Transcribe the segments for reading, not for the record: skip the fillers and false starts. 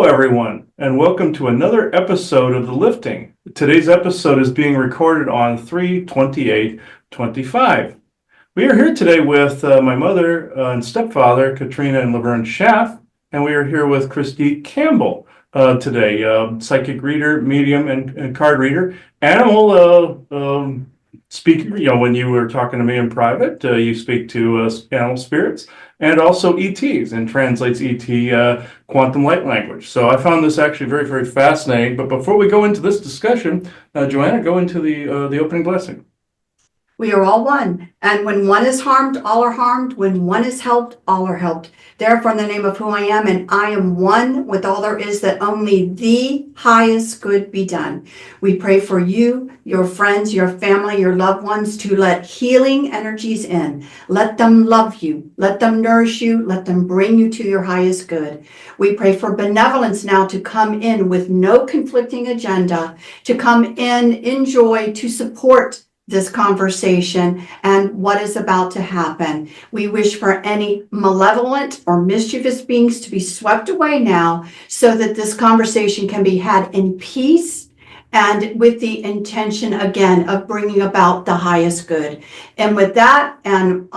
everyone, and welcome to another episode of The Lifting. Today's episode is being recorded on 3/28/25. We are here today with my mother and stepfather, Katrina and Laverne Schaff, and we are here with Christy Campbell today, psychic reader, medium, and card reader. Animal speaker, when you were talking to me in private, you speak to animal spirits and also ETs and translates ET quantum light language. So I found this actually very, very fascinating. But before we go into this discussion, Joanna, go into the opening blessing. We are all one, and when one is harmed, all are harmed. When one is helped, all are helped. Therefore, in the name of who I am, and I am one with all there is, that only the highest good be done. We pray for you, your friends, your family, your loved ones, to let healing energies in. Let them love you. Let them nourish you. Let them bring you to your highest good. We pray for benevolence now to come in with no conflicting agenda, to come in joy, to support this conversation and what is about to happen. We wish for any malevolent or mischievous beings to be swept away now, so that this conversation can be had in peace and with the intention, again, of bringing about the highest good. And with that, and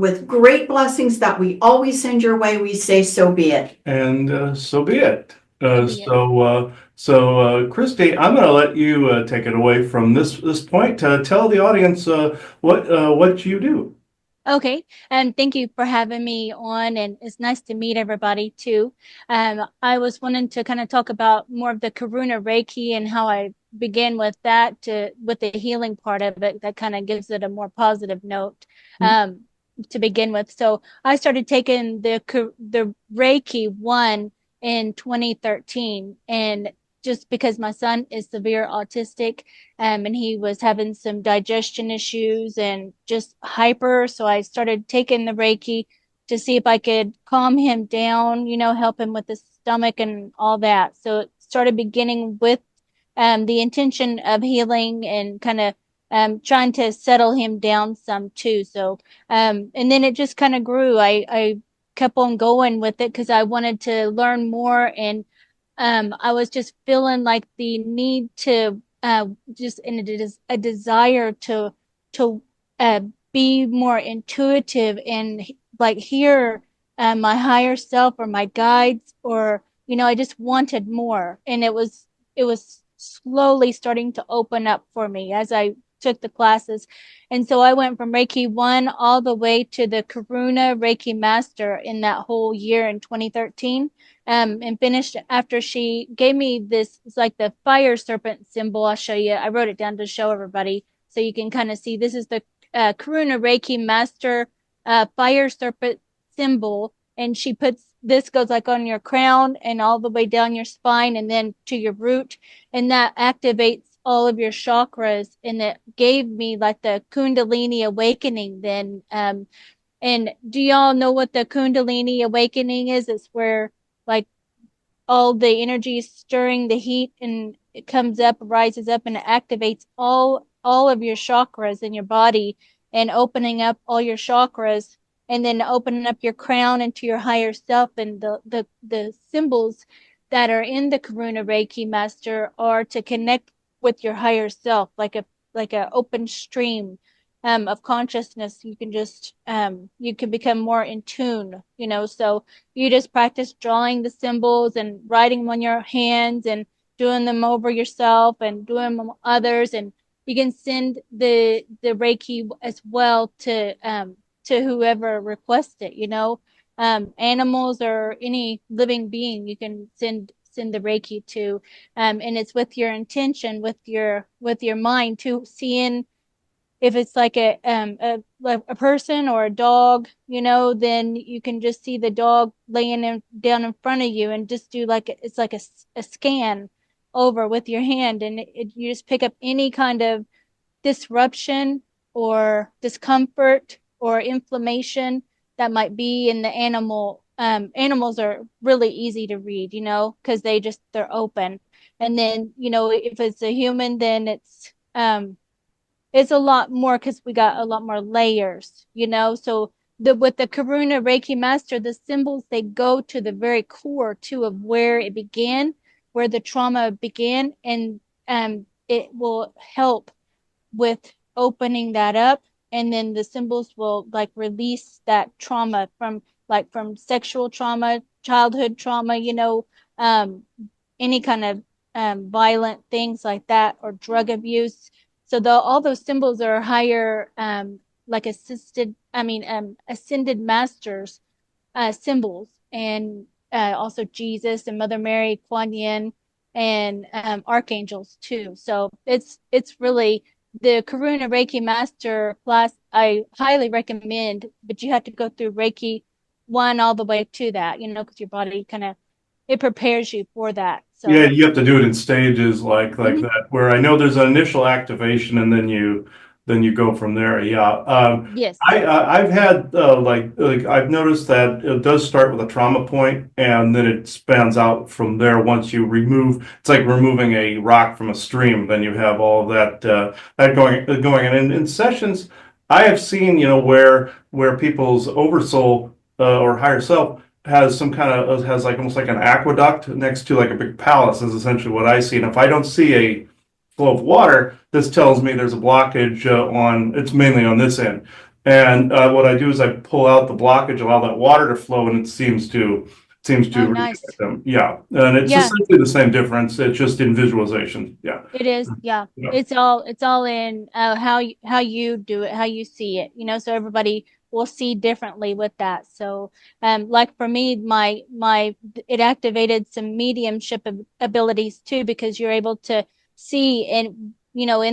with great blessings that we always send your way, we say, so be it. And so be it. So, Christy, I'm going to let you take it away from this point. Tell the audience what you do. Okay, thank you for having me on, and it's nice to meet everybody too. I was wanting to kind of talk about more of the Karuna Reiki and how I began with that with the healing part of it. That kind of gives it a more positive note to begin with. So I started taking the Reiki 1 in 2013, and just because my son is severe autistic, and he was having some digestion issues and just hyper. So I started taking the Reiki to see if I could calm him down, help him with his stomach and all that. So it started beginning with the intention of healing and kind of trying to settle him down some too. So, and then it just kind of grew. I kept on going with it because I wanted to learn more, and I was just feeling like the need to just in a desire to be more intuitive and like hear my higher self or my guides, or I just wanted more, and it was slowly starting to open up for me as I took the classes. And so I went from Reiki 1 all the way to the Karuna Reiki Master in that whole year in 2013. And finished after she gave me this. It's like the fire serpent symbol. I'll show you. I wrote it down to show everybody so you can kind of see. This is the Karuna Reiki Master fire serpent symbol, and she puts this goes like on your crown and all the way down your spine and then to your root, and that activates all of your chakras, and it gave me like the Kundalini awakening then. And do y'all know what the Kundalini awakening is? It's where like all the energy is stirring the heat, and it comes up, rises up, and it activates all of your chakras in your body, and opening up all your chakras, and then opening up your crown into your higher self. And the symbols that are in the Karuna Reiki Master are to connect with your higher self, like a open stream of consciousness. You can just you can become more in tune, so you just practice drawing the symbols and writing them on your hands and doing them over yourself and doing them on others, and you can send the Reiki as well to whoever requests it, animals or any living being you can send the Reiki to, and it's with your intention, with your mind, to seeing if it's like a person or a dog, then you can just see the dog laying down in front of you, and just do it's like a scan over with your hand, and you just pick up any kind of disruption or discomfort or inflammation that might be in the animal. Animals are really easy to read, because they're open. And then, if it's a human, then it's a lot more, because we got a lot more layers, so with the Karuna Reiki master, the symbols, they go to the very core too of where it began, where the trauma began, and it will help with opening that up, and then the symbols will like release that trauma from sexual trauma, childhood trauma, um any kind of violent things like that, or drug abuse. So all those symbols are higher, like ascended masters symbols, and also Jesus and Mother Mary, Kuan Yin, and archangels too. So it's really the Karuna Reiki Master class. I highly recommend, but you have to go through Reiki 1 all the way to that, because your body kind of, it prepares you for that. Yeah, So you have to do it in stages like mhm. that, where I know there's an initial activation and then you go from there. Yeah. Yes. I've had like I've noticed that it does start with a trauma point and then it spans out from there once you remove. It's like removing a rock from a stream. Then you have all of that going. And in sessions, I have seen where people's oversoul or higher self has some kind of has like almost like an aqueduct next to like a big palace is essentially what I see. And if I don't see a flow of water, this tells me there's a blockage it's mainly on this end. And what I do is I pull out the blockage, allow that water to flow, and it seems to Oh, nice. redirect them. Yeah, and it's Yeah. essentially the same difference. It's just in visualization. Yeah, It is, yeah. yeah. It's all in how you do it, how you see it, so everybody will see differently with that. So, like for me, my it activated some mediumship abilities too, because you're able to see in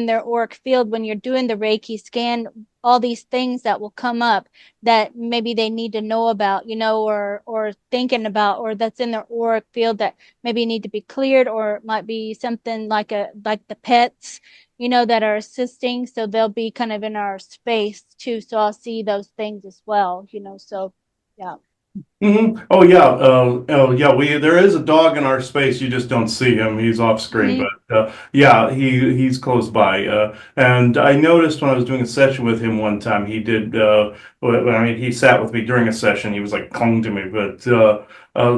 their auric field when you're doing the Reiki scan, all these things that will come up that maybe they need to know about, or thinking about, or that's in their auric field that maybe need to be cleared, or it might be something like the pets, that are assisting. So they'll be kind of in our space too. So I'll see those things as well, so yeah. Oh yeah, oh yeah. There is a dog in our space. You just don't see him. He's off screen, Hmm. but yeah, he's close by. And I noticed when I was doing a session with him one time, he did. I mean, he sat with me during a session. He was like clung to me, but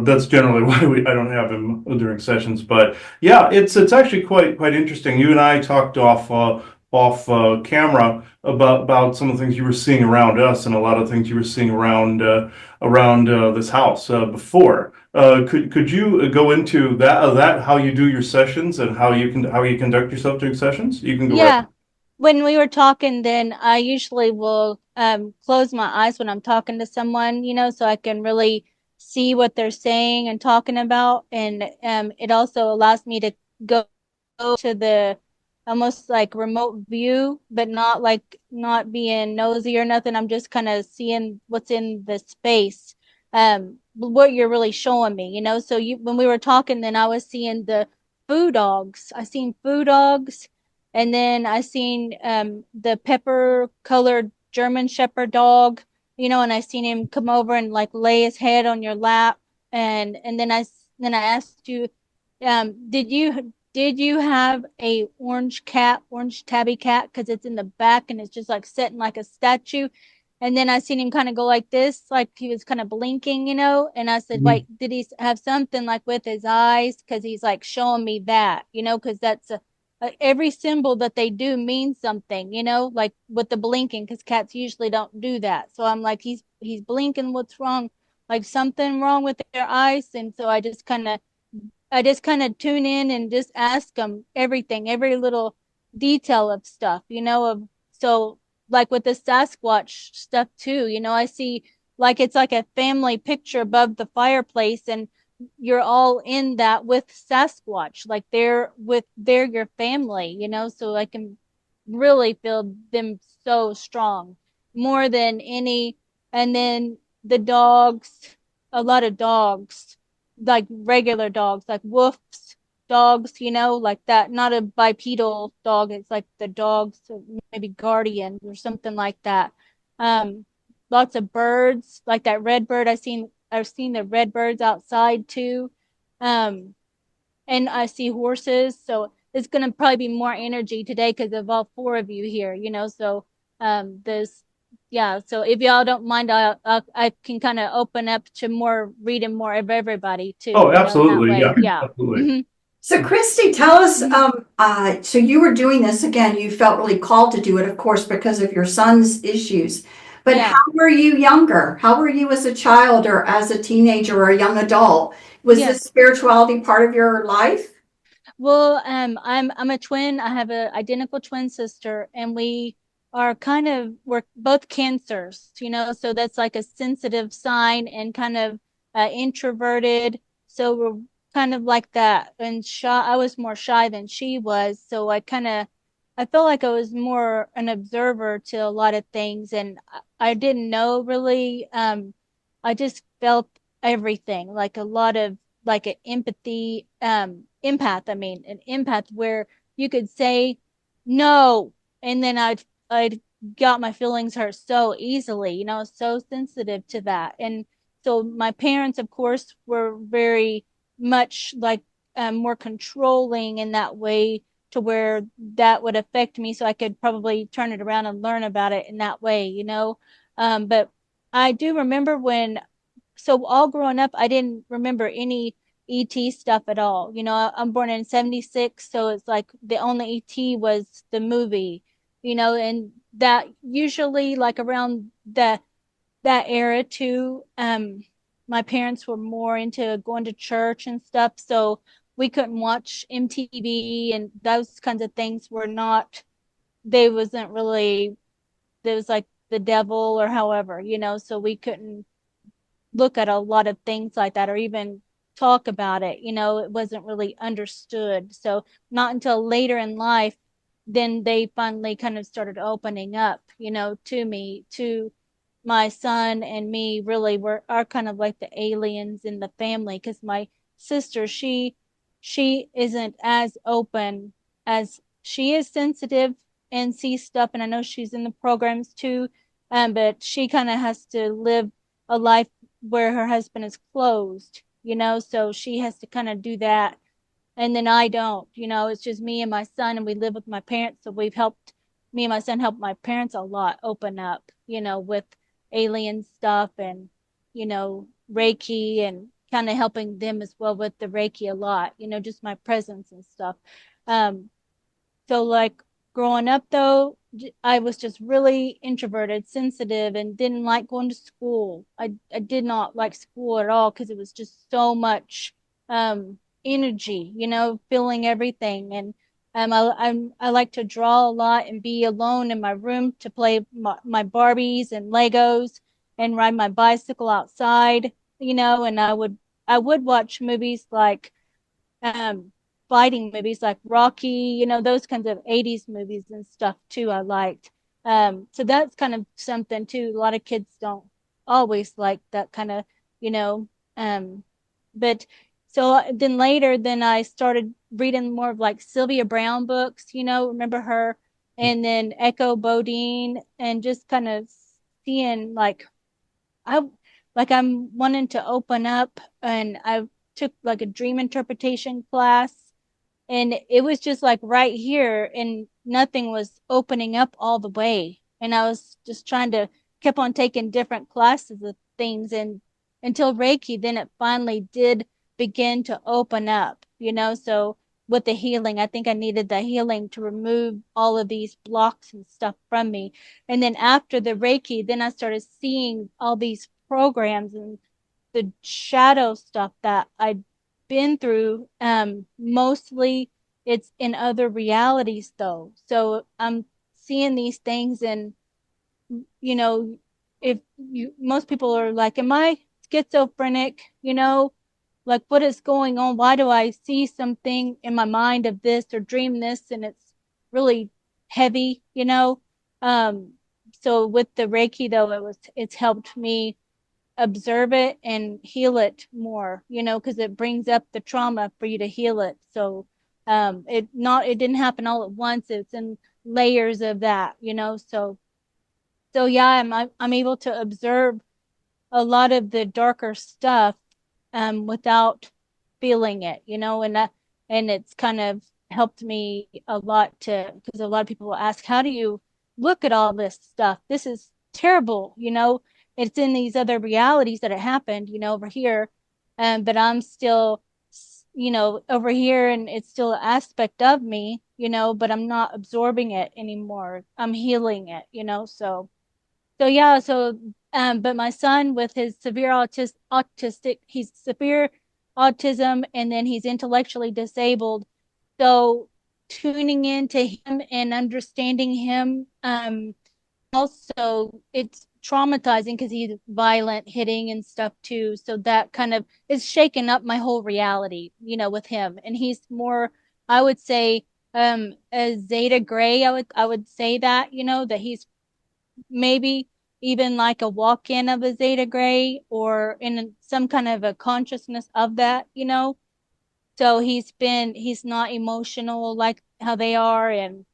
that's generally why I don't have him during sessions. But yeah, it's actually quite interesting. You and I talked off camera about some of the things you were seeing around us and a lot of things you were seeing around this house before. Could you go into that how you do your sessions and how you conduct yourself during sessions? You can go right. Yeah. When we were talking, then I usually will close my eyes when I'm talking to someone, so I can really see what they're saying and talking about. And it also allows me to go to the almost like remote view, but not being nosy or nothing. I'm just kind of seeing what's in the space, what you're really showing me, So when we were talking, then I was seeing the foo dogs. I seen foo dogs, and then I seen the pepper colored German Shepherd dog, and I seen him come over and like lay his head on your lap, and then I asked you, did you have a orange tabby cat? Because it's in the back and it's just like sitting like a statue. And then I seen him kind of go like this, like he was kind of blinking, And I said, Mhm. wait, did he have something like with his eyes? Because he's like showing me that, because that's every symbol that they do means something, like with the blinking, because cats usually don't do that. So I'm like, he's blinking. What's wrong? Like something wrong with their eyes. And so I just kind of tune in and just ask them everything, every little detail of stuff, so like with the Sasquatch stuff too, I see like it's like a family picture above the fireplace, and you're all in that with Sasquatch, like they're your family, so I can really feel them so strong, more than any. And then the dogs, a lot of dogs, like regular dogs, like wolves, dogs, like that, not a bipedal dog. It's like the dogs, maybe guardian or something like that. Um, Lots of birds, like that red bird. I've seen the red birds outside too. Um, and I see horses. So it's going to probably be more energy today because of all four of you here, So, this, Yeah. So if y'all don't mind, I can kind of open up to more reading more of everybody too, Oh, in that absolutely. way. Yeah, Yeah. absolutely. Mhm. So Christy, tell us, Mhm. so you were doing this again, you felt really called to do it, of course, because of your son's issues. But how Yeah. were you younger? How were you as a child or as a teenager or a young adult? Was Yeah. this spirituality part of your life? Well, I'm a twin. I have an identical twin sister, and we're both cancers, so that's like a sensitive sign and kind of introverted. So we're kind of like that. And shy, I was more shy than she was, so I felt like I was more an observer to a lot of things, and I didn't know really. I just felt everything, like a lot of like an empathy, empath. I mean, an empath where you could say no, and then I'd got my feelings hurt so easily, so sensitive to that. And so my parents, of course, were very much like more controlling in that way to where that would affect me. So I could probably turn it around and learn about it in that way. But I do remember so all growing up, I didn't remember any ET stuff at all. I'm born in 76, so it's like the only ET was the movie, and that usually like around that era too. My parents were more into going to church and stuff, so we couldn't watch MTV and those kinds of things were not, they wasn't really, there was like the devil or however, so we couldn't look at a lot of things like that or even talk about it. It wasn't really understood. So not until later in life, then they finally kind of started opening up, to me, to my son and me really are kind of like the aliens in the family because my sister, she isn't as open as she is sensitive and sees stuff, and I know she's in the programs too, but she kind of has to live a life where her husband is closed, so she has to kind of do that. And then I don't, it's just me and my son, and we live with my parents. So me and my son help my parents a lot open up, with alien stuff and, Reiki and kind of helping them as well with the Reiki a lot, just my presence and stuff. Um, so like growing up though, I was just really introverted, sensitive, and didn't like going to school. I did not like school at all because it was just so much energy, feeling everything. And I like to draw a lot and be alone in my room to play my Barbies and Legos and ride my bicycle outside, and I would watch movies like um fighting movies like Rocky, those kinds of 80s movies and stuff too I liked. So that's kind of something too. A lot of kids don't always like that kind of, you know, um but so then later then I started reading more of like Sylvia Brown books, remember her, and then Echo Bodine, and just kind of seeing I I'm wanting to open up, and I took like a dream interpretation class, and it was just like right here and nothing was opening up all the way, and I was just trying to kept on taking different classes of things, and until Reiki, then it finally did begin to open up, so with the healing, I think I needed the healing to remove all of these blocks and stuff from me. And then after the Reiki, then I started seeing all these programs and the shadow stuff that I'd been through. Mostly it's in other realities though. So I'm seeing these things, and you know, if most people are like, am I schizophrenic? Like what is going on? Why do I see something in my mind of this or dream this and it's really heavy? Um, so with the Reiki though, it's helped me observe it and heal it more, because it brings up the trauma for you to heal it. So it didn't happen all at once. It's in layers of that, so yeah, I'm able to observe a lot of the darker stuff without feeling it, and it's kind of helped me a lot to, because a lot of people will ask, how do you look at all this stuff? This is terrible, it's in these other realities that it happened, over here. But I'm still, over here, and it's still an aspect of me, but I'm not absorbing it anymore. I'm healing it, so yeah, but my son with his severe autistic, he's severe autism, and then he's intellectually disabled. So tuning into him and understanding him, also it's traumatizing because he's violent, hitting and stuff too. So that kind of is shaking up my whole reality, with him. And he's more, I would say, a Zeta Gray. I would say that, that he's maybe even like a walk-in of a Zeta Gray, or in some kind of a consciousness of that, So he's not emotional like how they are. And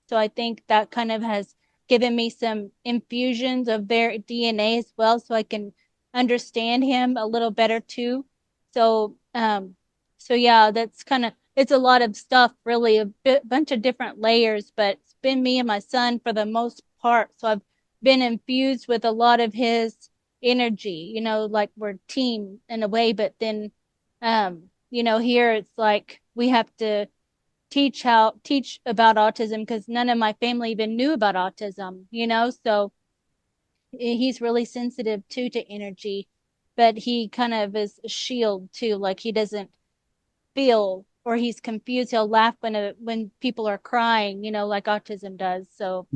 so I think that kind of has given me some infusions of their DNA as well, so I can understand him a little better too. So, so yeah, that's kind of, it's a lot of stuff, really, bunch of different layers, but it's been me and my son for the most part. So I've been infused with a lot of his energy, like we're team in a way, but then, here it's like we have to teach about autism because none of my family even knew about autism, so he's really sensitive too to energy, but he kind of is a shield too, like he doesn't feel, or he's confused, he'll laugh when people are crying, like autism does. So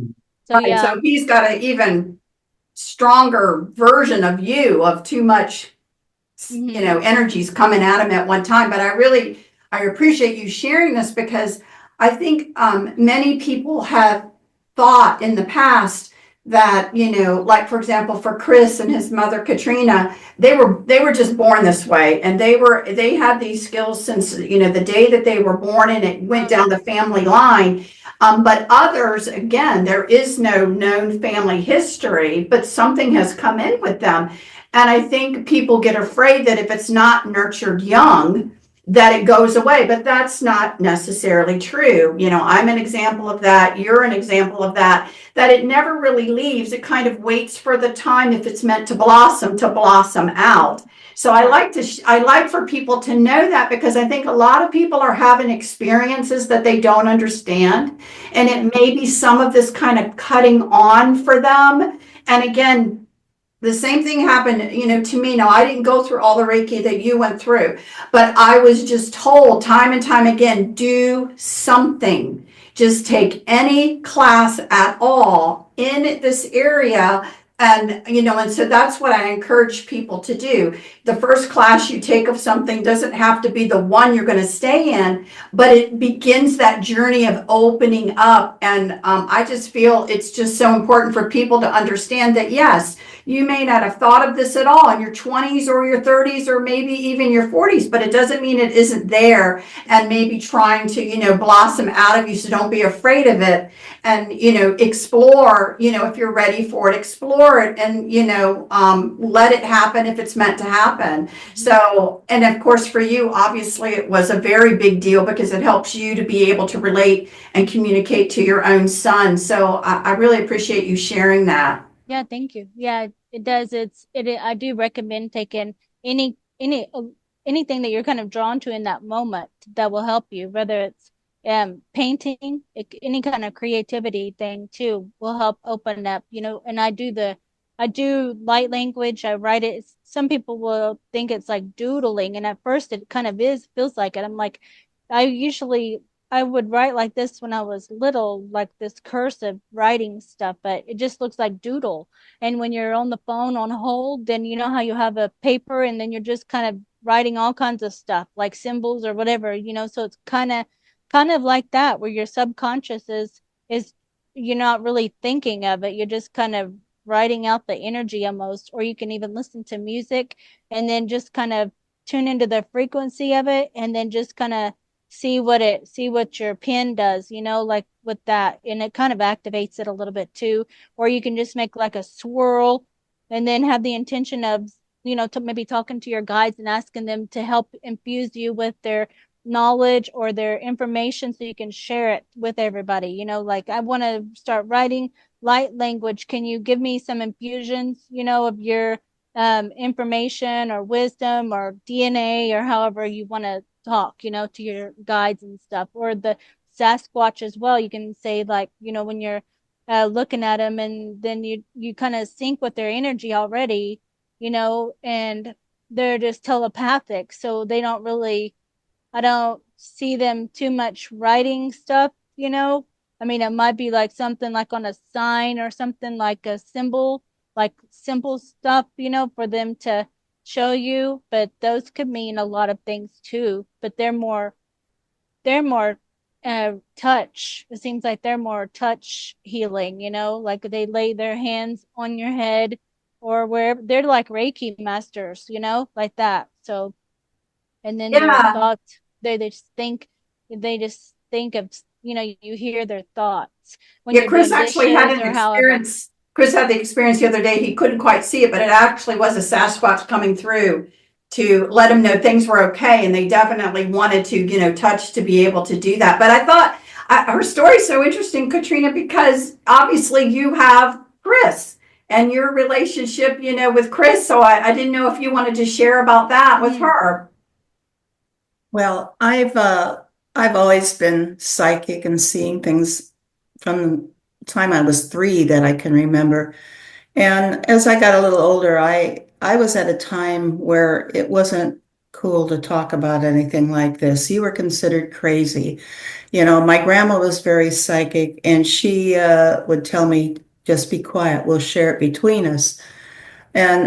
Right. yeah. So he's got an even stronger version of you of too much, Mm-hmm. energies coming at him at one time. But I appreciate you sharing this because I think many people have thought in the past that, like for example, for Chris and his mother Katrina, they were just born this way, and they had these skills since, the day that they were born, and it went down the family line. But others, again, there is no known family history, but something has come in with them. And I think people get afraid that if it's not nurtured young, that it goes away, but that's not necessarily true. I'm an example of that. You're an example of that, that it never really leaves. It kind of waits for the time, if it's meant to blossom out. So I like for people to know that, because I think a lot of people are having experiences that they don't understand. And it may be some of this kind of cutting on for them. And again, the same thing happened, to me. Now, I didn't go through all the Reiki that you went through, but I was just told time and time again, do something. Just take any class at all in this area. And so that's what I encourage people to do. The first class you take of something doesn't have to be the one you're going to stay in, but it begins that journey of opening up. And I just feel it's just so important for people to understand that, yes, you may not have thought of this at all in your 20s or your 30s or maybe even your 40s, but it doesn't mean it isn't there and maybe trying to, blossom out of you. So don't be afraid of it, and, explore, if you're ready for it, explore it, and, let it happen if it's meant to happen. So, and of course for you, obviously it was a very big deal because it helps you to be able to relate and communicate to your own son. So I really appreciate you sharing that. Yeah, thank you. Yeah, it does. I do recommend taking any any anything that you're kind of drawn to in that moment that will help you, whether it's painting, any kind of creativity thing too will help open up, and I do light language. I write it. Some people will think it's like doodling, and at first it kind of feels like it. I'm like, I usually I would write like this when I was little, like this cursive writing stuff, but it just looks like doodle. And when you're on the phone on hold, then you know how you have a paper and then you're just kind of writing all kinds of stuff like symbols or whatever, so it's kind of like that, where your subconscious is you're not really thinking of it. You're just kind of writing out the energy almost, or you can even listen to music and then just kind of tune into the frequency of it, and then just kind of see what your pen does, like with that, and it kind of activates it a little bit too. Or you can just make like a swirl and then have the intention of, to maybe talking to your guides and asking them to help infuse you with knowledge or their information so you can share it with everybody. Like I want to start writing light language. Can you give me some infusions, of your information or wisdom or DNA or however you want to talk, to your guides and stuff, or the Sasquatch as well. You can say like, when you're looking at them and then you kind of sync with their energy already, and they're just telepathic. So they don't really, I don't see them too much writing stuff, I mean, it might be like something like on a sign or something like a symbol, like simple stuff, for them to show you. But those could mean a lot of things too. But they're more touch. It seems like they're more touch healing, like they lay their hands on your head or wherever. They're like Reiki masters, like that. So, and then their Yeah. thoughts, they just think of, you hear their thoughts when Yeah, you're Chris doing actually had dishes an or however. experience. Chris had the experience the other day. He couldn't quite see it, but it actually was a Sasquatch coming through to let him know things were okay. And they definitely wanted to, touch to be able to do that. But I thought her story's so interesting, Katrina, because obviously you have Chris and your relationship, with Chris. So I didn't know if you wanted to share about that with her. Well, I've always been psychic and seeing things from the time I was 3 that I can remember. And as I got a little older, I was at a time where it wasn't cool to talk about anything like this. You were considered crazy. My grandma was very psychic, and she would tell me, just be quiet, we'll share it between us. And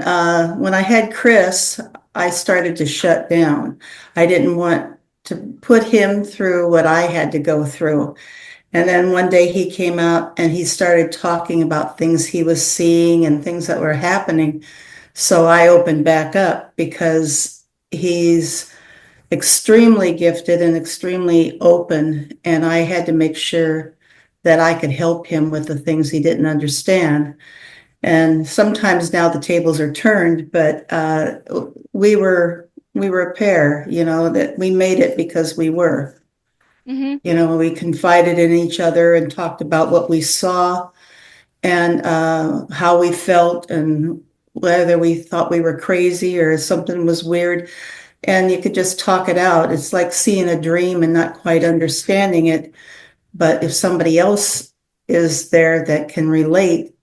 when I had Chris, I started to shut down. I didn't want to put him through what I had to go through. And then one day he came out and he started talking about things he was seeing and things that were happening. So I opened back up because he's extremely gifted and extremely open. And I had to make sure that I could help him with the things he didn't understand. And sometimes now the tables are turned, but we were a pair, that we made it because we were. We confided in each other and talked about what we saw and how we felt and whether we thought we were crazy or something was weird. And you could just talk it out. It's like seeing a dream and not quite understanding it. But if somebody else is there that can relate,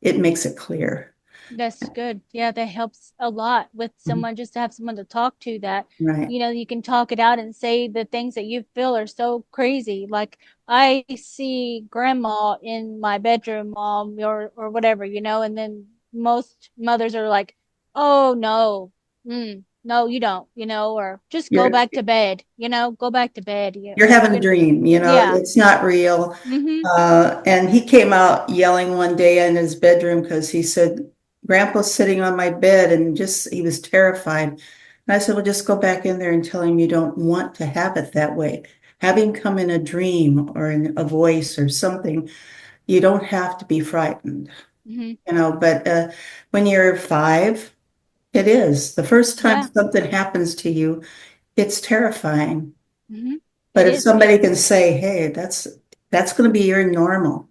it makes it clear. That's good. Yeah, that helps a lot with someone, just to have someone to talk to that, Right. you can talk it out and say the things that you feel are so crazy. Like I see grandma in my bedroom, mom, or whatever, and then most mothers are like, oh no, no, you don't, or just go You're back to bed, go back to bed. you're having a dream, Yeah. it's not real. Mm-hmm. And he came out yelling one day in his bedroom because he said, Grandpa's sitting on my bed, and he was terrified. And I said, well, just go back in there and tell him you don't want to have it that way. Have him come in a dream or in a voice or something. You don't have to be frightened, Mm-hmm. but when you're 5, it is. The first time Yeah. something happens to you, it's terrifying. Mm-hmm. But It if is somebody scary. can say, hey, that's going to be your normal.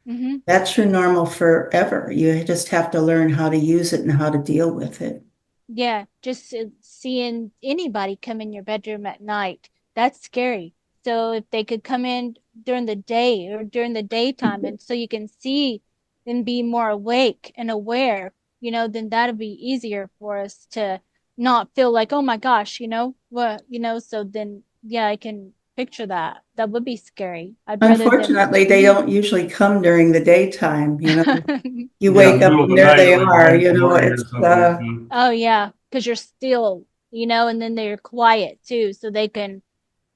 Mm-hmm. That's your normal forever. You just have to learn how to use it and how to deal with it. Yeah, just seeing anybody come in your bedroom at night, that's scary. So if they could come in during the day or during the daytime, and so you can see and be more awake and aware, then that'd be easier for us to not feel like, oh my gosh, what, so then, yeah, I can picture that. That would be scary. I'd rather them. Unfortunately, they don't usually come during the daytime. You Yeah, in wake the up middle of and the there night, they like are. 1 in the morning or It's something. Yeah. Oh yeah, because you're still, and then they're quiet too, so they can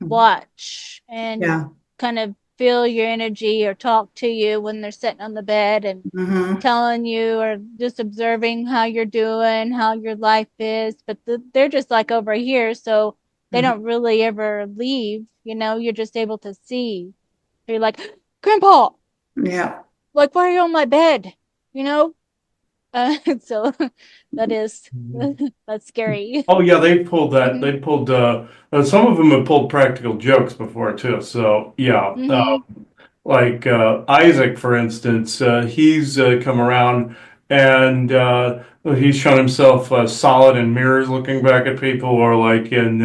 watch and yeah. kind of feel your energy or talk to you when they're sitting on the bed and Hmm. telling you or just observing how you're doing, how your life is. But they're just like over here, so they don't really ever leave, you're just able to see. So you're like, Grandpa, Yeah. like, why are you on my bed? You know? So that is that's scary. Oh yeah, they pulled that. Hmm. They pulled some of them have pulled practical jokes before too. So yeah, Hmm. like Isaac, for instance, he's come around and he's shown himself solid in mirrors, looking back at people, or like in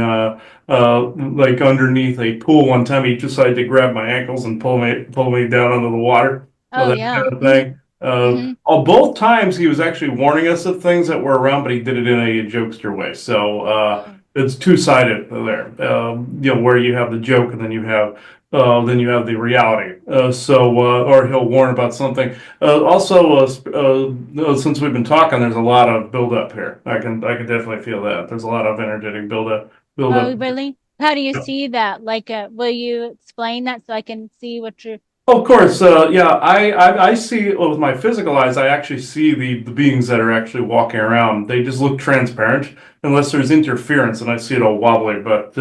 like underneath a pool. One time, he decided to grab my ankles and pull me down under the water. So Oh that yeah. kind of thing. Hmm. Both times he was actually warning us of things that were around, but he did it in a jokester way. So Oh. it's two-sided there. You know, where you have the joke and then you have the reality. Or he'll warn about something. Since we've been talking, there's a lot of buildup here. I can definitely feel that. There's a lot of energetic buildup. Oh, really? How do you see that? Like, will you explain that so I can see what you're? Of course, yeah. I see with my physical eyes. I actually see the beings that are actually walking around. They just look transparent unless there's interference, and I see it all wobbly. But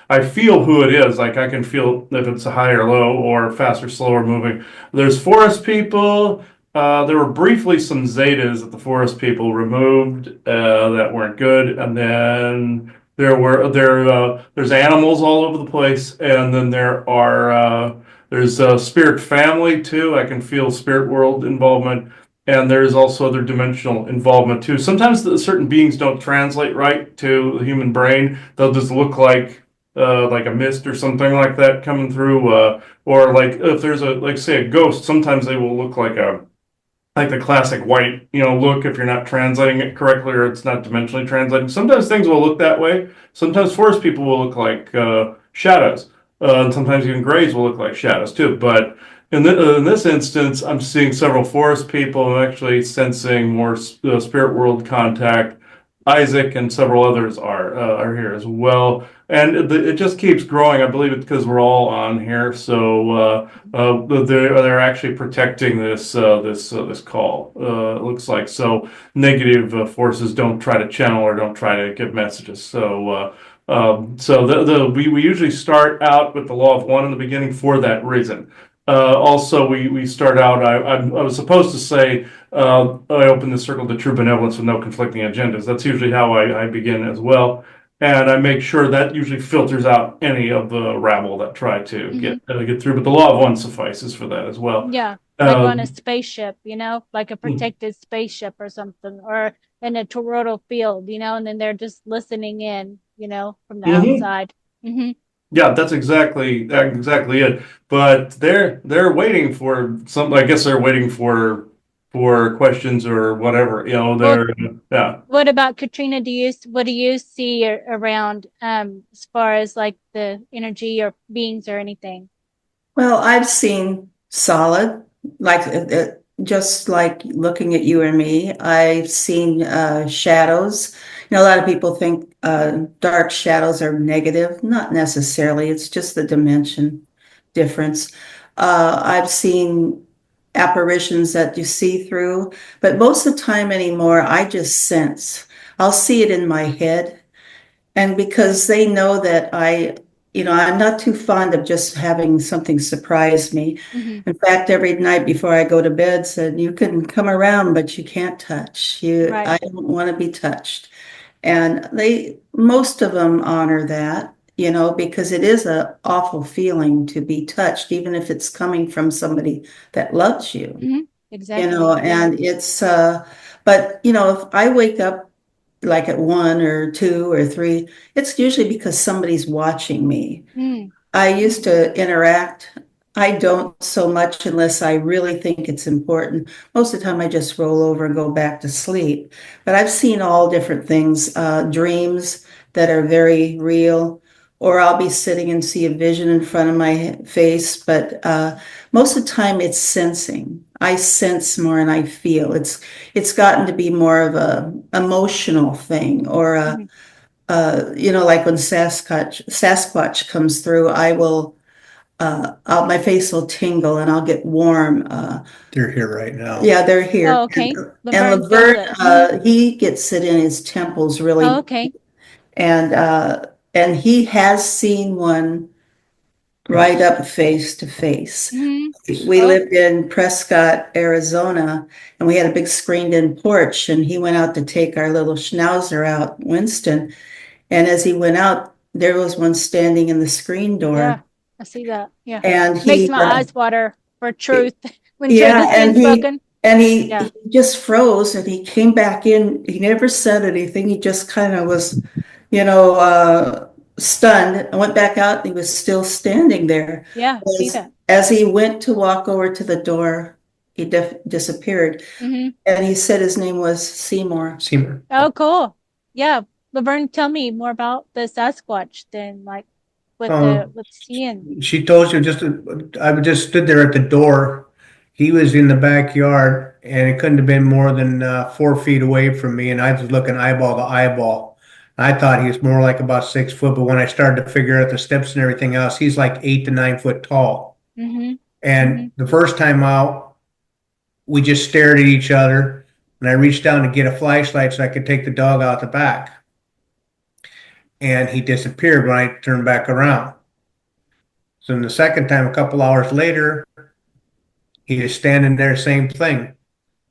I feel who it is. Like I can feel if it's a high or low, or fast or slower moving. There's forest people. There were briefly some zetas that the forest people removed that weren't good, and then there's animals all over the place, and then there's a spirit family too. I can feel spirit world involvement, and there's also other dimensional involvement too. Sometimes certain beings don't translate right to the human brain. They'll just look like a mist or something like that coming through, or like if there's a like say a ghost. Sometimes they will look like the classic white, look if you're not translating it correctly or it's not dimensionally translating. Sometimes things will look that way. Sometimes forest people will look like shadows. And sometimes even grays will look like shadows too. But in this instance, I'm seeing several forest people. I'm actually sensing more spirit world contact. Isaac and several others are here as well, and it just keeps growing. I believe it's because we're all on here, so they're actually protecting this call. It looks like so negative forces don't try to channel or don't try to give messages. We usually start out with the law of one in the beginning for that reason. Also, we start out. I was supposed to say I open the circle to true benevolence with no conflicting agendas. That's usually how I begin as well. And I make sure that usually filters out any of the rabble that try to Hmm. get through. But the law of one suffices for that as well. Yeah, like on a Um, spaceship, like a protected spaceship or something, or in a toroidal field, and then they're just listening in, from the mhm. outside. Hmm. Yeah, that's exactly it. But they're waiting for some. I guess they're waiting for questions or whatever. Well, They're yeah. what about Katrina? What do you see around as far as like the energy or beings or anything? Well, I've seen solid, like just like looking at you or me. I've seen shadows. A lot of people think dark shadows are negative. Not necessarily. It's just the dimension difference. I've seen apparitions that you see through, but most of the time anymore, I just sense. I'll see it in my head. And because they know that I'm not too fond of just having something surprise me. Hmm. In fact, every night before I go to bed, said, you can come around, but you can't touch. Right. I don't want to be touched. And most of them honor that, because it is an awful feeling to be touched, even if it's coming from somebody that loves you, Hmm. Exactly. Yeah. and but if I wake up like at 1 or 2 or 3, it's usually because somebody's watching me. Mm. I used to interact. I don't so much unless I really think it's important. Most of the time, I just roll over and go back to sleep. But I've seen all different things, dreams that are very real, or I'll be sitting and see a vision in front of my face. But most of the time, it's sensing. I sense more and I feel. It's gotten to be more of a emotional thing, or Hmm. like when Sasquatch comes through, my face will tingle and I'll get warm. They're here right now. Yeah, they're here. Oh, okay. And Laverne feels Laverne, it. Hmm. he gets it in his temples Oh, really, okay. and he has seen one right up face to face. Hmm. We Oh. lived in Prescott, Arizona, and we had a big screened-in porch, and he went out to take our little schnauzer out, Winston. And as he went out, there was one standing in the screen door. Yeah, I see that. Yeah. And Makes he, my eyes water for truth when truth yeah, is being and he, spoken. and he, Yeah. he just froze and he came back in. He never said anything. He just kind of was, stunned. I went back out and he was still standing there. Yeah, see that. As he went to walk over to the door, he disappeared. Hmm. And he said his name was Seymour. Seymour. Oh, cool. Yeah. Laverne, tell me more about the Sasquatch then, like with seeing. She told you I just stood there at the door. He was in the backyard and it couldn't have been more than 4 feet away from me. And I was looking eyeball to eyeball. I thought he was more like about 6 foot, but when I started to figure out the steps and everything else, he's like 8 to 9 foot tall. Hmm. And the first time out, we just stared at each other and I reached down to get a flashlight so I could take the dog out the back. And he disappeared when I turned back around. So then the second time, a couple hours later, he is standing there, same thing.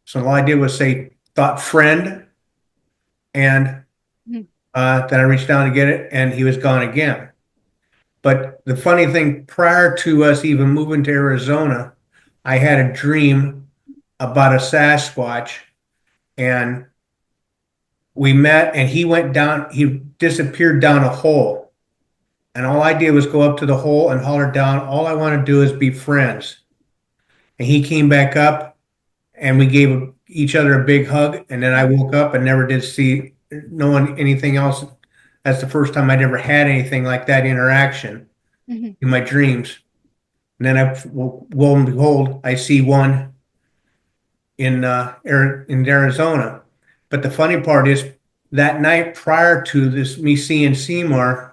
So all I did was say, thought friend, and then I reached down to get it, and he was gone again. But the funny thing, prior to us even moving to Arizona, I had a dream about a Sasquatch, and we met, and he disappeared down a hole. And all I did was go up to the hole and holler down, all I want to do is be friends. And he came back up and we gave each other a big hug. And then I woke up and never did see no one, anything else. That's the first time I'd ever had anything like that interaction in my dreams. And then lo and behold, I see one in Arizona. But the funny part is that night prior to this, me seeing Seymour,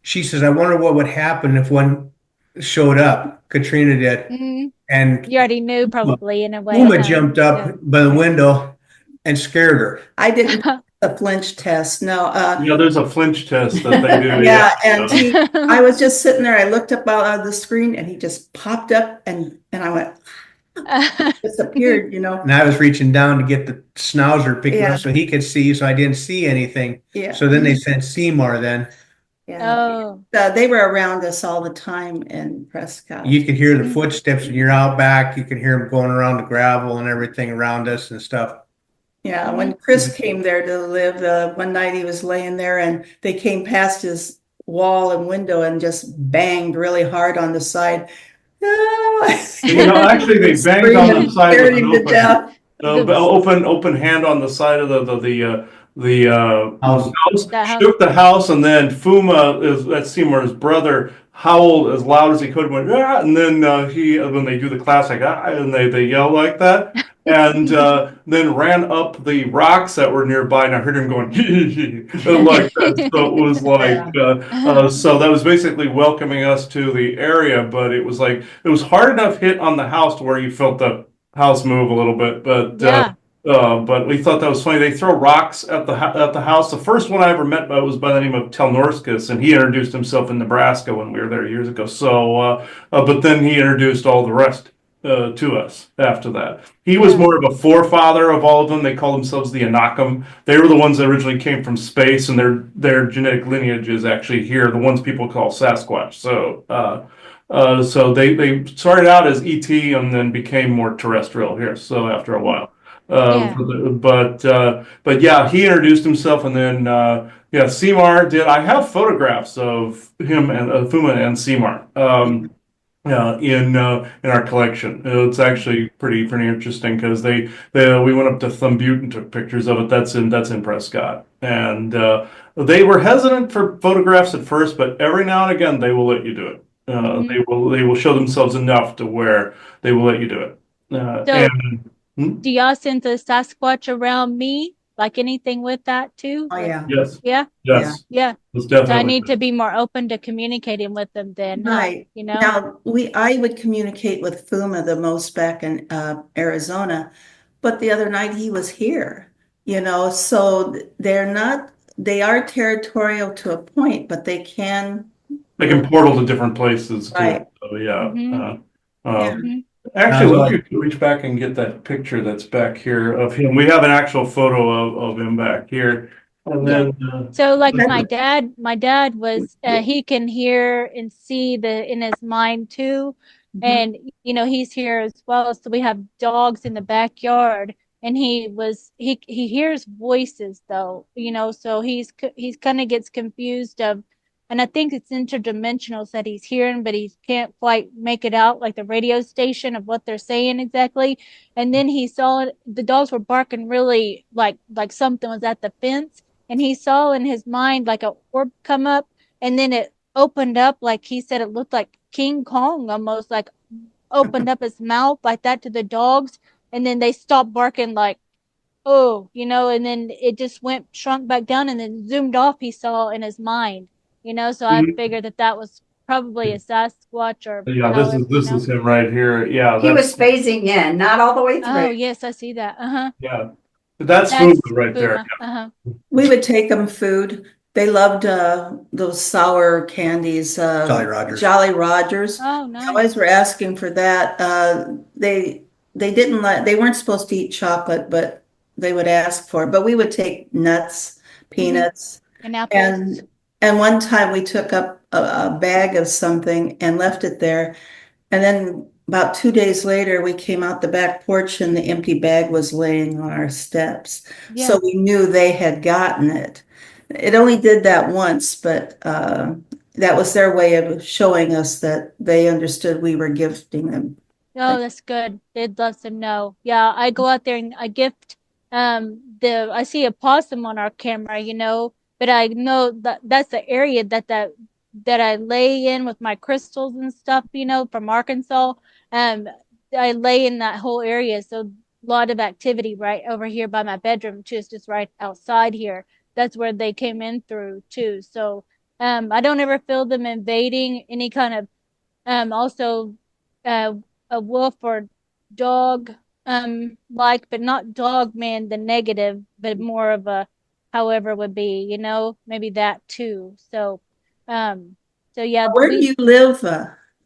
she says, I wonder what would happen if one showed up. Katrina did. Hmm. And You already knew probably in a way. Uma jumped up by the window and scared her. I didn't do the flinch test. No. Yeah, there's a flinch test that they do. Yeah, and I was just sitting there. I looked up out of the screen, and he just popped up, and I went, disappeared. And I was reaching down to get the schnauzer picked Yeah. up so he could see, so I didn't see anything. Yeah. So then they sent Seymour then. Yeah. Oh, They were around us all the time in Prescott. You could hear the footsteps when you're out back. You can hear them going around the gravel and everything around us and stuff. Yeah, when Chris came there to live, one night he was laying there and they came past his wall and window and just banged really hard on the side. Actually, they banged on the side Scared with him an to death. open hand on the side of the House. that house. shook the house, and then Fuma, that's Seymour's brother, howled as loud as he could, went, ah, and then when they do the classic, ah, and they yell like that, and then ran up the rocks that were nearby, and I heard him going, like that. So it was like, so that was basically welcoming us to the area, but it was hard enough hit on the house to where you felt the house move a little bit, but Yeah. but we thought that was funny. They throw rocks at the house. The first one I ever met was by the name of Telnorskus, and he introduced himself in Nebraska when we were there years ago. So, but then he introduced all the rest to us after that. He was more of a forefather of all of them. They call themselves the Anakim. They were the ones that originally came from space, and their genetic lineage is actually here. The ones people call Sasquatch. So. So they started out as ET and then became more terrestrial here. So after a while. But yeah, he introduced himself, and then Seymour did. I have photographs of him and Fuma and Seymour in our collection. It's actually pretty interesting because we went up to Thumb Butte and took pictures of it. That's in Prescott, and they were hesitant for photographs at first, but every now and again they will let you do it. They will show themselves enough to where they will let you do it. Do y'all send the Sasquatch around me? Like anything with that too? Oh, yeah. Yes. Yeah. Yes. Yeah. It's So I definitely. need to be more open to communicating with them then. Right. You know? Now, I would communicate with Fuma the most back in Arizona, but the other night he was here, so they are territorial to a point, but they can They can portal to different places too. Right. So yeah. Mhm. Yeah. Mhm. Actually, Sounds let's like- reach back and get that picture that's back here of him. We have an actual photo of him back here. And Yeah. then, So like Okay. my dad was he can hear and see the in his mind too. And he's here as well. So we have dogs in the backyard and he hears voices though, so he's kind of gets confused of, and I think it's interdimensional that he's hearing, but he can't quite make it out like the radio station of what they're saying exactly. And then he saw it, the dogs were barking really like something was at the fence, and he saw in his mind like a orb come up, and then it opened up, like he said it looked like King Kong, almost like opened up his mouth like that to the dogs, and then they stopped barking like, oh, and then it just went shrunk back down and then zoomed off, he saw in his mind, so I figured that was probably a Sasquatch or yeah, however, this is him right here. Yeah, He was that's, phasing in, not all the way Oh, through. yes, I see that. Uh-huh. yeah, that's That's Fuma right there. Puma. Uh-huh. We would take them food. They loved those sour candies, Jolly Rogers. Jolly Rogers. Oh, They nice. always were asking for that. They didn't like, they weren't supposed to eat chocolate, but they would ask for it. But we would take nuts, peanuts, And apples. and one time we took up a bag of something and left it there. And then about 2 days later, we came out the back porch and the empty bag was laying on our steps. Yeah. So we knew they had gotten it. It only did that once, but that was their way of showing us that they understood we were gifting them. Oh, that's good. They'd love to know. Yeah, I go out there and I gift I see a possum on our camera, but I know that that's the area that I lay in with my crystals and stuff, from Arkansas. Um I lay in that whole area, so a lot of activity right over here by my bedroom too. It's just right outside here. That's where they came in through too. So I don't ever feel them invading any kind of also uh a wolf or dog but not dog man the negative, but more of a however would be, maybe that too. So yeah, Where do we you live?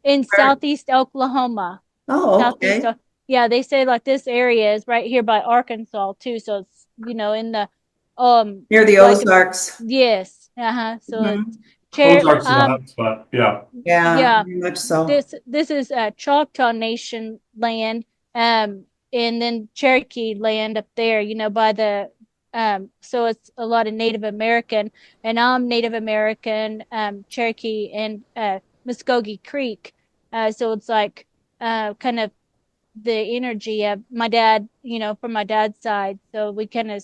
in Southeast Oklahoma. Oh, Southeast okay. Yeah, they say like this area is right here by Arkansas too, so it's in the Near the like Ozarks. yes, so Mhm. it's chair Ozarks is a hot spot. Yeah. Yeah, yeah, very much so. this is Choctaw Nation land, and then Cherokee land up there, by the so it's a lot of Native American, and I'm Native American, Cherokee, and Muskogee Creek, so it's like kind of the energy of my dad, from my dad's side. So we kind of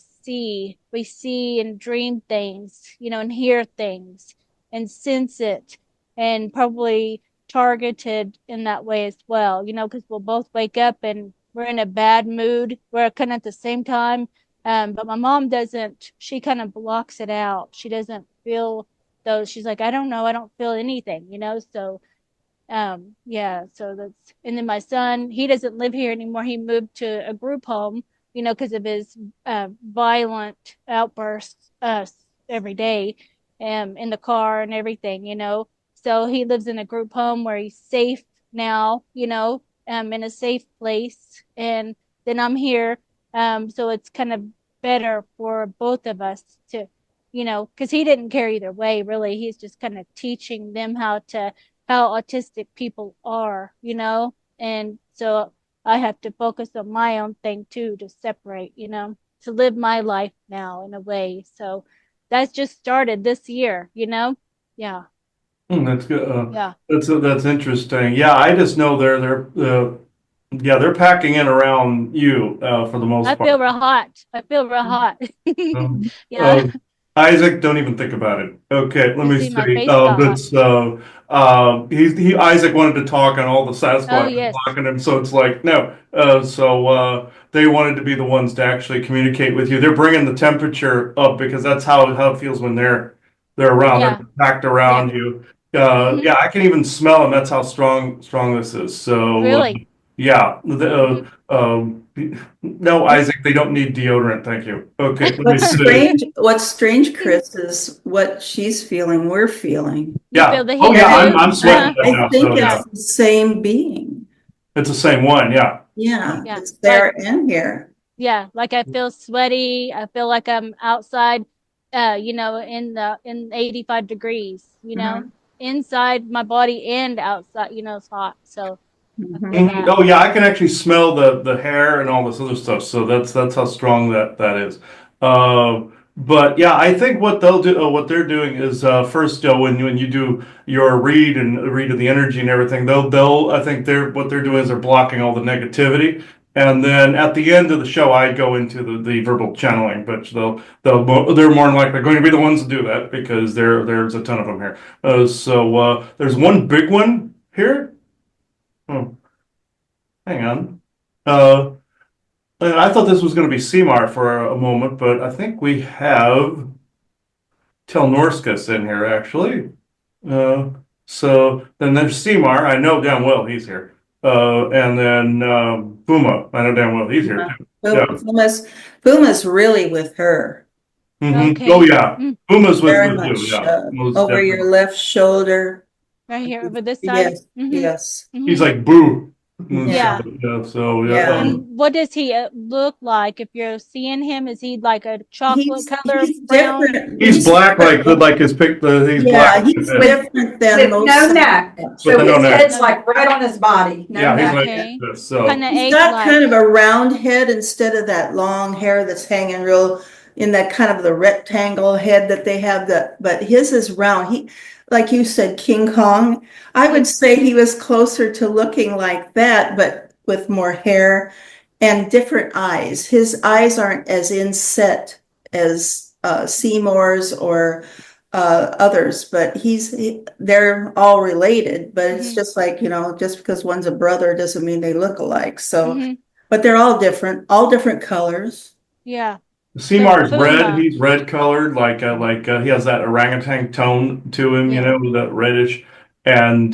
we see and dream things, and hear things and sense it, and probably targeted in that way as well, because we'll both wake up and we're in a bad mood. We're kind of at the same time. But my mom doesn't, she kind of blocks it out. She doesn't feel those. She's like, I don't know. I don't feel anything, so yeah, so that's, and then my son, he doesn't live here anymore. He moved to a group home, because of his violent outbursts every day in the car and everything, so he lives in a group home where he's safe now, in a safe place. And then I'm here, so it's kind of better for both of us to, because he didn't care either way, really. He's just kind of teaching them how autistic people are, and so I have to focus on my own thing too, to separate, to live my life now in a way. So that's just started this year, yeah. That's good. Yeah. That's interesting. Yeah, I just know yeah, they're packing in around you for the most I part. feel real hot. I feel real hot. Um, Yeah. Isaac, don't even think about it. Okay, let You me see my see. face got hot. That's Isaac wanted to talk and all the Oh, Sasquatch yes. blocking him, so it's like no. They wanted to be the ones to actually communicate with you. They're bringing the temperature up because that's how it feels when they're around. Yeah. They're packed around you. Mhm. Yeah, I can even smell them. That's how strong this is. So Really? Yeah. Mhm. No, Isaac, they don't need deodorant. Thank you. Okay. Let me see. What's strange, Chris, is what she's feeling, we're feeling. You feel Yeah. the Oh heat yeah. too? I'm sweating right I now. think So Yeah, yeah, it's the same being. it's the same one. Yeah. Yeah, yeah. it's Like, there and here. yeah, like I feel sweaty. I feel like I'm outside, in 85 degrees, Mhm, inside my body and outside, it's hot. So I feel mhm. Mhm. that. Oh yeah, I can actually smell the hair and all this other stuff. So that's how strong that is. But yeah, I think what they'll do, what they're doing is first, when you do your read of the energy and everything, they'll I think what they're doing is they're blocking all the negativity. And then at the end of the show, I go into the verbal channeling, but they're more than likely going to be the ones to do that because there's a ton of them here. There's one big one here. Oh, hang on. Uh, I thought this was going to be Seymour for a moment, but I think we have Telnorskus in here actually. Uh, so then there's Seymour. I know damn well he's here. And then Puma. I know damn well he's here Yeah. too. Yeah. Puma's really with her, Oh Okay. yeah. Puma's very with you. much Yeah. Most over definitely. your left shoulder. Right here over this side. Yes, Mm-hmm. yes. He's Mm-hmm. like boo. Yeah, Yeah. Yeah. So yeah. yeah. And what does he look like? If you're seeing him, is he like a chocolate color He's brown? different. He's He's black different. like his pic. He's black Yeah, he's With different than with most no neck. Scientists. with So the no his neck. head's like right on his body. No Yeah. He's neck. like Okay. this. Kind So. of He's got ape-like. kind of a round head instead of that long hair that's hanging real in that kind of the rectangle head that they have but his is round. Like you said, King Kong. I Yeah. would say he was closer to looking like that, but with more hair and different eyes. His eyes aren't as inset as Seymour's or others, but they're all related, but it's Mm-hmm. just like, just because one's a brother doesn't mean they look alike. So, Mm-hmm. but they're all different colors. Yeah. But Seamar's red. Puma. He's red colored, he has that orangutan tone to him, Yeah. that reddish. And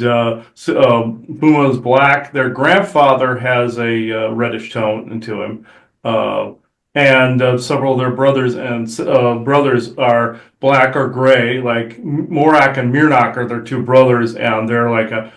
Puma's black. Their grandfather has a reddish tone to him. Uh, and several of their brothers are black or gray. Like Morak and Mirnak are their two brothers, and they're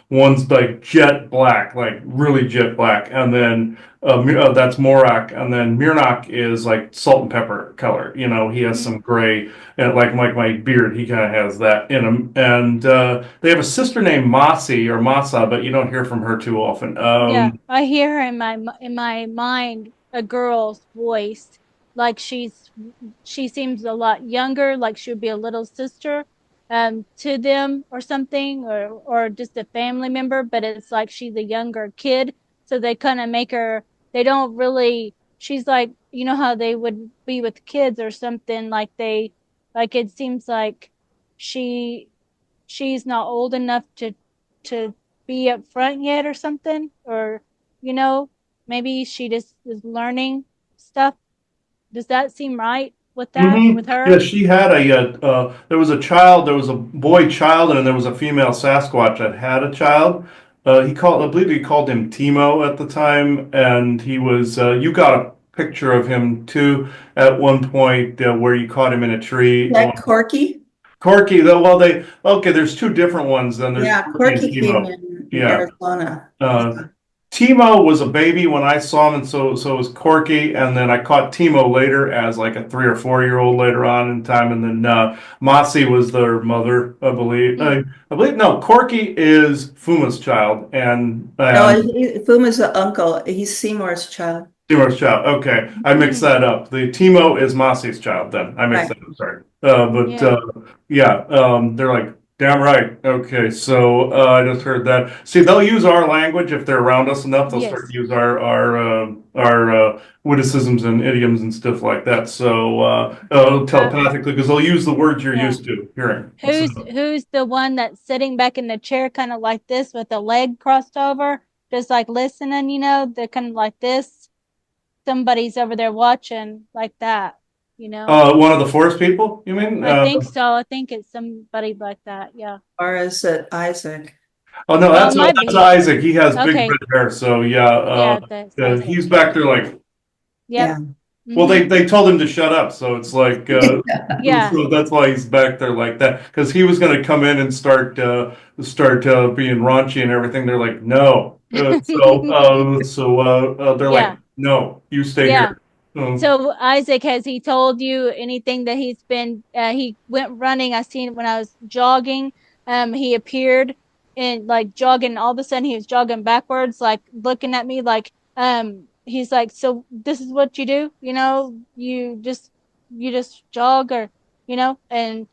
one's like jet black, like really jet black, and then that's Morak, and then Mirnak is like salt and pepper color. He has Mm-hmm. some gray, and like my beard, he kind of has that in him. And they have a sister named Masi or Masa, but you don't hear from her too often. Yeah. I hear in my mind a girl's voice, like she seems a lot younger, like she would be a little sister, to them or something, or just a family member, but it's like she's a younger kid, so they kind of make her. They don't really. She's like, how they would be with kids or something, like it seems like she she's not old enough to be up front yet or something, or you know maybe she just is learning stuff. Does that seem right with that with Yeah, her? she had there was a child, there was a boy child, and then there was a female Sasquatch that had a child. I believe he called him Timo at the time, and you got a picture of him too at one point where you caught him in a tree. That Corky? Corky, okay, there's two different ones, then there's Yeah, Corky and Corky came Timo. in Yeah. Arizona. Uh, Timo was a baby when I saw him, and so was Corky. And then I caught Timo later as like a 3 or 4 year old later on in time. And then Masi was their mother, I believe. Mm. I believe no, Corky is Fuma's child, and No, Fuma's the uncle. He's Seymour's child. Timur's child. Okay, I mixed Mm. that up. The Timo is Masi's child. Then I mixed Right. that up. Sorry, but Yeah. yeah, they're like damn right. Okay, so I just heard that. See, they'll use our language if they're around us enough. They'll start Yes. to use our witticisms and idioms and stuff like that. So telepathically, because they'll use the words you're Yeah. used to hearing. So, Who's the one that's sitting back in the chair kind of like this with the leg crossed over, just like listening, they're kind of like this. Somebody's over there watching like that. one of the forest people, you mean? I think so. I think it's somebody like that. Yeah. Or is it Isaac? Oh no, Well, it might that's be. Isaac. He has big Okay. red hair. So yeah, Yeah, that's Isaac. he's back there like. Yep. Well, Mhm. they told him to shut up, so it's like, Yeah. so that's why he's back there like that. Because he was going to come in and start being raunchy and everything. They're like, no. They're Yeah. like, no, you stay Yeah. here. So Isaac, has he told you anything that he's been, he went running. I seen when I was jogging, he appeared and like jogging, all of a sudden he was jogging backwards, like looking at me like, he's like, so this is what you do, you just jog or, and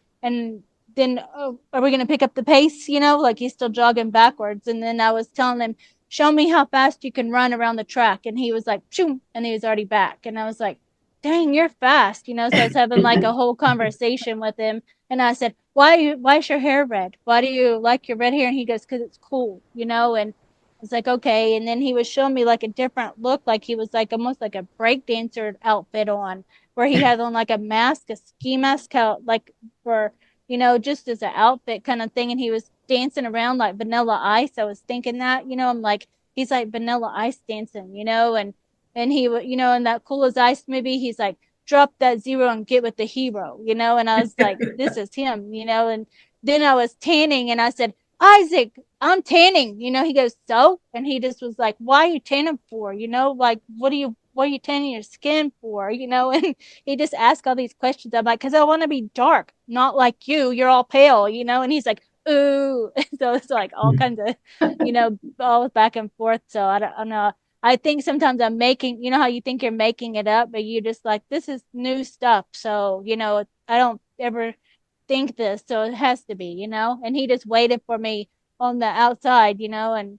then, oh, are we going to pick up the pace? Like he's still jogging backwards. And then I was telling him, show me how fast you can run around the track. And he was like, shoom, and he was already back. And I was like, dang, you're fast, So I was having like a whole conversation with him. And I said, why is your hair red? Why do you like your red hair? And he goes, because it's cool, And I was like, okay. And then he was showing me like a different look, like he was like almost like a break dancer outfit on, where he had on like a mask, a ski mask, like for, just as an outfit kind of thing. And he was dancing around like Vanilla Ice. I was thinking that, I'm like, he's like Vanilla Ice dancing, and he would, in that Cool as Ice movie, he's like, drop that zero and get with the hero, and I was like, this is him, and then I was tanning and I said, Isaac, I'm tanning, he goes, so, and he just was like, why are you tanning for, like, what are you tanning your skin for, and he just asked all these questions. I'm like, because I want to be dark, not like you're all pale, and he's like, ooh. So it's like all kinds of, all back and forth. So I don't know. I think sometimes I'm making, how you think you're making it up, but you just like, this is new stuff. So, I don't ever think this. So it has to be, and he just waited for me on the outside, and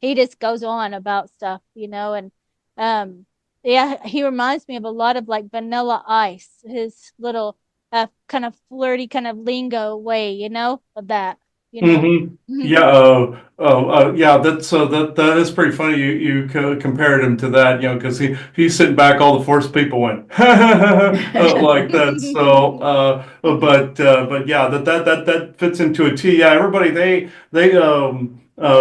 he just goes on about stuff, and, yeah, he reminds me of a lot of like Vanilla Ice, his little, kind of flirty, kind of lingo way, of that, Mm-hmm. Mhm. Yeah. Yeah. That is pretty funny. You compared him to that, because he's sitting back. All the Force people went like that. So, but yeah, that fits into a T. Yeah. Everybody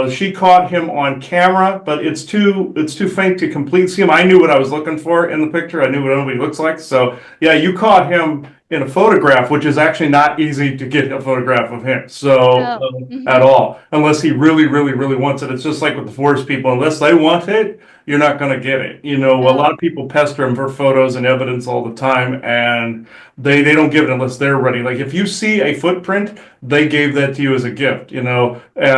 she caught him on camera, but it's too faint to complete see him. I knew what I was looking for in the picture. I knew what everybody looks like. So yeah, you caught him in a photograph, which is actually not easy to get a photograph of him. So Oh, at mhm. all, unless he really, really, really wants it. It's just like with the forest people. Unless they want it, you're not going to get it. A lot Oh, of people pester him for photos and evidence all the time, and they don't give it unless they're ready. Like if you see a footprint, they gave that to you as a gift. And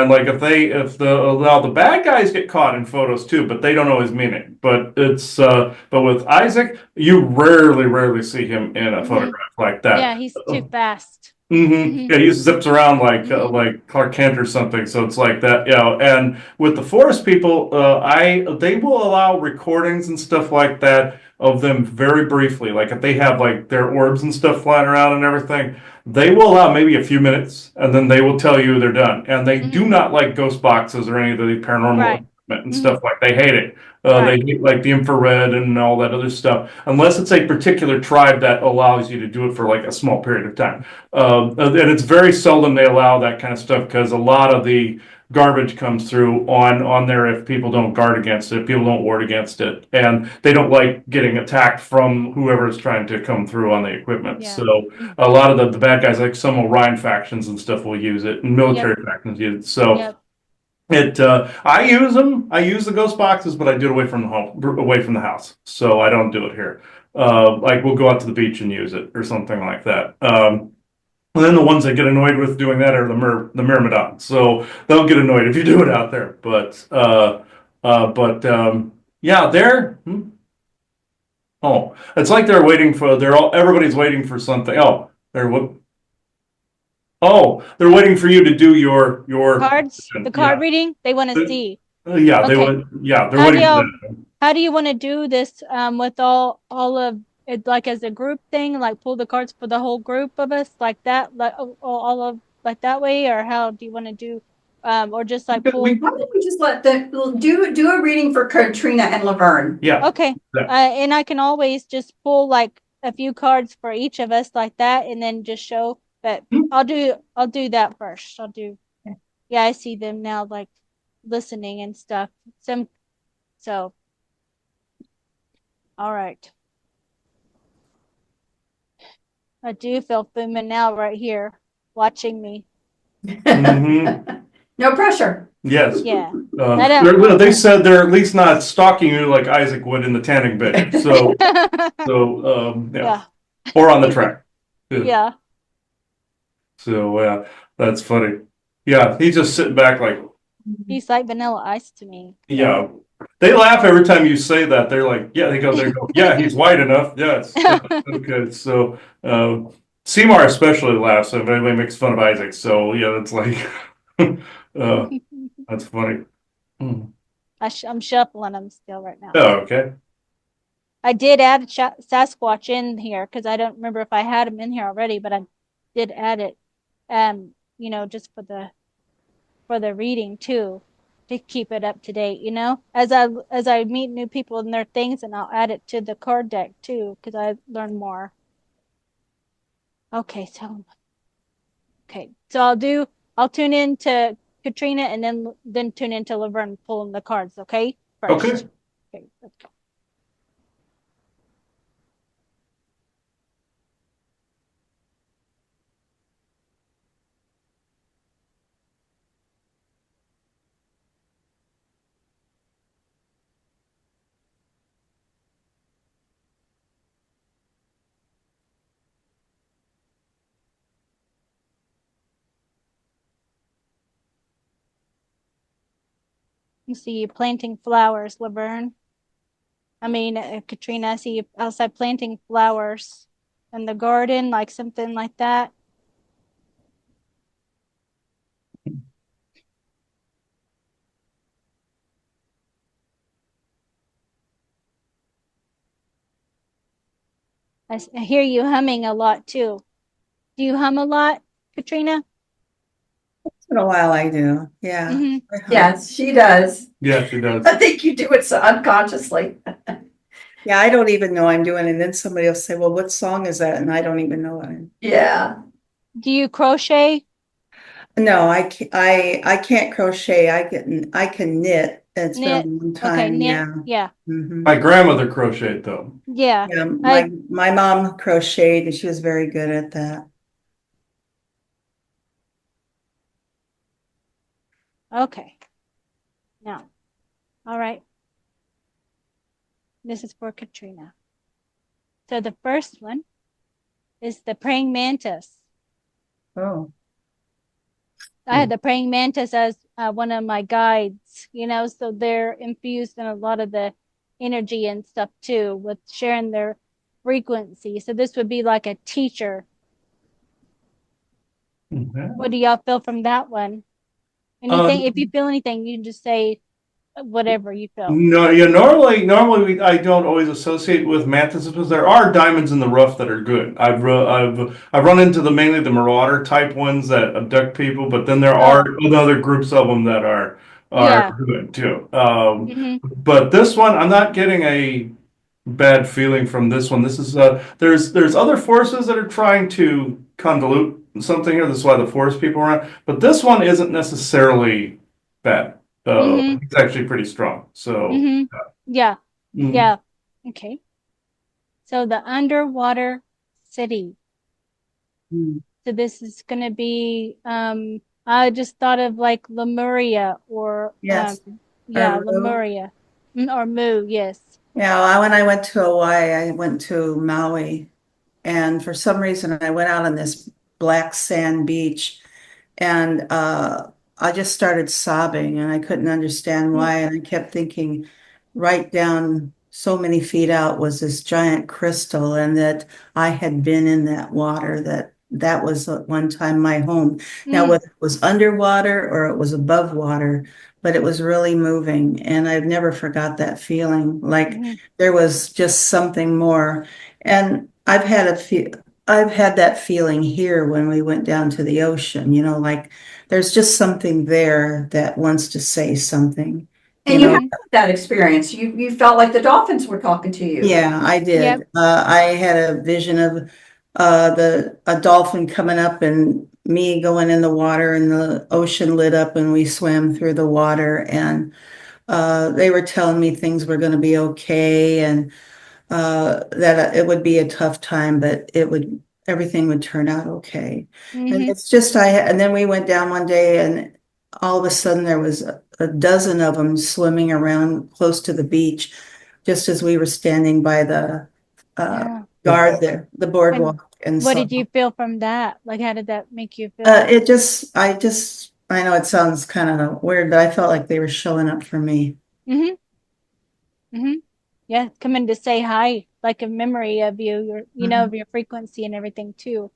like now the bad guys get caught in photos too, but they don't always mean it. But with Isaac, you rarely, rarely see him in a hmm photograph like Yeah, that. he's too fast. Hmm Yeah, he zips around hmm like Clark Kent or something. So it's like that, And with the forest people, they will allow recordings and stuff like that of them very briefly. Like if they have like their orbs and stuff flying around and everything, they will allow maybe a few minutes, and then they will tell you they're done. And they do hmm not like ghost boxes or any of the paranormal Right. equipment and hmm stuff like. They hate it. They Right. hate like the infrared and all that other stuff, unless it's a particular tribe that allows you to do it for like a small period of time. And it's very seldom they allow that kind of stuff because a lot of the garbage comes through on there if people don't guard against it, if people don't ward against it, and they don't like getting attacked from whoever is trying to come through on the equipment. Yeah. So Mm. a lot of the bad guys, like some Orion factions and stuff, will use it, and Yep. military factions use it. So Yep. I use them. I use the ghost boxes, but I do it away from the home, away from the house. So I don't do it here. Like we'll go out to the beach and use it or something like that. And then the ones that get annoyed with doing that are the myrmidons. So they'll get annoyed if you do it out there. But yeah, oh, it's like everybody's waiting for something. Oh, they're waiting for you to do your Cards, the card yeah. reading, they want to Uh, see. Yeah, Okay. they're How do waiting for y'all, that. how do you want to do this, with all of it, like as a group thing, like pull the cards for the whole group of us like that, like all of like that way, or how do you want to do, or just like Why pull? don't we just let do a reading for Katrina and Laverne? Yeah. Okay. Yeah. And I can always just pull like a few cards for each of us like that, and then just show. But I'll do that first. I'll do. Yeah, I see them now, like listening and stuff. So, all right. I do feel Fuma now right here watching me. Mhm. No pressure. Yes. Yeah. I don't. Well, they said they're at least not stalking you like Isaac would in the tanning bed. Yeah. Yeah. Or on the track. Yeah. Yeah. So, that's funny. Yeah, he's just sitting back like, He's like vanilla ice to me. yeah. They laugh every time you say that. They're like, yeah, they go, yeah, he's white enough. Yes. Okay. So, Seymour especially laughs if anybody makes fun of Isaac. So, yeah, that's like, that's funny. Hmm. I'm shuffling them still right now. Oh, okay. I did add a Sasquatch in here because I don't remember if I had him in here already, but I did add it. Just for the reading too, to keep it up to date. As I meet new people and their things, and I'll add it to the card deck too because I learn more. Okay, so I'll tune in to Katrina and then tune into Laverne pulling the cards. Okay, first. Okay. Okay, let's go. You see you planting flowers, Laverne. Katrina, I see you outside planting flowers in the garden, like something like that. I hear you humming a lot too. Do you hum a lot, Katrina? Once in a while I do. Yeah. Mm-hmm. Yes, she does. Yeah, she does. I think you do it so unconsciously. Yeah, I don't even know I'm doing it. And then somebody will say, well, what song is that? And I don't even know it. Yeah. Do you crochet? No, I can't crochet. I can knit. It's been a Knit? long Okay, time. knit. Yeah. Yeah. Mhm. My grandmother crocheted though. Yeah. Yeah, I my mom crocheted and she was very good at that. okay. Now, all right. This is for Katrina. So the first one is the praying mantis. Oh, I had the praying mantis as one of my guides, so they're infused in a lot of the energy and stuff too, with sharing their frequency. So this would be like a teacher. Okay. What do y'all feel from that one? Anything? If you feel anything, you can just say whatever you feel. No, yeah, I don't always associate with mantises because there are diamonds in the rough that are good. I've run into mainly the marauder type ones that abduct people, but then there are other groups of them that are Yeah. good too. Hmm. But this one, I'm not getting a bad feeling from this one. This is there's other forces that are trying to convolute something here. This is why the force people are around. But this one isn't necessarily bad. Hmm. It's actually pretty strong. So, Hmm. Yeah. mm, Yeah. Okay. So the underwater city. mm. So this is going to be, I just thought of like Lemuria or, Yes. yeah, Or Moo. Lemuria. Or Mu, yes. Yeah, when I went to Hawaii, I went to Maui, and for some reason I went out on this black sand beach, and I just started sobbing, and I couldn't understand Mm, why. And I kept thinking, right down so many feet out was this giant crystal, and that I had been in that water. That was at one time my home. Now, mm, whether it was underwater or it was above water, but it was really moving, and I've never forgot that feeling. Like mhm. there was just something more, and I've had that feeling here when we went down to the ocean, like there's just something there that wants to say something, you And you know. had Mhm. that experience. You felt like the dolphins were talking to you. Yeah, I Yep. did. I had a vision of a dolphin coming up and me going in the water and the ocean lit up and we swam through the water and they were telling me things were going to be okay and that it would be a tough time, but everything would turn out okay. And Mm-hmm. it's just and then we went down one day and all of a sudden there was a dozen of them swimming around close to the beach, just as we were standing by the Yeah. guard there, the boardwalk. And What so did you feel from that? Like, how did that make you feel? I know it sounds kind of weird, but I felt like they were showing up for me. Mm-hmm. Mm-hmm. Yeah, coming to say hi, like a memory of you, you know, of your frequency and everything too.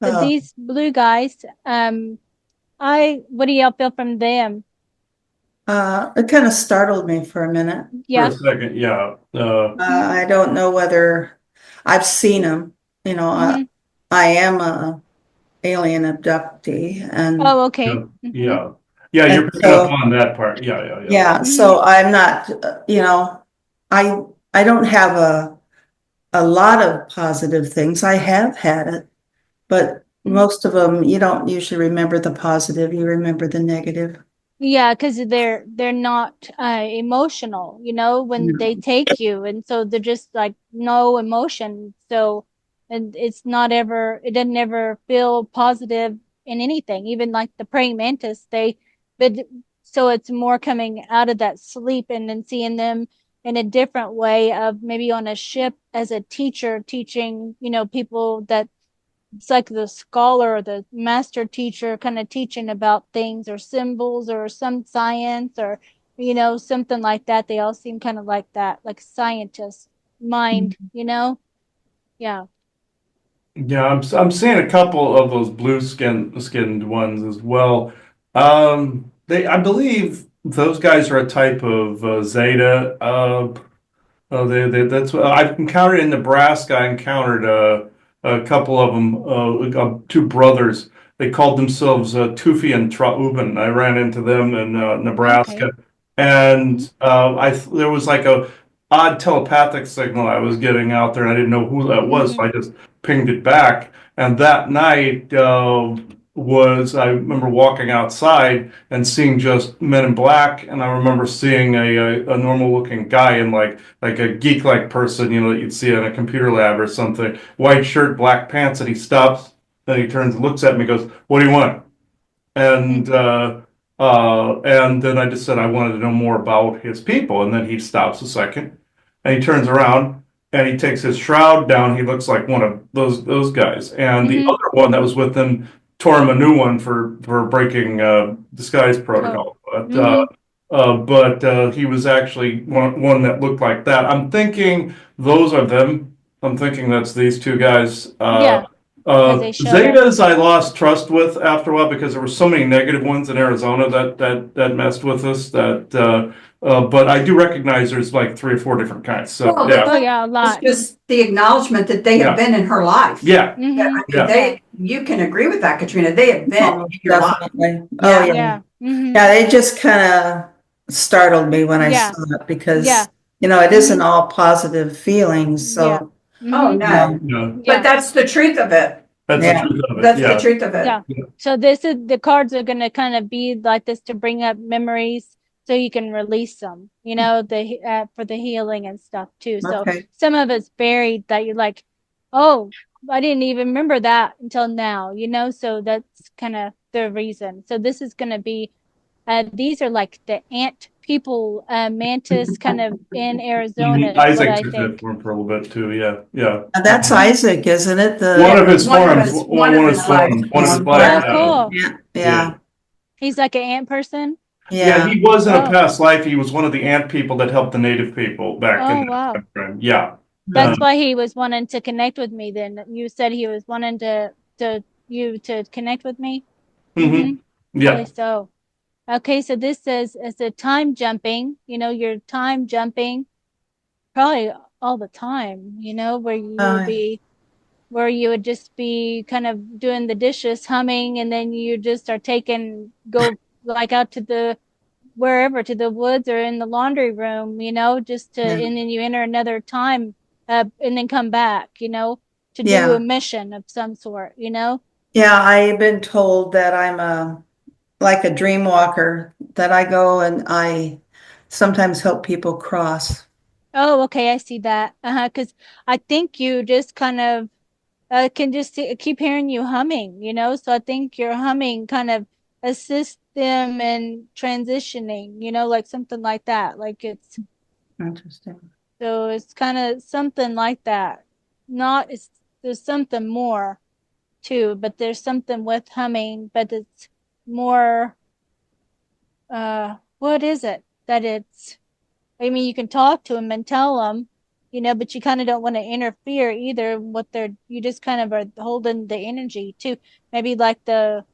So Oh, these blue guys, what do y'all feel from them? it kind of startled me for a minute. For a Yeah. second, yeah. I don't know whether I've seen them. You know, Mm-hmm. I am a alien abductee, and Oh, okay. Yeah, Mm-hmm. yeah, yeah. You're and picking up so on that part. Yeah, yeah, yeah. yeah, Mm-hmm. so I'm not. You know, I don't have a lot of positive things. I have had it, but most of them you don't usually remember the positive. You remember the negative. Yeah, because they're not emotional, you know, when they take you, and so they're just like no emotion. So, and it doesn't ever feel positive in anything. Even like the praying mantis, but so it's more coming out of that sleep and then seeing them in a different way of maybe on a ship as a teacher teaching, you know, people that it's like the scholar or the master teacher kind of teaching about things or symbols or some science or you know something like that. They all seem kind of like that, like scientist mind, you know. Yeah. Yeah, I'm seeing a couple of those skinned ones as well. I believe those guys are a type of Zeta. That's what I've encountered in Nebraska. I encountered a couple of them, two brothers. They called themselves Tufi and Trauben. I ran into them in Okay. Nebraska, and there was like a odd telepathic signal I was getting out there, and I didn't know who that was, Mm-hmm. so I just pinged it back. And that night I remember walking outside and seeing just men in black, and I remember seeing a normal looking guy in like a geek like person, you know, that you'd see in a computer lab or something. White shirt, black pants, and he stops, then he turns and looks at me and goes, "What do you want?" And and then I just said I wanted to know more about his people. And then he stops a second and he turns around and he takes his shroud down. He looks like one of those guys. And the Mm-hmm. other one that was with him tore him a new one for breaking disguise Oh. protocol. Mm-hmm. But he was actually one that looked like that. I'm thinking those are them. I'm thinking that's these two guys. Yeah, as they showed up. Zetas I lost trust with after a while because there were so many negative ones in Arizona that messed with us but I do recognize there's like three or four different kinds. So Well, yeah, Oh yeah, a it's lot. just the acknowledgement that they have Yeah. been in her life. yeah, Yeah, Mm-hmm. I mean, yeah. you can agree with that, Katrina. They have been Oh, in your life. definitely. Oh, Yeah. yeah. Yeah. Mm-hmm. Yeah, they just kind of startled me when I Yeah. saw it Yeah. because, you know, it isn't all positive feelings. Yeah. So, Oh, Mm-hmm. no. Yeah, But Yeah. that's the truth of it. that's the yeah. truth of it. That's the Yeah, truth of it. Yeah. So this is the cards are going to kind of be like this to bring up memories so you can release them, you know, for the healing and stuff too. So Okay. some of it's buried that you're like, oh, I didn't even remember that until now, you know, so that's kind of the reason. So this is going to be these are like the ant people, mantis kind of in Arizona is what Isaac I took that think. for him for a little bit too. Yeah, yeah. Now, that's Isaac, isn't it? One The of his One of forms, his- one of his forms, one of his Oh, life. cool. yeah, Yeah. yeah, He's like an ant person. Yeah, yeah. he was in a Oh, past life. He was one of the ant people that helped the native people back in oh, that wow. time frame. Yeah. That's why he was wanting to connect with me then. You said he was wanting to connect with me? hmm Mm-hmm. Probably Yeah. so. Okay, so this says as a time jumping, you know, you're time jumping probably all the time, you know, Uh, where you would just be kind of doing the dishes, humming, and then you just are go like out to the wherever, to the woods or in the laundry room, you know, yeah, and then you enter another time, and then come back, you know, to do Yeah. a mission of some sort, you know? Yeah, I've been told that I'm like a dream walker, that I go and I sometimes help people cross. Oh, okay, I see that. Because I think you just kind of can just keep hearing you humming, you know? So I think your humming kind of assists them in transitioning, you know, like something like that. Like it's Interesting. so it's kind of something like that. Not it's there's something more too, but there's something with humming, but it's more what is it? That it's I mean, you can talk to them and tell them, you know, but you kind of don't want to interfere either. What they're, you just kind of are holding the energy too. Maybe like the,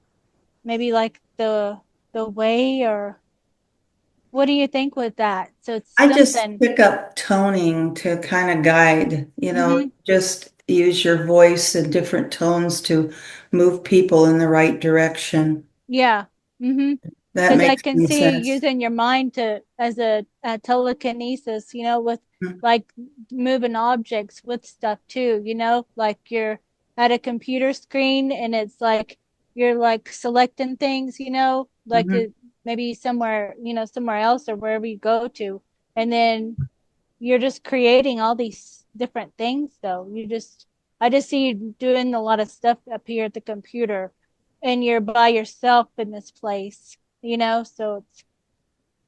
maybe like the way, or what do you think with that? So it's I just something. pick up toning to kind of guide, Mm-hmm. just use your voice and different tones to move people in the right direction. Yeah. Mm-hmm. That Because I makes can any see you sense. using your mind to as a telekinesis, you know, with like moving objects with stuff too, you know, like you're at a computer screen and it's like you're like selecting things, you know, like Mhm. maybe somewhere, you know, somewhere else or wherever you go to, and then you're just creating all these different things. Though you just, I just see you doing a lot of stuff up here at the computer, and you're by yourself in this place, you know, so it's,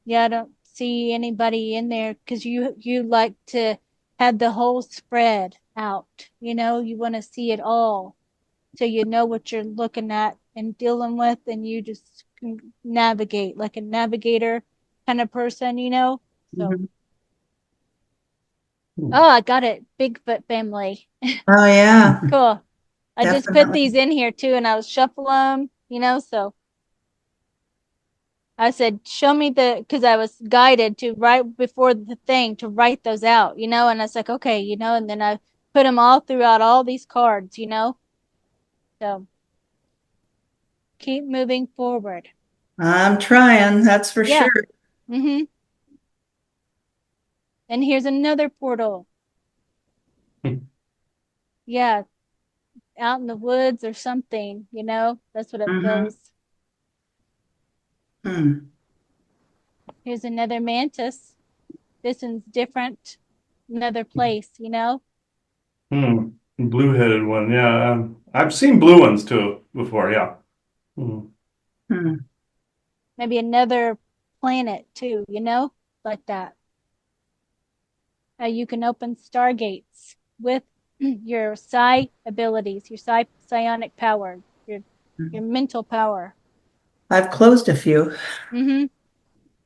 yeah, I don't see anybody in there because you like to have the whole spread out, you know, you want to see it all so you know what you're looking at and dealing with, and you just can navigate like a navigator kind of person, you know. So Mhm. oh, I got it, Bigfoot family. Oh, yeah, Cool. I just put definitely. these in here too, and I was shuffling them, you know, so I said, show me the, because I was guided to right before the thing to write those out, you know, and I was like, okay, you know, and then I put them all throughout all these cards, you know, so keep moving forward. I'm trying, that's for Yeah. sure. Mm-hmm. And here's another portal. Yeah, out in the woods or something, you know, that's what it Hmm. feels. Hmm. Here's another mantis. This one's different, another place, you know? Hmm. Blue-headed one. Yeah. I've seen blue ones too before. Yeah. Hmm. Hmm. Maybe another planet too, you know? Like that. You can open stargates with your psi abilities, your psionic power, your mental power. I've closed a few. Hmm.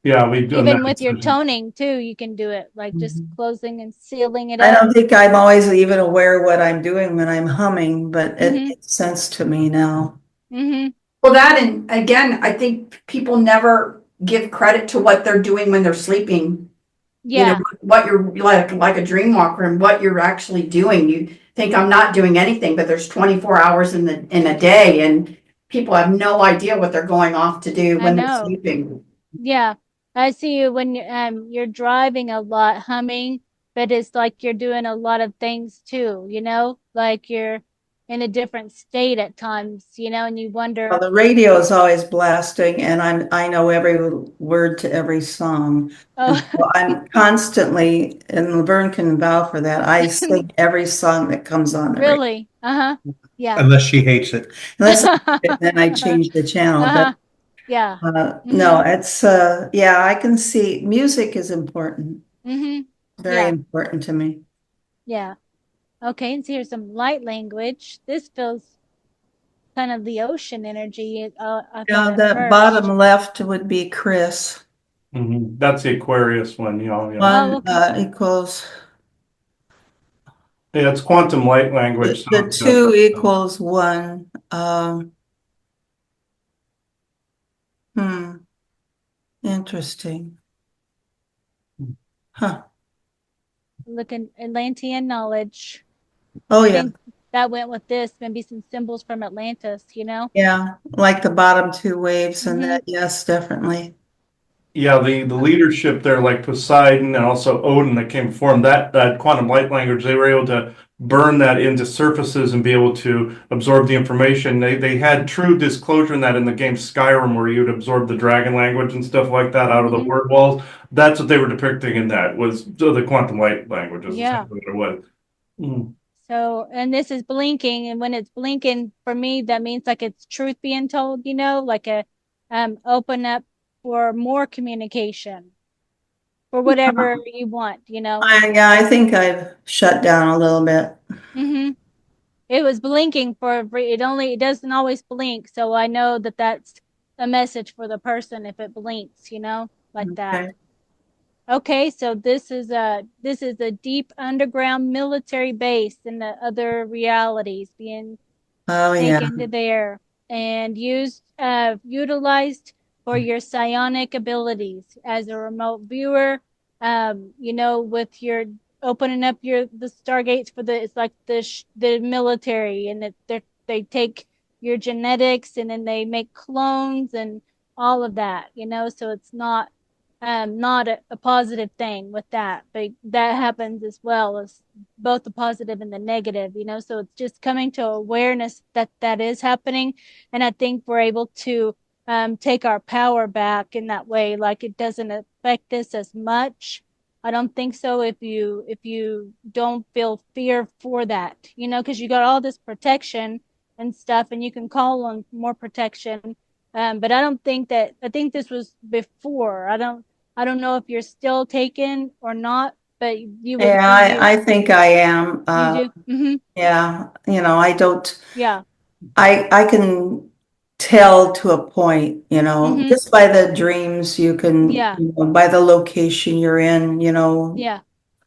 Yeah, we've done Even with that. your toning too, you can do it, like just Mhm. closing and sealing it I up. don't think I'm always even aware what I'm doing when I'm humming, but it Hmm. makes sense to me now. Hmm. Well, that, and again, I think people never give credit to what they're doing when they're sleeping. You know, Yeah, what you're like a dream walker and what you're actually doing. You think I'm not doing anything, but there's 24 hours in a day, and people have no idea what they're going off to do I when they're know. sleeping. Yeah, I see you when you're driving a lot, humming, but it's like you're doing a lot of things too, you know? Like you're in a different state at times, you know, and you Well, wonder, the radio is always blasting, and I know every word to every song. And oh, so I'm constantly, and Laverne can vouch for that. I sing every song that comes on the radio, really? Uh-huh. Yeah. Unless she hates it. unless then I change the channel. But Uh-huh. Yeah. no, Mm-hmm. it's yeah, I can see music is important, Mm-hmm. very Yeah. important to me. Yeah. Okay, and so here's some light language. This feels kind of the ocean energy, I thought Yeah, at that first. bottom left would be Chris. Hmm. That's the Aquarius one. Yeah. Oh, One okay. equals Yeah, it's quantum light language. So the two equals one. Hmm, interesting. Huh. Looking Atlantean knowledge. Oh I yeah, think that went with this, maybe some symbols from Atlantis, you know? yeah, like the bottom two waves and Mm-hmm. that. Yes, definitely. Yeah, the leadership there, like Poseidon and also Odin that came from that quantum light language, they were able to burn that into surfaces and be able to absorb the information. They had true disclosure in that in the game Skyrim, where you'd absorb the dragon language and stuff like that out of the Mhm. word walls. That's what they were depicting in that, was the quantum light language is Yeah. essentially what it was. Mm. So, and this is blinking, and when it's blinking for me, that means like it's truth being told, like a open up for more communication for whatever you want. Yeah, I think I've shut down a little bit. Mm-hmm. It was blinking it doesn't always blink, so I know that that's a message for the person if it blinks, like that. Okay. Okay, so this is a deep underground military base in the other realities being Oh, yeah. taken to there and utilized for your psionic abilities as a remote viewer. With your opening up the stargates for it's like the military, and they take your genetics and then they make clones and all of that. So it's not a positive thing with that, but that happens as well as both the positive and the negative. So it's just coming to awareness that that is happening, and I think we're able to take our power back in that way, like it doesn't affect us as much. I don't think so if you don't feel fear for that, because you got all this protection and stuff, and you can call on more protection. But I think this was before. I don't know if you're still taken or not, but you would Yeah, be. I think I am. You do. Yeah, I don't, Yeah. I can tell to a point, hmm just by the dreams you can, Yeah. by the location you're in. Yeah.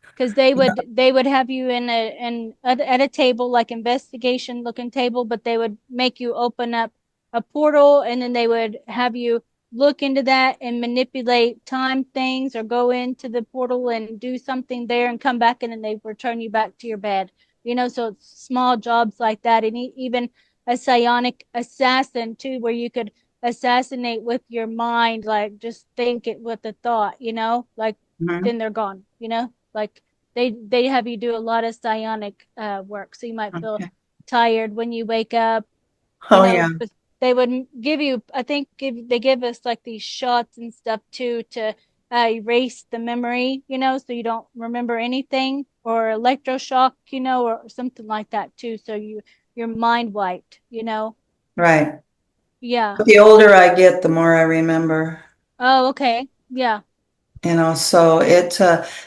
Because they would have you at a table, like investigation looking table, but they would make you open up a portal, and then they would have you look into that and manipulate time things, or go into the portal and do something there and come back, and then they return you back to your bed. So it's small jobs like that, and even a psionic assassin too, where you could assassinate with your mind, like just think it with a thought, like Mhm. then they're gone, like they have you do a lot of psionic work, so you might feel Okay. tired when you wake up, Oh, yeah, but they would give you, I think, they give us like these shots and stuff too to erase the memory, so you don't remember anything, or electroshock, or something like that too, so your mind wiped. right. Yeah. But the older I get, the more I remember, Oh, okay. Yeah, so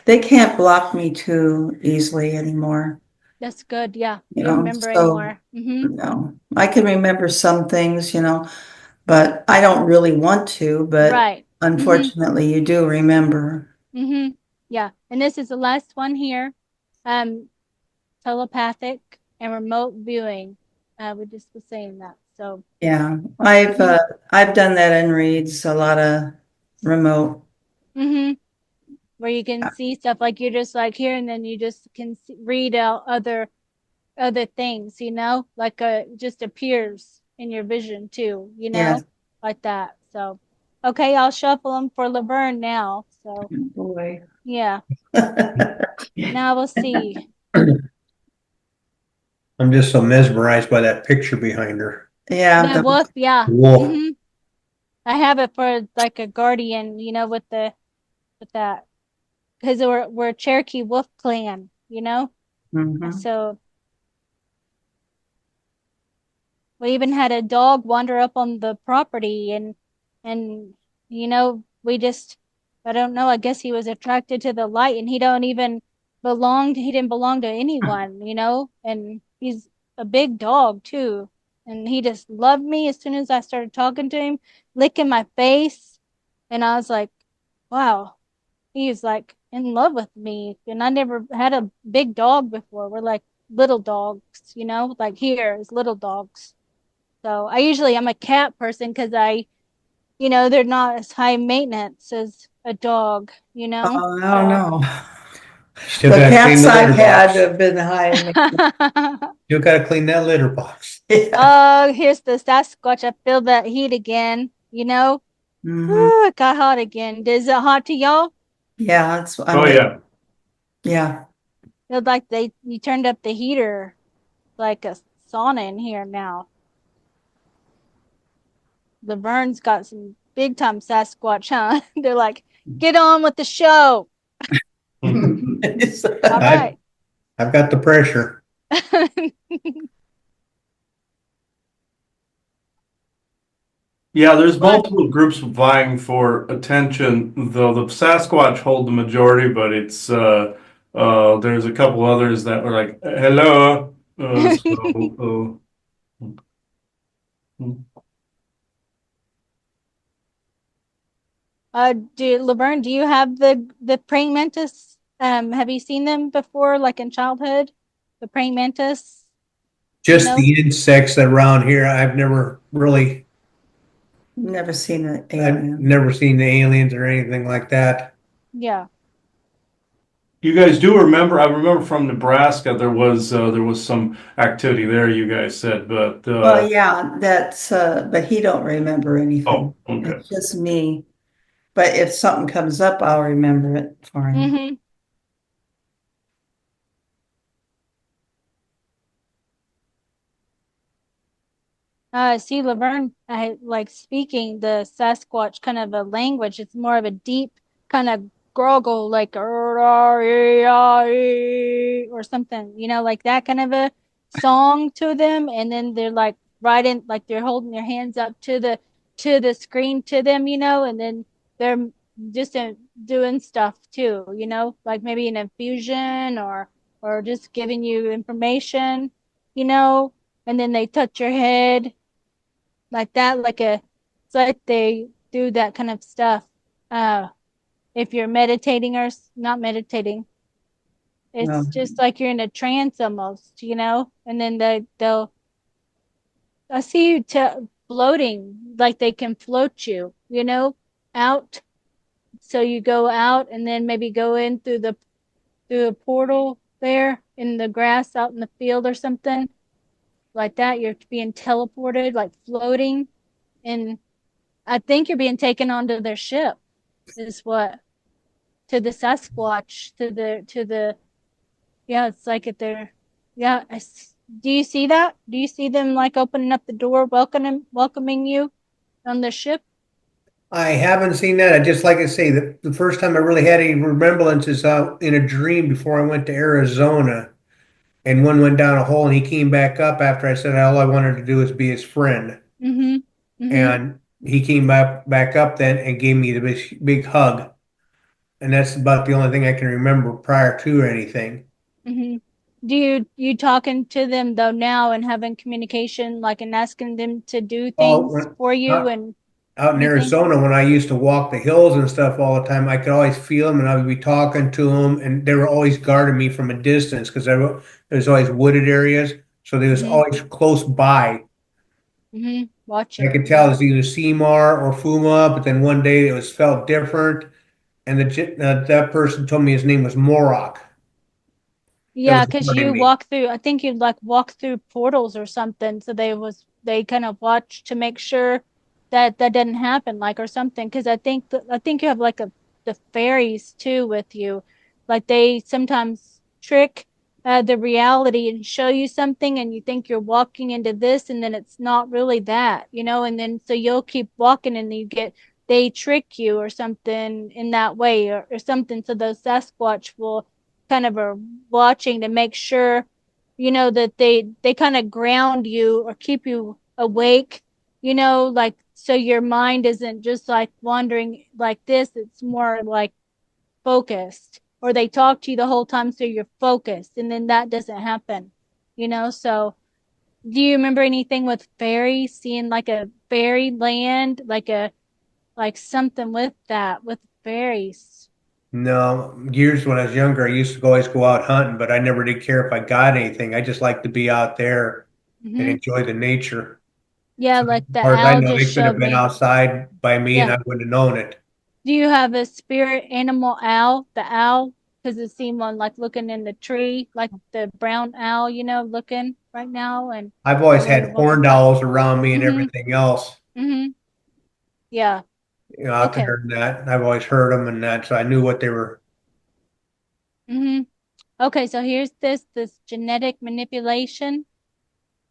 they can't block me too easily anymore, that's good. Yeah, you don't remember so, anymore. I can remember some things, but I don't really want to, but Right. Mm-hmm. unfortunately you do remember. Mm-hmm. Yeah. And this is the last one here. Um, Telepathic and remote viewing. We just was saying that. So, Yeah, I've mm-hmm. I've done that in reads, a lot of remote. Mm-hmm. Where you can see stuff, like you're just like here, and then you just can read out other things, like just appears in your vision too, Yes. like that. So, okay, I'll shuffle them for Laverne now. So, Boy. yeah. Now we'll see. I'm just so mesmerized by that picture behind her. Yeah, That wolf, yeah. Wolf. Mm-hmm. I have it for like a guardian, with that, because we're Cherokee Wolf Clan, mhm. So we even had a dog wander up on the property, and we just, I don't know, I guess he was attracted to the light, and he didn't belong to anyone, and he's a big dog too, and he just loved me as soon as I started talking to him, licking my face, and I was like, wow, he's like in love with me, and I never had a big dog before. We're like little dogs, like here is little dogs. So I'm a cat person because they're not as high maintenance as a dog, Oh, I don't So. know. Still The gotta clean cats the I've litter had box. have been high maintenance. Still gotta clean that litter box. Yeah. Oh, here's the Sasquatch. I feel that heat again, Mhm. Ooh, it got hot again. Is it hot to y'all? Yeah, that's, Oh, yeah. yeah. It's like you turned up the heater like a sauna in here now. Laverne's got some big time Sasquatch, huh? They're like, get on with the show. All right. I've got the pressure. Yeah, there's What? multiple groups vying for attention, though the Sasquatch hold the majority, but it's there's a couple others that were like, hello. Uh, Laverne, do you have the praying mantis? Have you seen them before, like in childhood? The praying mantis, you Just know? the insects around here. Never seen an I've alien. never seen the aliens or anything like that. Yeah. You guys do remember? I remember from Nebraska there was some activity there. You guys said, but Well, yeah, that's, but he don't remember anything. oh, okay. It's just me. But if something comes up, I'll remember it for him. Mm-hmm. See, Laverne, I like speaking the Sasquatch kind of a language. It's more of a deep kind of gurgle, like or something, like that kind of a song to them. And then they're like right in, like they're holding their hands up to the screen to them, and then they're just doing stuff too, like maybe an infusion or just giving you information, and then they touch your head like that, it's like they do that kind of stuff. Uh, if you're meditating or not meditating, it's No. just like you're in a trance almost, and then they'll, I see you floating, like they can float you, out. So you go out and then maybe go in through a portal there in the grass out in the field or something like that. You're being teleported, like floating, and I think you're being taken onto their ship, is what, to the Sasquatch, to the, yeah, it's like at their, yeah. Do you see that? Do you see them like opening up the door, welcoming you on the ship? I haven't seen that. I just like I say, the first time I really had any remembrance is in a dream before I went to Arizona, and one went down a hole, and he came back up after I said all I wanted to do was be his friend, Mm-hmm. Mm-hmm. and he came back up then and gave me the big hug, and that's about the only thing I can remember prior to anything. Mm-hmm. Do you talking to them though now and having communication, like, and asking them to do Oh, things for you out, and out in anything? Arizona when I used to walk the hills and stuff all the time, I could always feel them, and I would be talking to them, and they were always guarding me from a distance because there's always wooded areas, so they was Mm-hmm. always close by. Mm-hmm. I Watching. could tell it Yeah. was either Seymour or Fuma, but then one day it was felt different, and that person told me his name was Morok. That Yeah, was because guarding you me. walk through, I think you'd like walk through portals or something. So they kind of watch to make sure that that didn't happen, like, or something. Because I think you have like the fairies too with you, like they sometimes trick the reality and show you something, and you think you're walking into this, and then it's not really that, and then so you'll keep walking, and they trick you or something in that way, or something. So those Sasquatch will kind of are watching to make sure, that they kind of ground you or keep you awake, like so your mind isn't just like wandering like this. It's more like focused, or they talk to you the whole time so you're focused, and then that doesn't happen, so do you remember anything with fairies, seeing like a fairy land, like something with that with fairies? No, years when I was younger, I used to always go out hunting, but I never did care if I got anything. I just liked to be out there and Mm-hmm. enjoy the nature. Yeah, So like as the far as I owl know, just they could have showed been me. outside by me and Yeah. I wouldn't have known it. Do you have a spirit animal owl? The owl? Because it seemed one like looking in the tree, like the brown owl, looking right now, and I've always while we were had walking. horned owls around me and Mm-hmm. everything else. Mm-hmm. Yeah. out Okay. there and that. I've always heard them and that, so I knew what they were. Mm-hmm. Okay, so here's this genetic manipulation.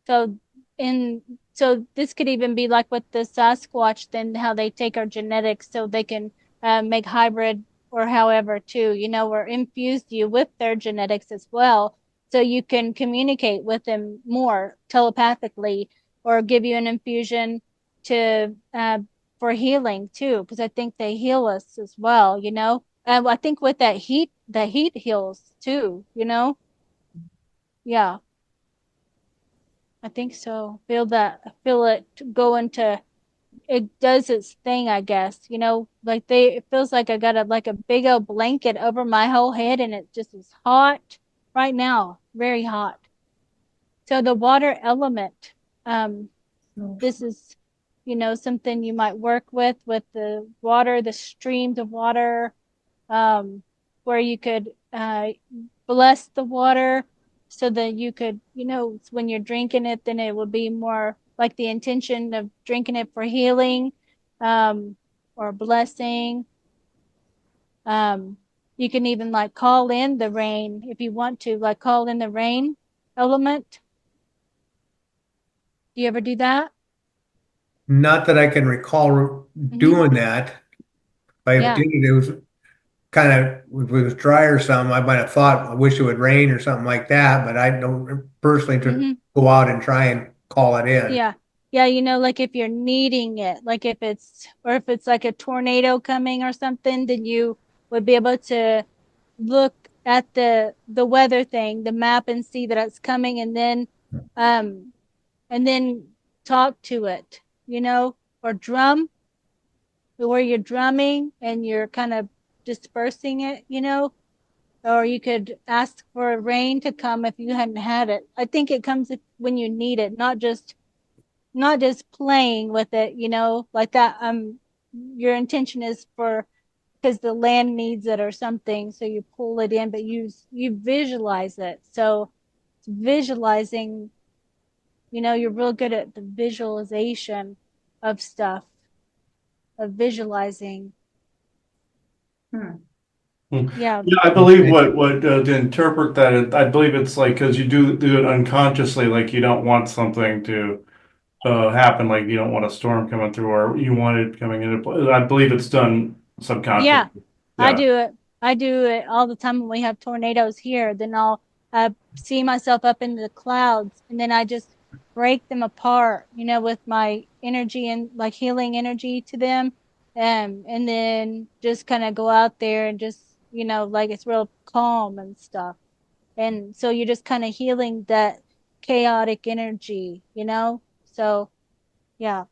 So in so this could even be like with the Sasquatch, then how they take our genetics so they can make hybrid or however too, or infuse you with their genetics as well, so you can communicate with them more telepathically, or give you an infusion to for healing too, because I think they heal us as well, I think with that heat, the heat heals too. Yeah. I think so. Feel it go into, it does its thing, I guess. Like it feels like I got like a big old blanket over my whole head, and it just is hot right now, very hot. So the water element, um, this is, something you might work with the water, the streams of water, um, where you could bless the water so that you could, when you're drinking it, then it would be more like the intention of drinking it for healing, um, or blessing. Um, you can even like call in the rain if you want to, like call in the rain element. Do you ever do that? Not that I can recall Mm-hmm. doing that. If I Yeah. did it, it was kind of, if it was dry or something, I might have thought, I wish it would rain or something like that, but I don't personally to Mm-hmm. go out and try and call it in. Yeah. Yeah, like if you're needing it, like if it's like a tornado coming or something, then you would be able to look at the weather thing, the map, and see that it's coming, um and then talk to it, or drum, where you're drumming and you're kind of dispersing it, or you could ask for rain to come if you hadn't had it. I think it comes when you need it, not just playing with it, like that. Your intention is for, because the land needs it or something, so you pull it in, but you visualize it. So it's visualizing, you're real good at the visualization of stuff, of visualizing. Hmm. Yeah. Yeah, I believe Okay. what to interpret that, I believe it's like because you do it unconsciously, like you don't want something to happen, like you don't want a storm coming through, or you want it coming into play. I believe it's done Yeah, subconsciously. I Yeah. do it. I do it all the time when we have tornadoes here. Then I'll see myself up in the clouds, and then I just break them apart, with my energy and like healing energy to them. And then just kind of go out there and just, like it's real calm and stuff. And so you're just kind of healing that chaotic energy, So, yeah.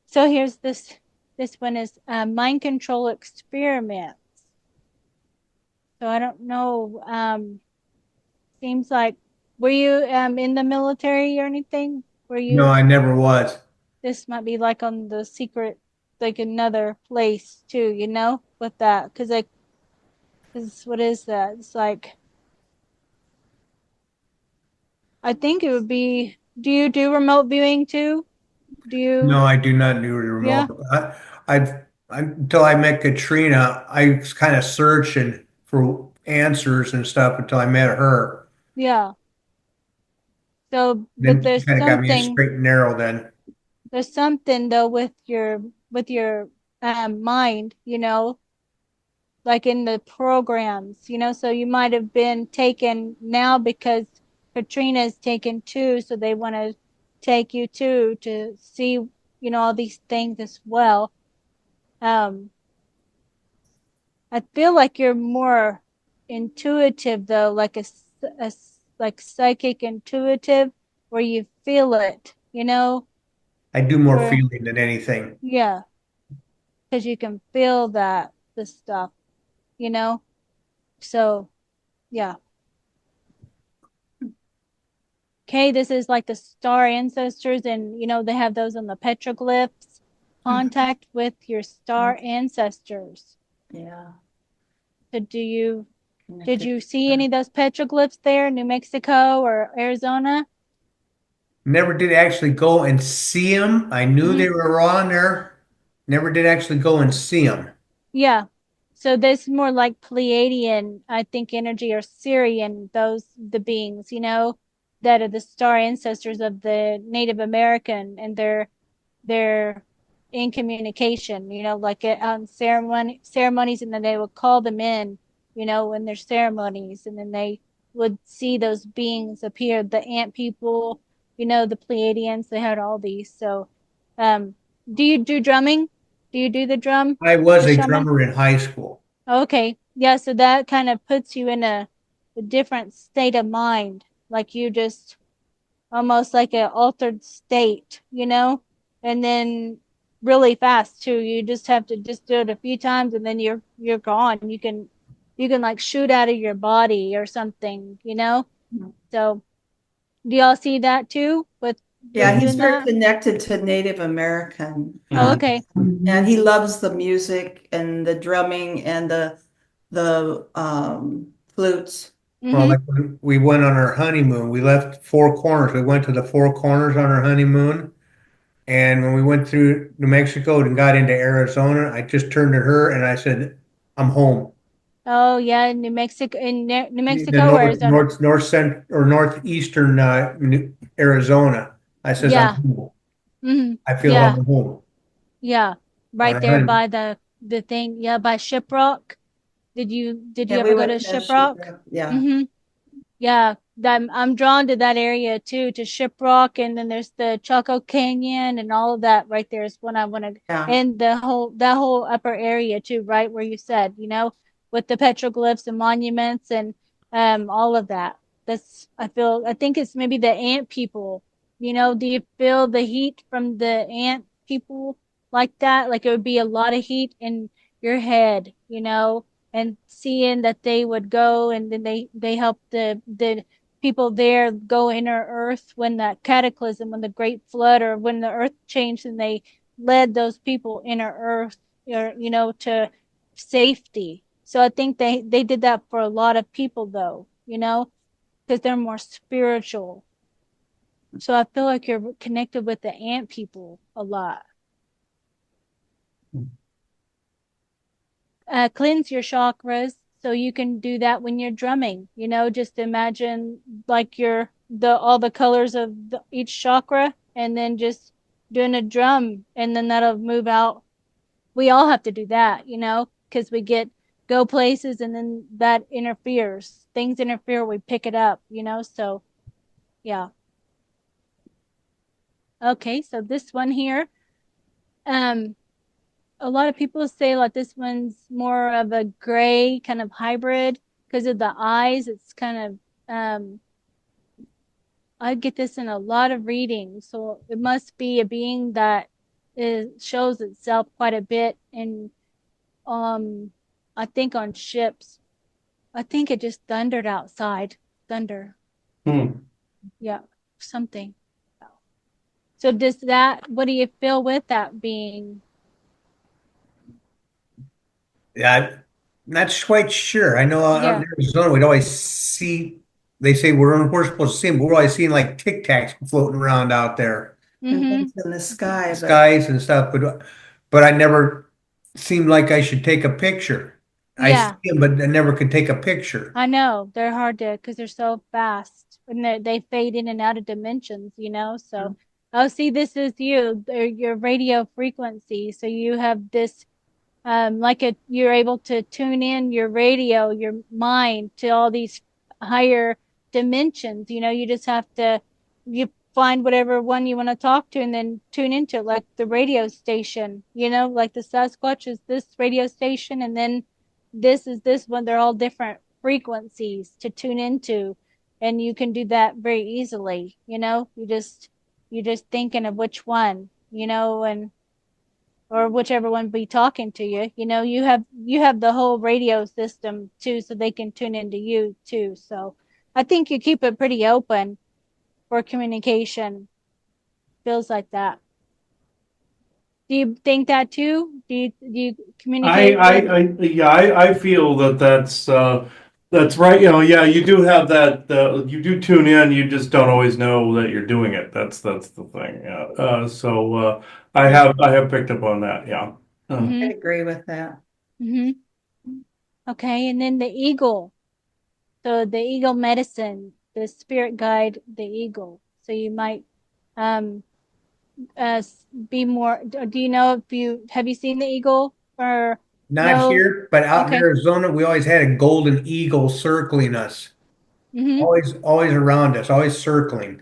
So here's this one is mind control experiment. So I don't know. Seems like, were you in the military or anything? Were No, you? I never was. This might be like on the secret, like another place too, with that, because like, cause what is that? It's like, I think it would be. Do you do remote viewing too? Do you? No, I do not do the remote. Yeah, Until I met Katrina, I was kind of searching for answers and stuff until I met her. yeah. So, but Then kind of got me in straight and narrow then. there's something though with your mind, like in the programs, so you might have been taken now because Katrina's taken too, so they want to take you too to see, all these things as well. Um, I feel like you're more intuitive though, like like psychic intuitive, where you feel it, I do more where, feeling than anything. yeah, because you can feel the stuff, you know? So, yeah. Okay, this is like the star ancestors, and they have those on the petroglyphs. Contact with your star ancestors. Yeah. So did Connected. you see any of those petroglyphs there in New Mexico or Arizona? Never did actually go and see them. I knew Hmm. they were on there Never did actually go and see them. Yeah. So this is more like Pleiadian, I think, energy, or Syrian, the beings, that are the star ancestors of the Native American, and they're in communication, like on ceremonies, and then they would call them in, in their ceremonies, and then they would see those beings appear, the ant people, the Pleiadians, they had all these. So, do you do drumming? Do you do the drum, I was the a shaman? drummer in high school. Okay. Yeah, so that kind of puts you in a different state of mind. Like you just almost like an altered state, and then really fast too. You just have to just do it a few times, and then you're gone. You can like shoot out of your body or something. So do y'all see that too with Yeah, he's doing very that? connected to Native American. Oh, okay. And he loves the music and the drumming and the flutes. Well, Mm-hmm. like when we went on our honeymoon, we left Four Corners. We went to the Four Corners on our honeymoon. And when we went through New Mexico and got into Arizona, I just turned to her and I said, I'm home. Oh yeah, New Mexico, in New The Mexico or Arizona. northeastern Arizona. I says, I'm Yeah. home. Mm-hmm. I feel Yeah. I'm home Yeah, on right our there honeymoon. by the thing. Yeah, by Shiprock. Did you Yeah, we ever go went to to Shiprock? Shipwreck. Yeah. Mm-hmm. Yeah, I'm drawn to that area too, to Shiprock, and then there's the Chaco Canyon and all of that right there is when I want to, Yeah. and that whole upper area too, right where you said, with the petroglyphs and monuments and all of that. I think it's maybe the ant people. Do you feel the heat from the ant people like that? Like it would be a lot of heat in your head, and seeing that they would go, and then they help the people there go inner earth when that cataclysm, when the great flood, or when the earth changed, and they led those people inner earth, or to safety. So I think they did that for a lot of people, though, because they're more spiritual. So I feel like you're connected with the ant people a lot. Cleanse your chakras, so you can do that when you're drumming. Just imagine like the all the colors of each chakra, and then just doing a drum, and then that'll move out. We all have to do that, because we go places, and then that interferes. Things interfere, we pick it up, so yeah. Okay, so this one here, um a lot of people say like this one's more of a gray kind of hybrid because of the eyes. It's kind of I get this in a lot of readings, so it must be a being that shows itself quite a bit in um I think on ships. I think it just thundered outside. Thunder. Hmm. Yeah, something. So what do you feel with that being? Yeah, I'm not quite sure. I know out in Yeah. Arizona, we'd always see, they say we're supposed to see them, but we're always seeing like Tic Tacs floating around out there, And Mm-hmm. things in the sky, but skies and stuff. But I never seemed like I should take a picture. I see Yeah. them, but I never could take a picture. I know they're hard to, because they're so fast, and they fade in and out of dimensions. So, oh, see, this is you, your radio frequency. So you have this, you're able to tune in your radio, your mind to all these higher dimensions. You just have to, you find whatever one you want to talk to, and then tune into it, like the radio station. Like the Sasquatch is this radio station, and then this is this one. They're all different frequencies to tune into, and you can do that very easily. You just thinking of which one, and or whichever one be talking to you. You have the whole radio system too, so they can tune into you too. So I think you keep it pretty open for communication. Feels like that. Do you think that too? Do you I, communicate I, with? I, yeah, I feel that that's That's right. Yeah, you do have that. You do tune in. You just don't always know that you're doing it. That's the thing. Yeah. I have picked up on that. Yeah. I Mm-hmm. agree with that. Mm-hmm. Okay, and then the eagle. So the eagle medicine, the spirit guide, the eagle. So you might um be more. Do you know if you have you seen the eagle or Not no? here, but out in Okay. Arizona, we always had a golden eagle circling us. Mm-hmm. Always around us, always circling.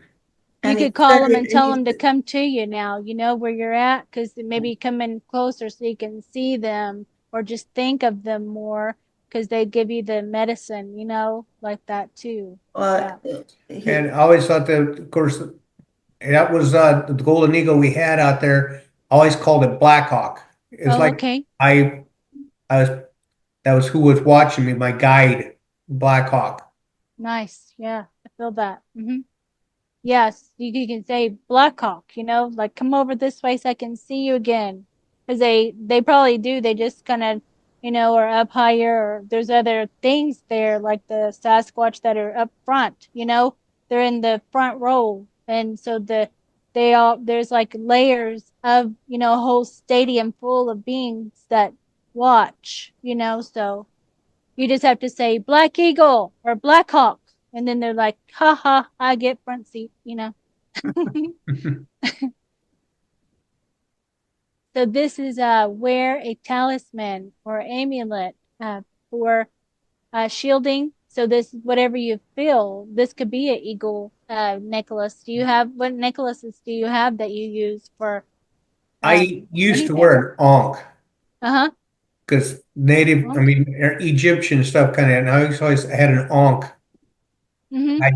You And he could call said them and it, tell he them to come to you now, you know where you're at, because maybe come in closer so you can see them or just think of them more because they give you the medicine, like that too. uh, Yeah. And he, I always thought that, of course, that was the golden eagle we had out there. I always called it Black Hawk. It's Oh, like okay. I was that was who was watching me, my guide, Black Hawk. Nice. Yeah, I feel that. Yes, you can say Blackhawk, like come over this way so I can see you again. Because they probably do. They just kind of, are up higher, or there's other things there, like the Sasquatch that are up front, they're in the front row. And so there's like layers of, a whole stadium full of beings that watch, so you just have to say Black Eagle or Black Hawk. And then they're like, ha ha, I get front seat. So this is wear a talisman or amulet for shielding. So this whatever you feel, this could be an eagle necklace. What necklaces do you have that you use for I used to anything? wear an ankh Uh-huh. because native, I Well, mean, Egyptian stuff kind of, and I always had an ankh. mm-hmm. I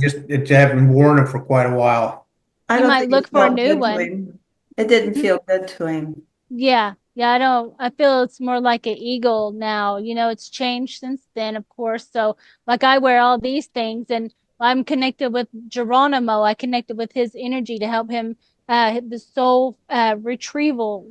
haven't worn it for quite a while. I You don't might think look it for a felt new good to one. him. It didn't Mm-hmm. feel good to him. Yeah, yeah, I don't. I feel it's more like an eagle now. It's changed since then, of course. So, like, I wear all these things, and I'm connected with Geronimo. I connected with his energy to help him, the soul retrieval.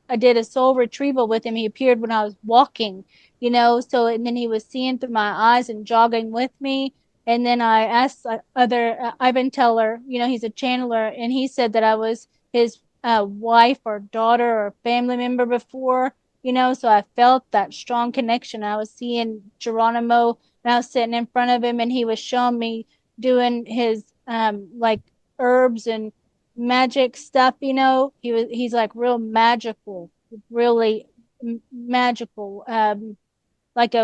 I did a soul retrieval with him. He appeared when I was walking, So, and then he was seeing through my eyes and jogging with me. And then I asked other Ivan Teller, he's a channeler, and he said that I was his wife or daughter or family member before, so I felt that strong connection. I was seeing Geronimo and I was sitting in front of him and he was showing me doing his like herbs and magic stuff, he's like real magical, really magical, like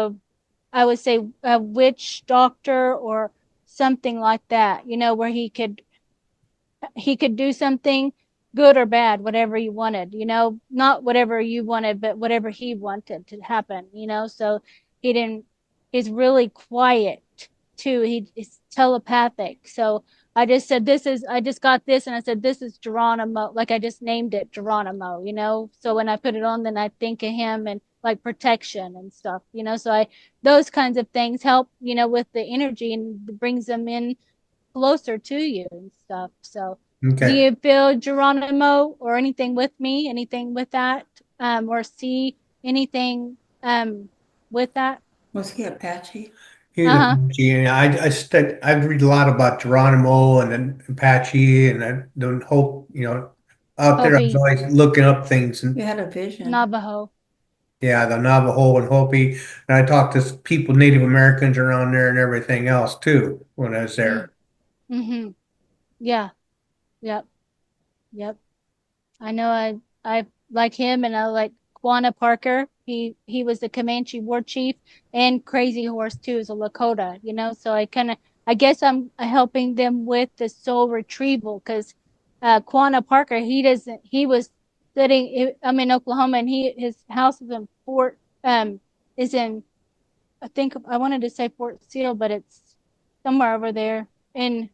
I would say a witch doctor or something like that, where he could do something good or bad, whatever he wanted, not whatever you wanted, but whatever he wanted to happen, so he didn't, he's really quiet too. He's telepathic. So I just got this and I said, this is Geronimo. Like I just named it Geronimo, so when I put it on, then I think of him and like protection and stuff, so those kinds of things help, with the energy and brings them in closer to you and stuff. So, do Okay. you feel Geronimo or anything with me? Anything with that? Or see anything with that? Was he Apache? He was Uh-huh. Apache, and I read a lot about Geronimo and then Apache, and I don't hope, out there I was Hopi, always looking up things, You and had a vision. Navajo. yeah, the Navajo and Hopi, and I talked to people, Native Americans around there and everything else too when I was Mm. there. Mm-hmm. Yeah. Yep. Yep. I know I like him and I like Quanah Parker. He was the Comanche war chief and Crazy Horse too is a Lakota, so I guess I'm helping them with the soul retrieval because Quanah Parker he was sitting I'm in Oklahoma and his house is in is in I think I wanted to say Fort Seal, but it's somewhere over there in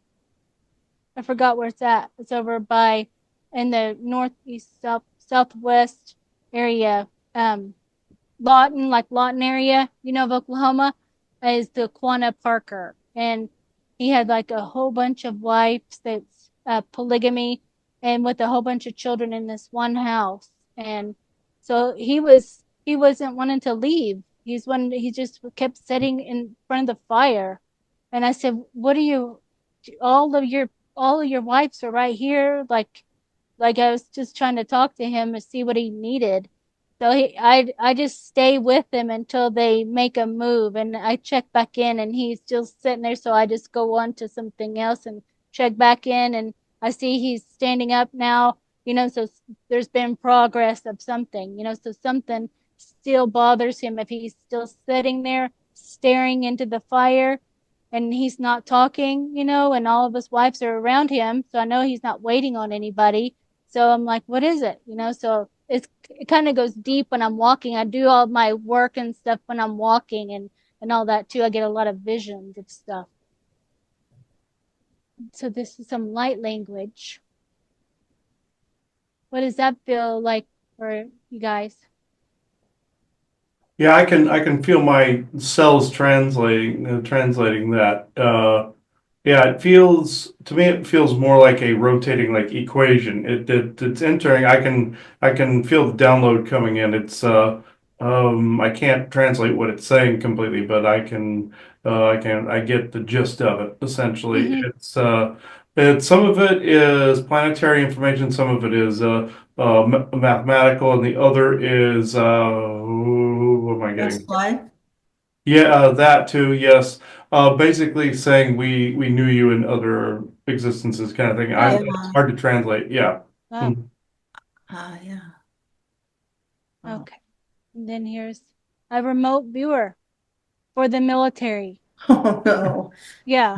I forgot where it's at. It's over by in the northeast southwest area. Lawton area, of Oklahoma, is the Quanah Parker. And he had like a whole bunch of wives that's polygamy and with a whole bunch of children in this one house. And so he wasn't wanting to leave. he just kept sitting in front of the fire. And I said, what are you, all of your wives are right here. Like I was just trying to talk to him and see what he needed. So I just stay with him until they make a move, and I check back in, and he's still sitting there. So I just go on to something else and check back in, and I see he's standing up now. So there's been progress of something. So something still bothers him if he's still sitting there staring into the fire, and he's not talking. And all of his wives are around him, so I know he's not waiting on anybody. So I'm like, what is it? So it kind of goes deep when I'm walking. I do all my work and stuff when I'm walking and all that too. I get a lot of visions of stuff. So this is some light language. What does that feel like for you guys? Yeah, I can feel my cells translating that. Yeah, to me it feels more like a rotating like equation. It's entering. I can feel the download coming in. I can't translate what it's saying completely, but I get the gist of it essentially. Mm-hmm. It's some of it is planetary information, some of it is mathematical, and the other is what am I That's getting? why. Yeah, that too, yes. Basically saying we knew you in other existences kind of thing. Yeah. It's hard to translate. Yeah. Oh, Mm. Yeah. Oh. okay. And then here's a remote viewer for the military. Oh no. Yeah.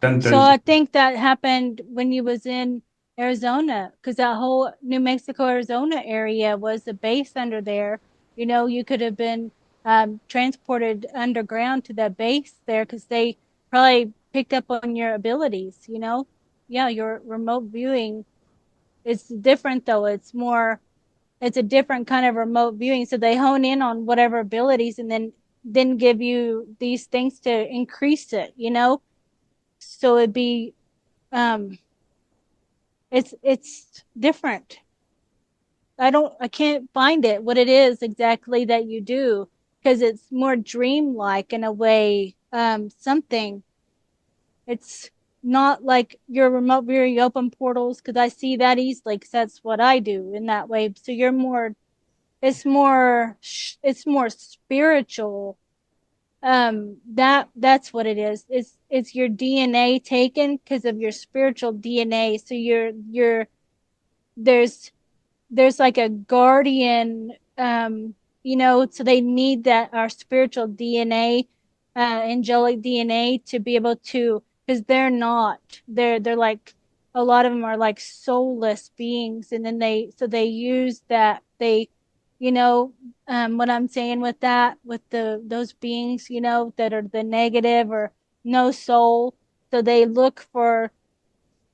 Dun, So dun, I dun. think that happened when you was in Arizona, because that whole New Mexico, Arizona area was a base under there. You could have been transported underground to that base there because they probably picked up on your abilities. Yeah, your remote viewing is different though. It's a different kind of remote viewing. So they hone in on whatever abilities and then give you these things to increase it. So it'd be um it's different. I can't find it what it is exactly that you do, because it's more dreamlike in a way. Something, it's not like your remote viewer, you open portals, because I see that easily because that's what I do in that way. So you're more, it's more spiritual. That's what it is. It's your DNA taken because of your spiritual DNA. So there's there's like a guardian, so they need that, our spiritual DNA, angelic DNA, to be able to, because they're like, a lot of them are like soulless beings, and then they use that, you know what I'm saying with that, with those beings, that are the negative or no soul. So they look for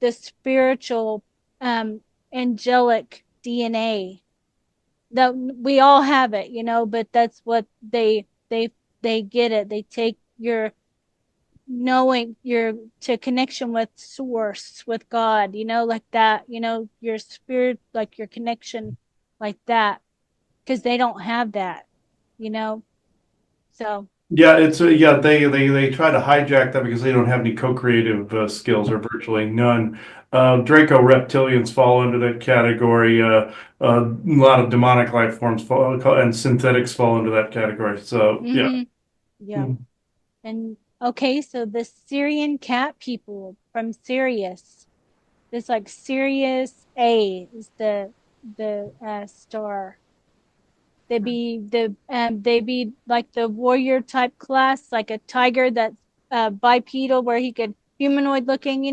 the spiritual, um angelic DNA, that we all have it, but that's what they get it. They take your knowing, your to connection with source, with God, like that, your spirit, like your connection, like that, because they don't have that, you know. So Yeah, yeah, they try to hijack that because they don't have any co-creative skills or virtually none. Draco reptilians fall into that category. A lot of demonic life forms fall, and synthetics fall into that category. So yeah. yeah. Mm. And okay, so the Syrian cat people from Sirius. This like Sirius A is the star. They be like the warrior type class, like a tiger that's bipedal, where he could humanoid looking,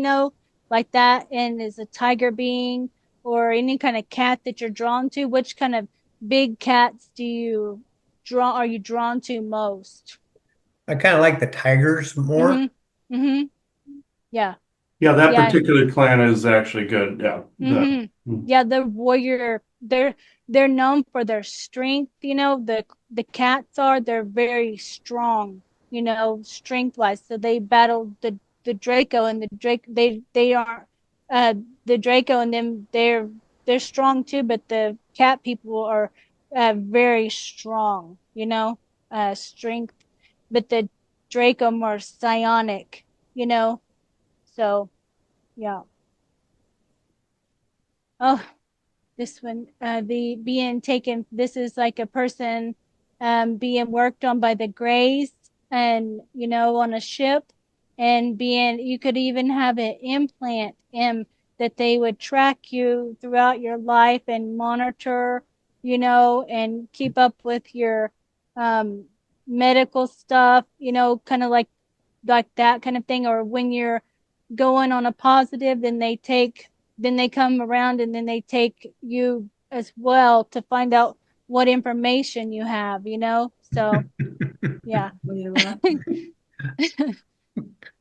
like that, and is a tiger being, or any kind of cat that you're drawn to. Which kind of big cats are you drawn to most? I kind of like the tigers more. Mm-hmm. Mm-hmm. Yeah. Yeah, that Yeah. particular clan is actually good. Yeah. Mm-hmm. Mm. Yeah, the warrior, they're known for their strength, the cats are, they're very strong, strength wise. So they battle the Draco, and the Drake they are uh the Draco and them, they're strong too, but the cat people are very strong, strength, but the Draco more psionic, you know. So yeah. Oh, this one, the being taken. This is like a person being worked on by the Greys, and on a ship, and being. You could even have an implant that they would track you throughout your life and monitor, and keep up with your um medical stuff, kind of like that kind of thing. Or when you're going on a positive, then they come around and then they take you as well to find out what information you have, So, yeah.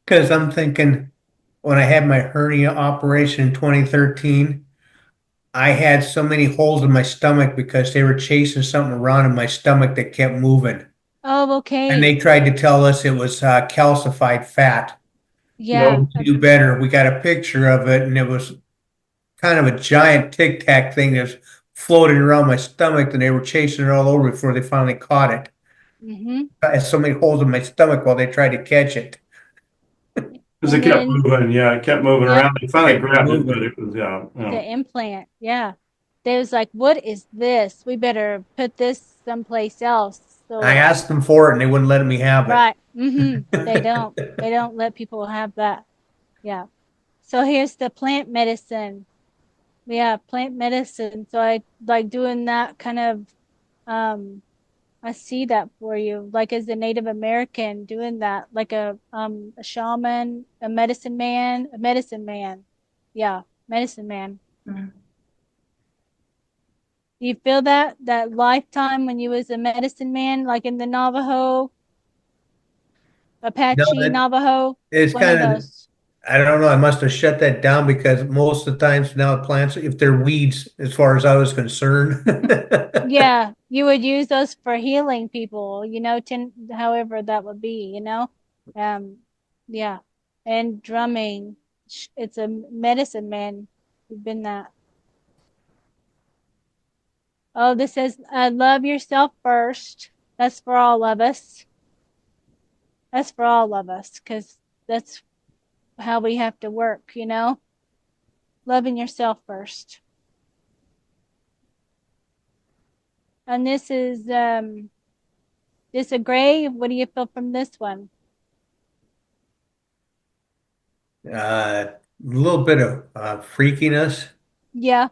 Because I'm thinking when I had my hernia operation in 2013, I had so many holes in my stomach because they were chasing something around in my stomach that kept moving. Oh, And okay. they tried to tell us it was calcified fat. Yeah. Well, to do better, we got a picture of it, and it was kind of a giant tic tac thing that was floating around my stomach, and they were chasing it all over before they finally caught it. Mm-hmm. I had so many holes in my stomach while they tried to catch it. Because it And kept then, moving, yeah, it kept moving yep, around. They finally Kept grabbed it, but moving. it was, yeah, the implant. Yeah. They was like, what is this? We better put this someplace else. I So, asked them for it, and they wouldn't let me have it. right. Mm-hmm. They don't. They don't let people have that. Yeah. So here's the plant medicine. Yeah, plant medicine. So I like doing that kind of um I see that for you. Like as a Native American doing that, like a shaman, a medicine man, a medicine man. Yeah, medicine man. Mm. You feel that lifetime when you was a medicine man, like in the Navajo, No, Apache that Navajo, it's one of kind of, those. I don't know. I must have shut that down because most of the times now plants, if they're weeds, as far as I was concerned. Yeah, you would use those for healing people, however that would be, Um, yeah. And drumming, it's a medicine man. You've been that. Oh, this says, love yourself first. That's for all of us. That's for all of us, because that's how we have to work, Loving yourself first. And this a gray. What do you feel from this one? A little bit of freakiness. Yeah,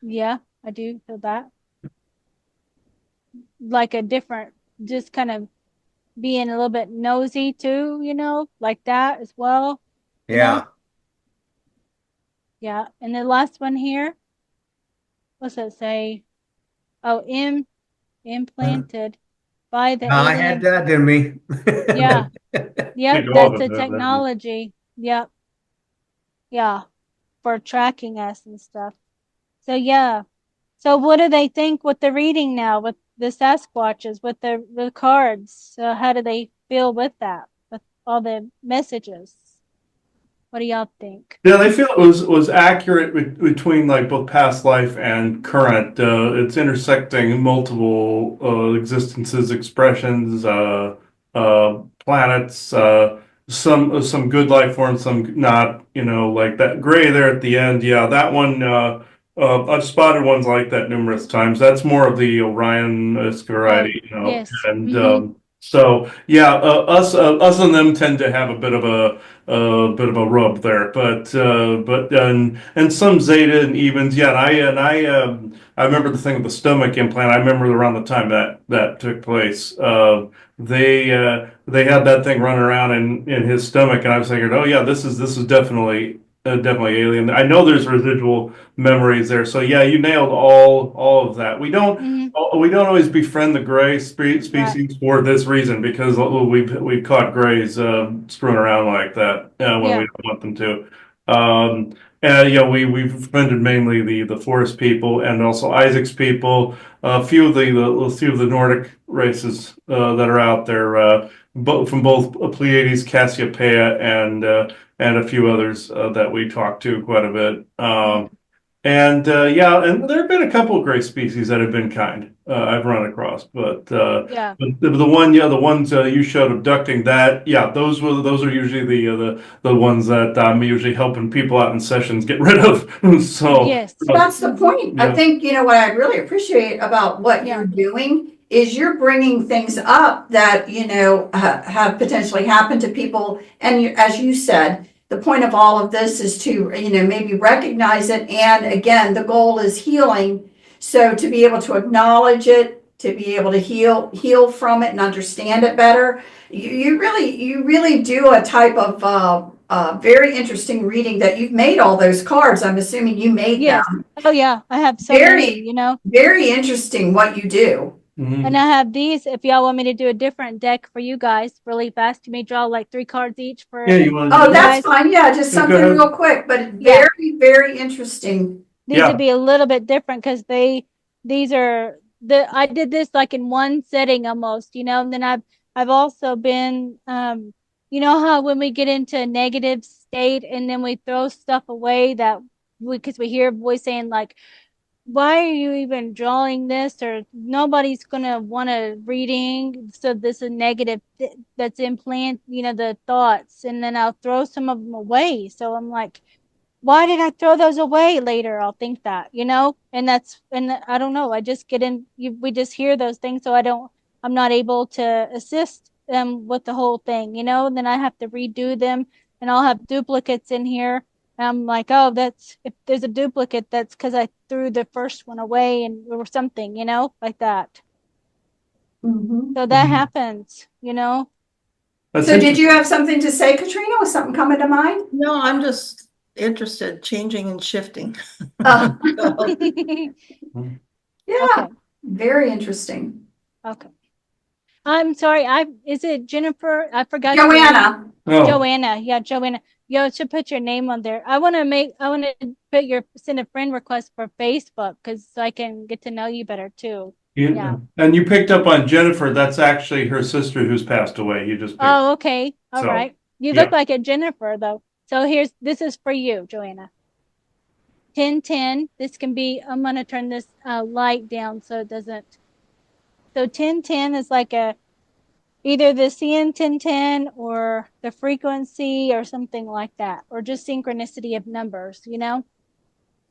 yeah, I do feel that. Like a different, just kind of being a little bit nosy too, like that as well, you know? Yeah. Yeah. And the last one here, what's that say? Oh, implanted by the I had alien. that in me. Yeah. I Yep. think all That's of the it have that. technology. Yep. Yeah. For tracking us and stuff. So, yeah. So, what do they think with the reading now, with the Sasquatches, with the cards? So, how do they feel with that, with all the messages? What do y'all think? Yeah, they feel it was accurate between like both past life and current. It's intersecting multiple existences, expressions, planets, some good life forms, some not. Like that gray there at the end. Yeah, that one. I've spotted ones like that numerous times. That's more of the Orion-esque Oh, variety, yes. and Mm-hmm. so yeah, us and them tend to have a bit of a rub there, but and some zeta and evens. Yeah, I remember the thing with the stomach implant. I remember around the time that took place. They had that thing running around in his stomach, and I was thinking, oh yeah, this is definitely alien. I know there's residual memories there. So yeah, you nailed all of that. Mm-hmm. We don't always befriend the gray Right. species for this reason because we've caught grays screwing around like that when we Yeah. don't want them to. Um, and we've befriended mainly the forest people and also Isaac's people. A few of the Nordic races that are out there, from both Pleiades, Cassiopeia, and a few others that we talk to quite a bit. Yeah. And and there have been a couple of gray species that have been kind. I've run across, but Yeah. the ones you showed abducting that, those are usually the ones that I'm usually helping people out in sessions get rid of. So Yes. That's the point. I Yeah. think, what I really appreciate about what Yeah. you're doing is you're bringing things up that, have potentially happened to people. And as you said, the point of all of this is to, maybe recognize it. And again, the goal is healing. So to be able to acknowledge it, to be able to heal from it and understand it better, you really do a type of, very interesting reading that you've made all those cards. I'm assuming you made Yes. them. Oh yeah. I have so Very, many. very interesting what you do. Mhm. And I have these. If y'all want me to do a different deck for you guys really fast, you may draw like 3 cards each for Yeah, you want to Oh, do that's guys. fine. Yeah, just Yeah, go something ahead. real quick, but Yeah. very, very interesting. These Yeah. would be a little bit different because I did this like in one setting almost, and then I've also been you know how when we get into a negative state and then we throw stuff away that because we hear a voice saying like, why are you even drawing this, or nobody's gonna want a reading, so this is negative that's implant, the thoughts, and then I'll throw some of them away. So I'm like, why did I throw those away? Later I'll think that, and I don't know, I just we just hear those things, so I'm not able to assist them with the whole thing, and then I have to redo them, and I'll have duplicates in here. And I'm like, oh, if there's a duplicate, that's because I threw the first one away or something, like that. Mhm. So that Mhm. happens. That's So did you interesting. have something to say, Katrina? Was something coming to mind? No, I'm just interested, changing and shifting. Uh, So, yeah, Okay. very interesting. Okay. I'm sorry. Is it Jennifer? I forgot your name. Joanna, Oh, Joanna. Yeah, Joanna. You should put your name on there. I want to send a friend request for Facebook so I can get to know you better too. Yeah. and you picked up on Jennifer. That's actually her sister who's passed away. You just picked. Oh, okay. All So right. You look yeah. like a Jennifer though. So this is for you, Joanna. 1010. This can be, I'm going to turn this light down so it doesn't. So 1010 is like either the CN 1010 or the frequency or something like that, or just synchronicity of numbers.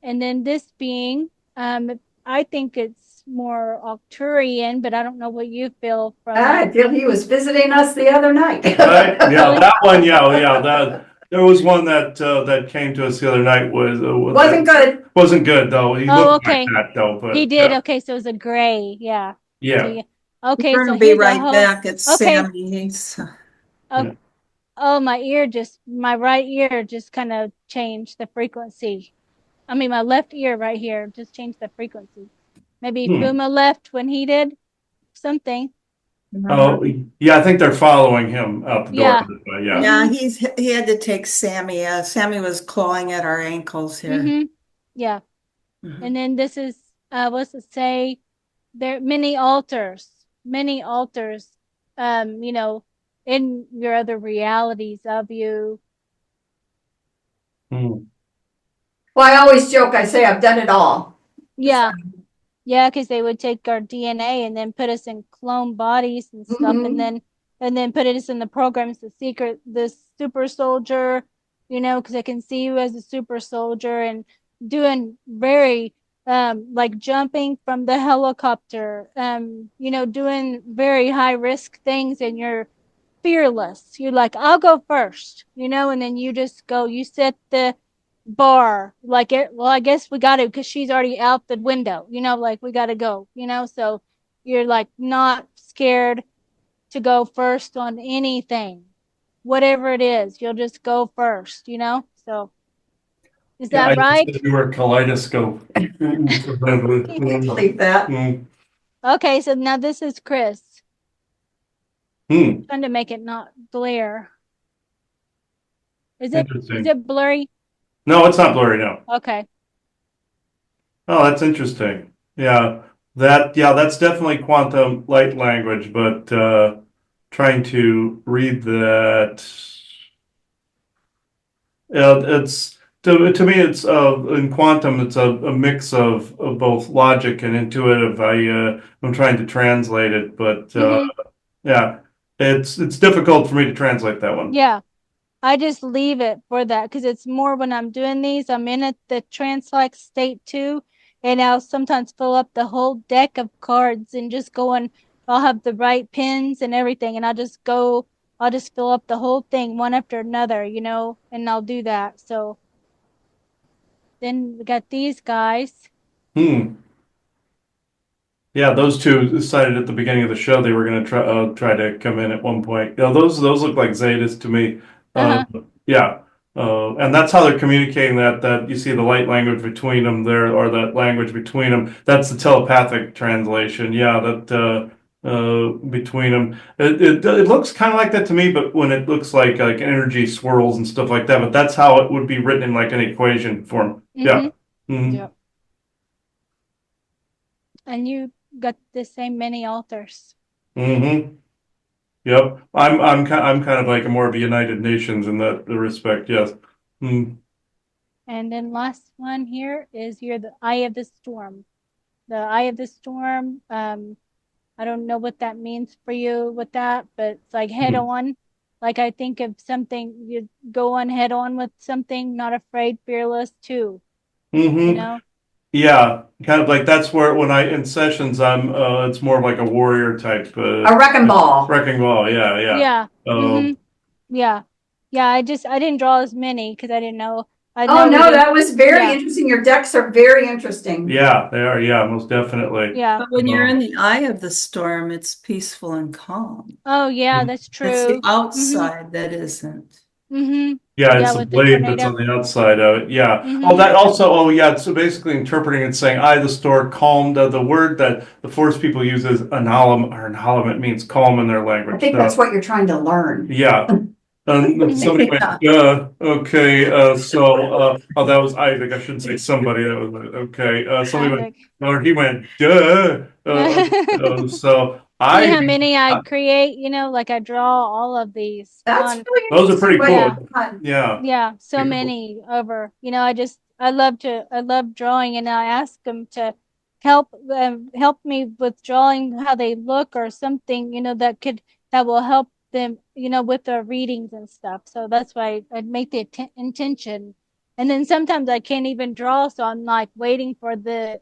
And then this being, I think it's more Arcturian, but I don't know what you feel from I it. feel he was visiting us the other night. Right? Yeah, that one. Yeah. There was one that came to us the other night. Wasn't good. Wasn't good though. He Oh, looked like okay. that though, He but did. Okay, so it's a gray. Yeah. So yeah. yeah. Okay, we're so gonna be here's a right whole. back. It's Okay. Sammy. Oh, oh, my right ear just kind of changed the frequency. I mean, my left ear right here just changed the frequency. Maybe Hmm. Fuma left when he did something. Oh, yeah. I think they're following him out the door. Yeah. Yeah. Yeah, he had to take Sammy. Sammy was clawing at our ankles here. Mm-hmm. Yeah. Mhm. And then this is what's it say? There are many altars, in your other realities of you. Hmm. Well, I always joke, I say I've done it all. Yeah. Yeah, because they would take our DNA and then put us in clone bodies and stuff, Mhm. and then put us in the programs, the super soldier, because I can see you as a super soldier and doing very like jumping from the helicopter, doing very high risk things, and you're fearless. You're like, I'll go first, and then you just go, you set the bar like it, well, I guess we got to, because she's already out the window, like we got to go, so you're like not scared to go first on anything, whatever it is, you'll just go first, so is Yeah, I that just right? said you were a kaleidoscope. Believe that. Okay, so now this is Chris. Hmm. Trying to make it not glare. Is Interesting. it blurry? No, it's not blurry now. Okay. Oh, that's interesting. That's definitely quantum light language, but trying to read that. It's To me, it's in quantum, it's a mix of both logic and intuitive. I'm trying to translate it, but Mhm. yeah, it's difficult for me to translate that one. Yeah. I just leave it for that because it's more when I'm doing these, I'm in the trance-like state too, and I'll sometimes fill up the whole deck of cards and just going, I'll have the right pins and everything, and I'll just fill up the whole thing one after another, and I'll do that. So then we got these guys. Hmm. Yeah, those two decided at the beginning of the show they were going to try to come in at one point. Those look like Zetas to me. Uh-huh. Yeah, and that's how they're communicating that you see the light language between them there, or that language between them. That's the telepathic translation. Yeah, that between them. It looks kind of like that to me, but when it looks like energy swirls and stuff like that. But that's how it would be written in like an equation form. Yeah. Mhm. Yep. And you got the same many authors. Mm-hmm. Yep. I'm kind of like a more of a United Nations in that respect. Yes. Mm. And then last one here is you're the Eye of the Storm. The Eye of the Storm. I don't know what that means for you with that, but it's like head on. Like I think of something, you go on head on with something, not afraid, fearless too. Mm-hmm. Yeah. Kind of like that's where when I in sessions I'm it's more like a warrior type A wrecking ball. wrecking ball. Yeah. Yeah. Yeah. Um. Yeah. Yeah. I didn't draw as many because I didn't know. I Oh know we no, didn't. that was very Yeah. interesting. Your decks are very interesting. Yeah, they are. Yeah, most definitely. Yeah. But when you're in the eye of the storm, it's peaceful and calm. Oh yeah, that's It's the true. outside that isn't. Yeah, Yeah, it's the with the blade that's on tornado. the outside of it. Yeah. Oh, that also. Oh, yeah. So basically, interpreting it, saying "I, the store, calmed." The word that the Force people use is analum, or analum. It means calm in their I language. think that's what you're trying to learn. Yeah. Somebody went, okay. Oh, that was Isaac. I shouldn't say somebody. That was okay. Somebody went, Isaac. or he went, duh. So See I, how many I create, like I draw all of these That's on. really those are pretty interesting. cool. Fun. Yeah. Yeah, so Beautiful. many over. I love drawing, and I ask them to help me with drawing how they look or something, that will help them, with their readings and stuff. So that's why I'd make the intention. And then sometimes I can't even draw, so I'm like waiting for the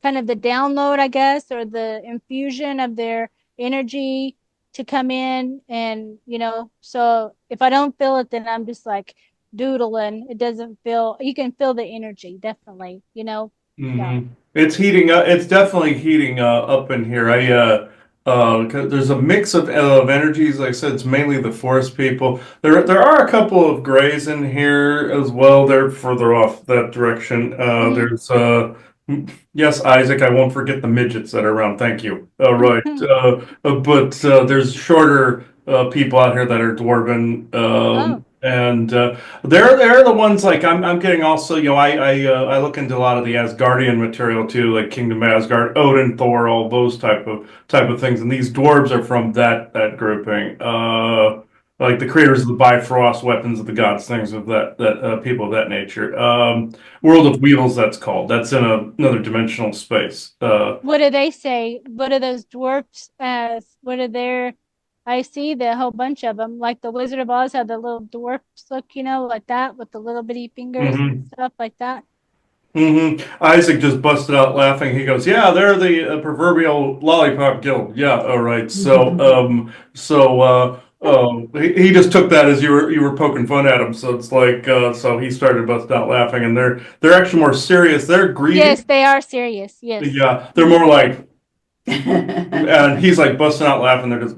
kind of the download, I guess, or the infusion of their energy to come in. And so if I don't feel it, then I'm just like doodling. It doesn't feel, you can feel the energy, definitely. Yeah. It's heating up. It's definitely heating up in here. 'Cause there's a mix of energies. Like I said, it's mainly the forest people. There are a couple of grays in here as well. They're further off that direction. There's yes, Isaac. I won't forget the midgets that are around. Thank you. Right. But there's shorter people out here that are dwarven. Oh. And they're the ones like I'm getting also, I look into a lot of the Asgardian material too, like Kingdom of Asgard, Odin, Thor, all those type of things, and these dwarves are from that grouping. Like the creators of the Bifrost, weapons of the gods, things of that people of that nature. World of Wheels, that's called. That's in another dimensional space. What do they say? What are those dwarfs as? What are their? I see the whole bunch of them, like the Wizard of Oz had the little dwarfs look, like that with the little bitty fingers and stuff like that. Isaac just busted out laughing. He goes, "Yeah, they're the proverbial lollipop guild." Yeah, all right. He just took that as you were poking fun at him. So it's like, so he started busting out laughing, and they're actually more serious. They're greedy. Yes, they are serious. Yes. Yeah, they're more like, and he's like busting out laughing. They're just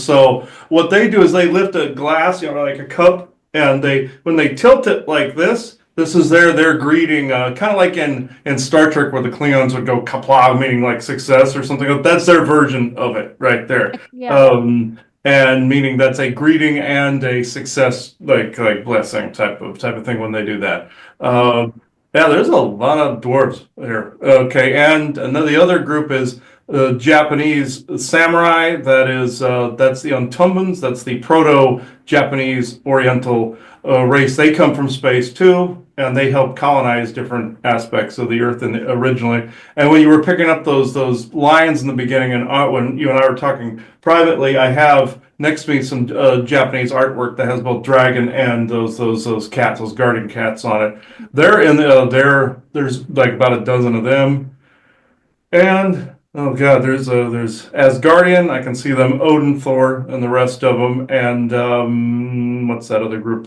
so what they do is they lift a glass, like a cup, and when they tilt it like this. This is their greeting, kind of like in Star Trek where the Klingons would go kapla, meaning like success or something. That's their version of it right there. Yeah. And meaning that's a greeting and a success, like blessing type of thing when they do that. Yeah, there's a lot of dwarves here. Okay, and then the other group is Japanese samurai. That's the Untumbans. That's the proto-Japanese Oriental race. They come from space too, and they helped colonize different aspects of the Earth originally. And when you were picking up those lines in the beginning, and when you and I were talking privately, I have next to me some Japanese artwork that has both dragon and those cats, those guardian cats on it. There's like about a dozen of them. And oh god, there's Asgardian. I can see them, Odin, Thor, and the rest of them. And what's that other group?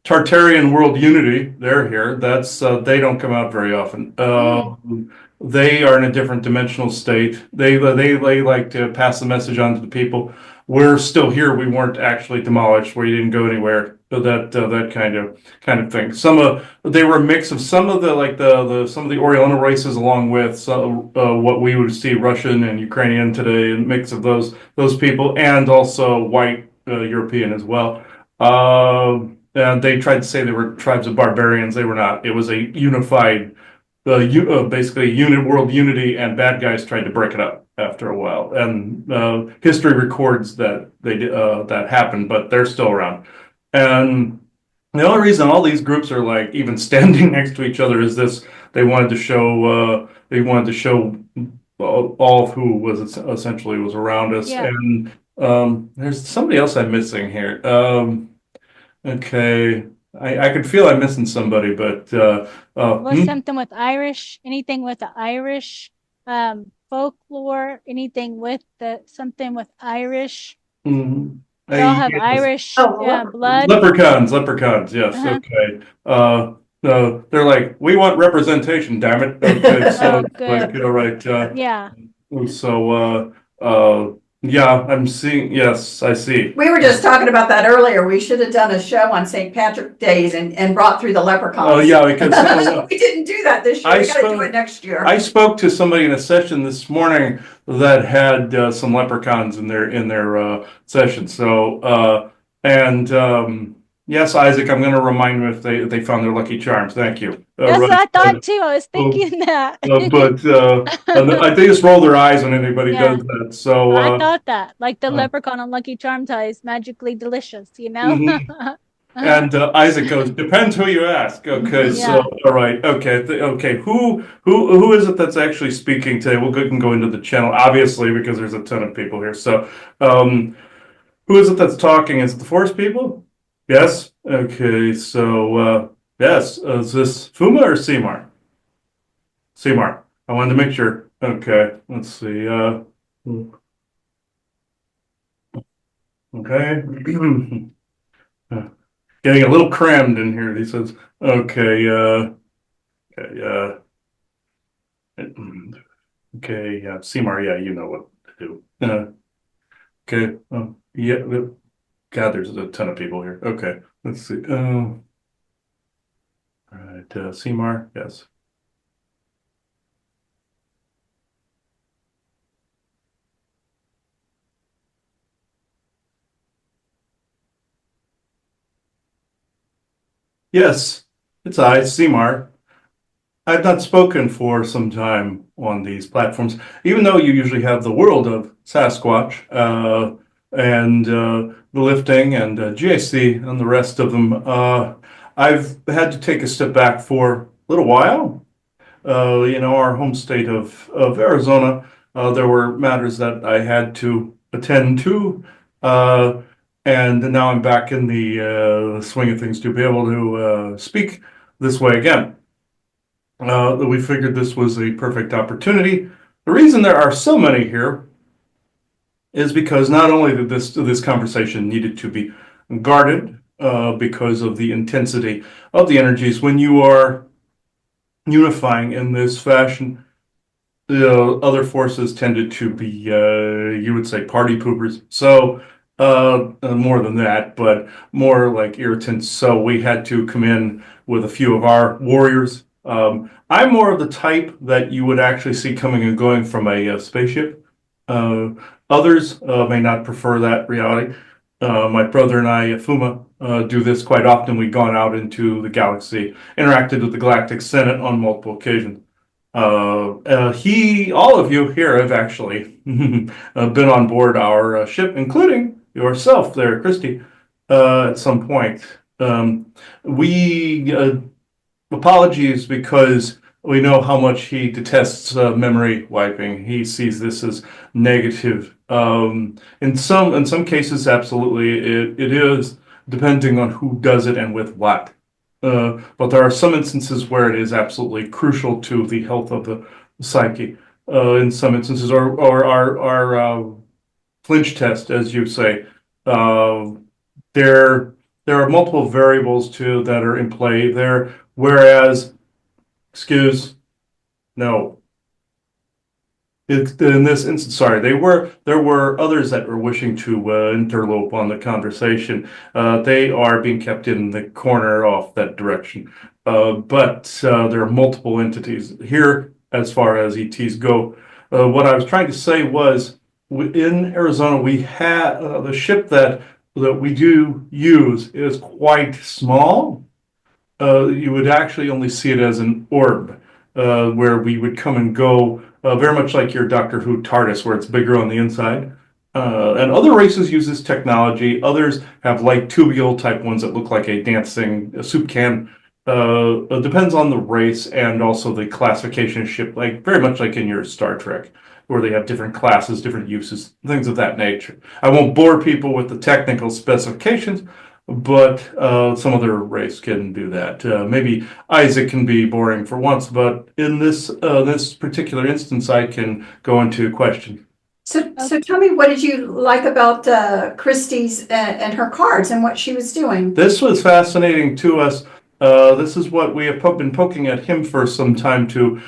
Tartarian World Unity. They're here. That's they don't come out very often. They are in a different dimensional state. They like to pass the message on to the people. We're still here. We weren't actually demolished. We didn't go anywhere. That kind of thing. They were a mix of some of some of the Oriental races, along with what we would see Russian and Ukrainian today, a mix of those people, and also white European as well. And they tried to say they were tribes of barbarians. They were not. It was a unified, basically world unity, and bad guys tried to break it up after a while. And history records that that happened, but they're still around. And the only reason all these groups are like even standing next to each other is this: they wanted to show all of who was essentially was around us. Yeah. And there's somebody else I'm missing here. Okay, I could feel I'm missing somebody, but Was something with Irish, anything with the Irish folklore, anything with something with Irish. They all have Irish blood. Leprechauns, yes. Uh-huh. Okay. They're like, we want representation, damn it. Okay, so good. like, all right. Yeah. So yeah, I'm seeing. Yes, I see. We were just talking about that earlier. We should have done a show on St. Patrick's Days and brought through the leprechauns. Oh yeah, because we didn't do that this year. We got to do it next year. I spoke to somebody in a session this morning that had some leprechauns in their session. So yes, Isaac, I'm going to remind them if they found their lucky charms. Thank you. That's what I thought too. I was thinking that. But they just roll their eyes when anybody does that. So I thought that, like the leprechaun on Lucky Charm tie is magically delicious, you know. Mm-hmm. And Isaac goes, depends who you ask. Okay, so all right, okay. Who is it that's actually speaking today? We'll can go into the channel, obviously, because there's a ton of people here. So, who is it that's talking? Is it the Forest people? Yes. Okay. So, yes. Is this Fuma or Seymour? Seymour. I wanted to make sure. Okay. Let's see. Okay. Getting a little crammed in here. He says, okay. Okay. Yeah. Seymour. Yeah. You know what to do. Okay. Yeah. God, there's a ton of people here. Okay, let's see. All right, Seymour, yes. Yes, it's I, Seymour. I've not spoken for some time on these platforms, even though you usually have the world of Sasquatch and the lifting and GAC and the rest of them. I've had to take a step back for a little while. Our home state of Arizona, there were matters that I had to attend to. And now I'm back in the swing of things to be able to speak this way again. We figured this was a perfect opportunity. The reason there are so many here is because not only did this conversation needed to be guarded because of the intensity of the energies when you are unifying in this fashion, the other forces tended to be, you would say, party poopers. So more than that, but more like irritants. So we had to come in with a few of our warriors. I'm more of the type that you would actually see coming and going from a spaceship. Others may not prefer that reality. My brother and I, Fuma, do this quite often. We've gone out into the galaxy, interacted with the Galactic Senate on multiple occasions. All of you here have actually been on board our ship, including yourself there, Christy, at some point. We apologies because we know how much he detests memory wiping. He sees this as negative. In some cases, absolutely, it is, depending on who does it and with what. But there are some instances where it is absolutely crucial to the health of the psyche. In some instances, or our flinch test, as you say, uh, there there are multiple variables too that are in play there. Whereas, excuse, no, in this instance, sorry, there were others that were wishing to interlope on the conversation. They are being kept in the corner off that direction. But there are multiple entities here as far as ETs go. What I was trying to say was, in Arizona, we had the ship that we do use is quite small. You would actually only see it as an orb, where we would come and go, very much like your Doctor Who TARDIS, where it's bigger on the inside. And other races use this technology. Others have light tubule type ones that look like a dancing soup can. It depends on the race and also the classification of ship, like very much like in your Star Trek, where they have different classes, different uses, things of that nature. I won't bore people with the technical specifications, but some other race can do that. Maybe Isaac can be boring for once, but in this particular instance, I can go into question. So tell me, what did you like about Christie's and her cards and what she was doing? This was fascinating to us. This is what we have been poking at him for some time to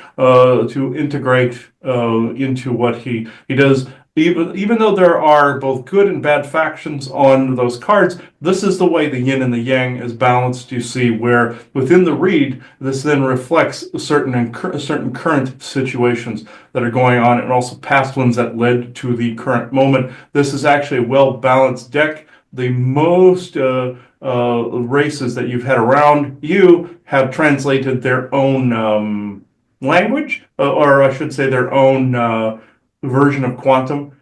integrate into what he does. Even though there are both good and bad factions on those cards, this is the way the yin and the yang is balanced. You see, where within the read, this then reflects certain current situations that are going on, and also past ones that led to the current moment. This is actually a well-balanced deck. The most races that you've had around you have translated their own language, or I should say their own version of quantum.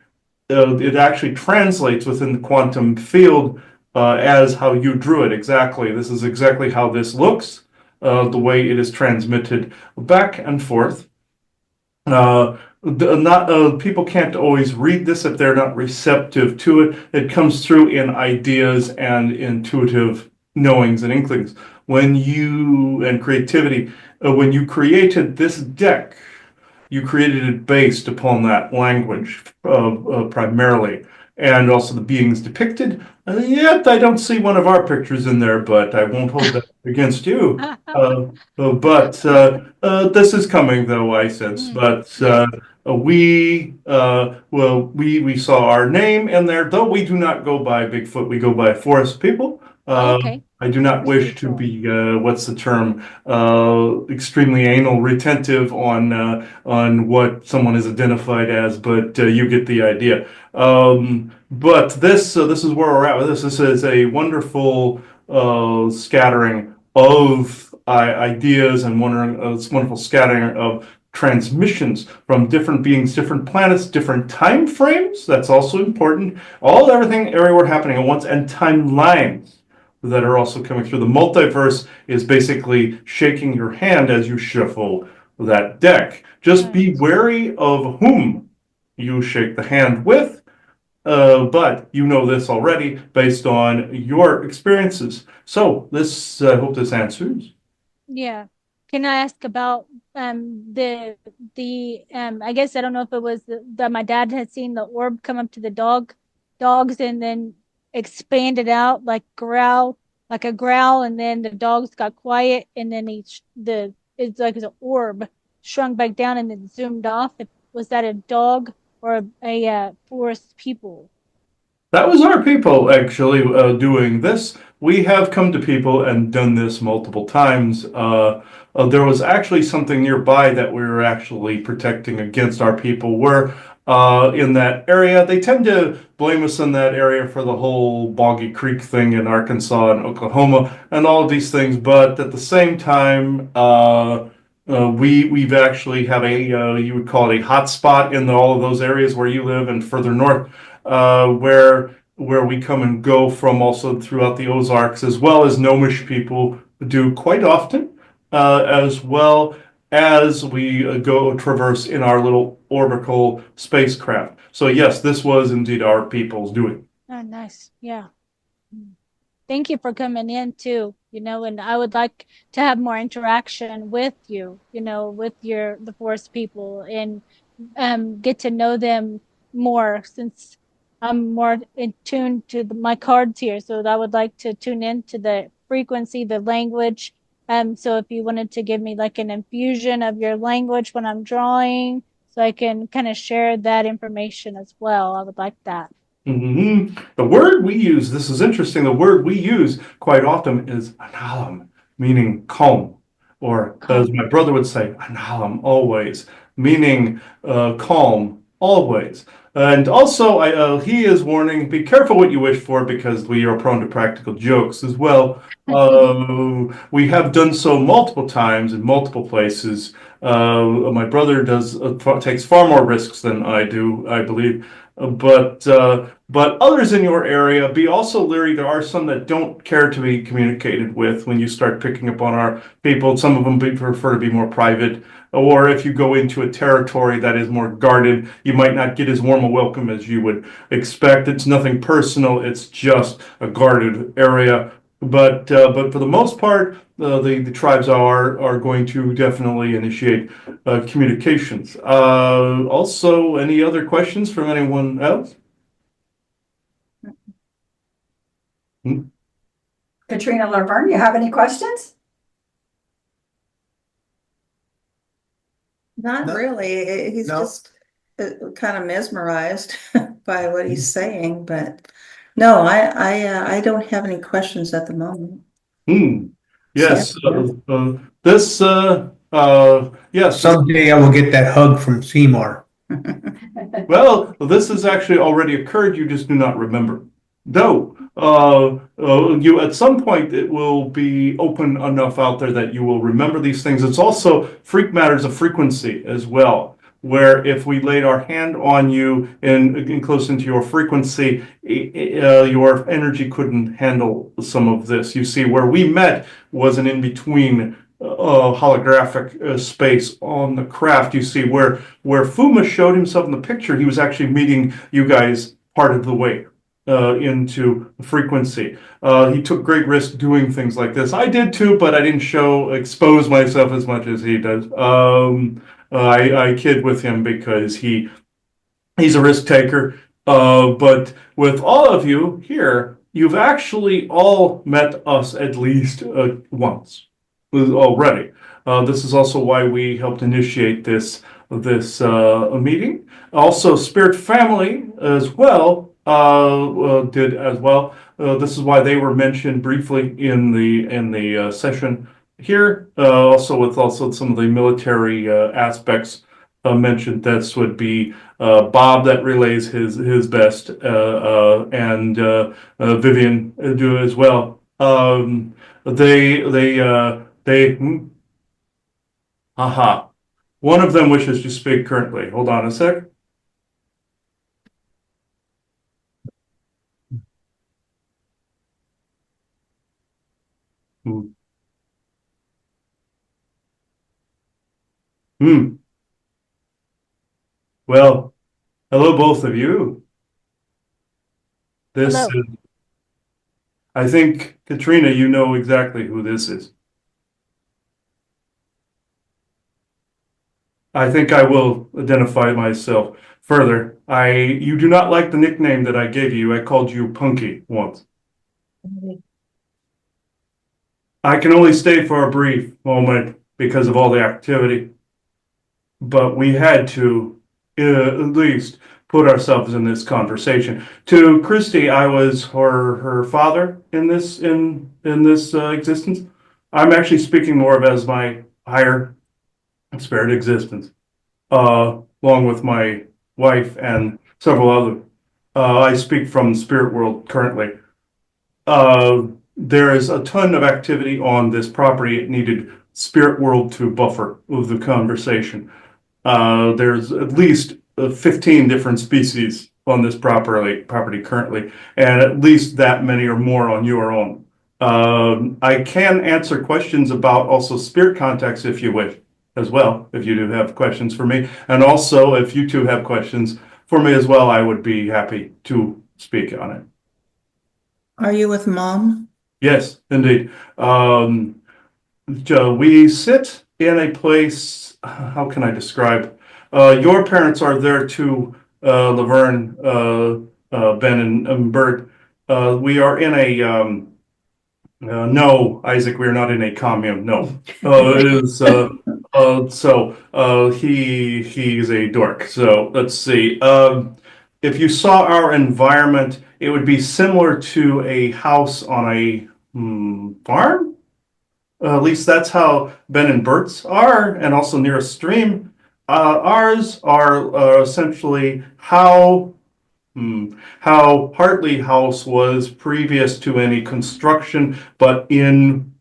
It actually translates within the quantum field as how you drew it exactly. This is exactly how this looks, the way it is transmitted back and forth. People can't always read this if they're not receptive to it. It comes through in ideas and intuitive knowings and inklings. And creativity, when you created this deck, you created it based upon that language primarily, and also the beings depicted. Yet I don't see one of our pictures in there, but I won't hold that against you. But this is coming, though, I sense. But we saw our name in there, though we do not go by Bigfoot. We go by forest people. Okay. I do not wish to be what's the term, extremely anal retentive on what someone is identified as, but you get the idea. But this is where we're at with this. This is a wonderful scattering of ideas and wonderful scattering of transmissions from different beings, different planets, different time frames. That's also important. Everything, everywhere happening at once, and timelines that are also coming through. The multiverse is basically shaking your hand as you shuffle that deck. Just be wary of whom you shake the hand with, but you know this already based on your experiences. So I hope this answers. Yeah. Can I ask about the I guess I don't know if it was that my dad had seen the orb come up to the dogs and then expanded out like a growl, and then the dogs got quiet, and then it's like an orb shrunk back down and then zoomed off. Was that a dog or a forest people? That was our people actually doing this. We have come to people and done this multiple times. There was actually something nearby that we were actually protecting against our people. We're in that area. They tend to blame us in that area for the whole Boggy Creek thing in Arkansas and Oklahoma and all of these things. But at the same time, we've actually have a you would call it a hot spot in all of those areas where you live and further north, where we come and go from also throughout the Ozarks, as well as Gnomish people do quite often, as well as we go traverse in our little orbital spacecraft. So yes, this was indeed our people's doing. Oh, nice. Yeah. Thank you for coming in too, and I would like to have more interaction with you, with the forest people, and get to know them more, since I'm more in tune to my cards here. So I would like to tune into the frequency, the language. So if you wanted to give me like an infusion of your language when I'm drawing, so I can kind of share that information as well, I would like that. The word we use, this is interesting, the word we use quite often is analam, meaning calm, or as my brother would say, analam, always, meaning calm, always. And also, he is warning, be careful what you wish for, because we are prone to practical jokes as well. We have done so multiple times in multiple places. My brother takes far more risks than I do, I believe. But others in your area, be also leery. There are some that don't care to be communicated with when you start picking up on our people. Some of them prefer to be more private. Or if you go into a territory that is more guarded, you might not get as warm a welcome as you would expect. It's nothing personal. It's just a guarded area. But for the most part, the tribes are going to definitely initiate communications. Also, any other questions from anyone else? Katrina Laverne, you have any questions? Not No. really. He's No. just kind of mesmerized by what he's saying, but no, I don't have any questions at the moment. Yes, yes. Someday I will get that hug from Seymour. Well, this has actually already occurred. You just do not remember. No, you at some point it will be open enough out there that you will remember these things. It's also matters of frequency as well, where if we laid our hand on you and close into your frequency, your energy couldn't handle some of this. You see, where we met was an in-between holographic space on the craft. You see, where Fuma showed himself in the picture, he was actually meeting you guys part of the way into frequency. He took great risk doing things like this. I did too, but I didn't expose myself as much as he does. I kid with him because he's a risk taker. But with all of you here, you've actually all met us at least once already. This is also why we helped initiate this meeting. Also, Spirit Family as well did as well. This is why they were mentioned briefly in the session here. Also with some of the military aspects mentioned. This would be Bob that relays his best, and Vivian do as well. Aha. One of them wishes to speak currently. Hold on a sec. Hmm. Hmm. Well, hello, both of you. This Hello. is, I think, Katrina, you know exactly who this is. I think I will identify myself further. You do not like the nickname that I gave you. I called you Punky once. I can only stay for a brief moment because of all the activity, but we had to at least put ourselves in this conversation. To Christy, I was her father in this existence. I'm actually speaking more of as my higher spirit existence, along with my wife and several other. I speak from the spirit world currently. There is a ton of activity on this property. It needed spirit world to buffer with the conversation. There's at least 15 different species on this property currently, and at least that many or more on your own. I can answer questions about also spirit contacts if you wish as well, if you do have questions for me. And also, if you two have questions for me as well, I would be happy to speak on it. Are you with Mom? Yes, indeed. We sit in a place, how can I describe? Your parents are there too, Laverne, Ben, and Bert. We are in a, no, Isaac, we're not in a commune. No, it is. He's a dork. So let's see. If you saw our environment, it would be similar to a house on a farm. At least that's how Ben and Bert's are, and also near a stream. Ours are essentially how Hartley House was previous to any construction, but in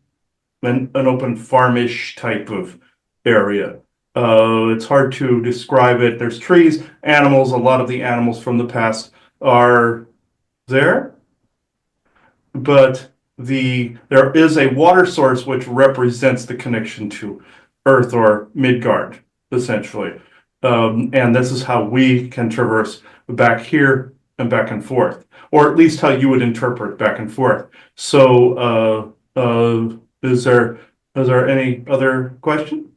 an open farmish type of area. It's hard to describe it. There's trees, animals. A lot of the animals from the past are there, but there is a water source which represents the connection to Earth or Midgard, essentially. And this is how we can traverse back here and back and forth, or at least how you would interpret back and forth. So, is there any other question?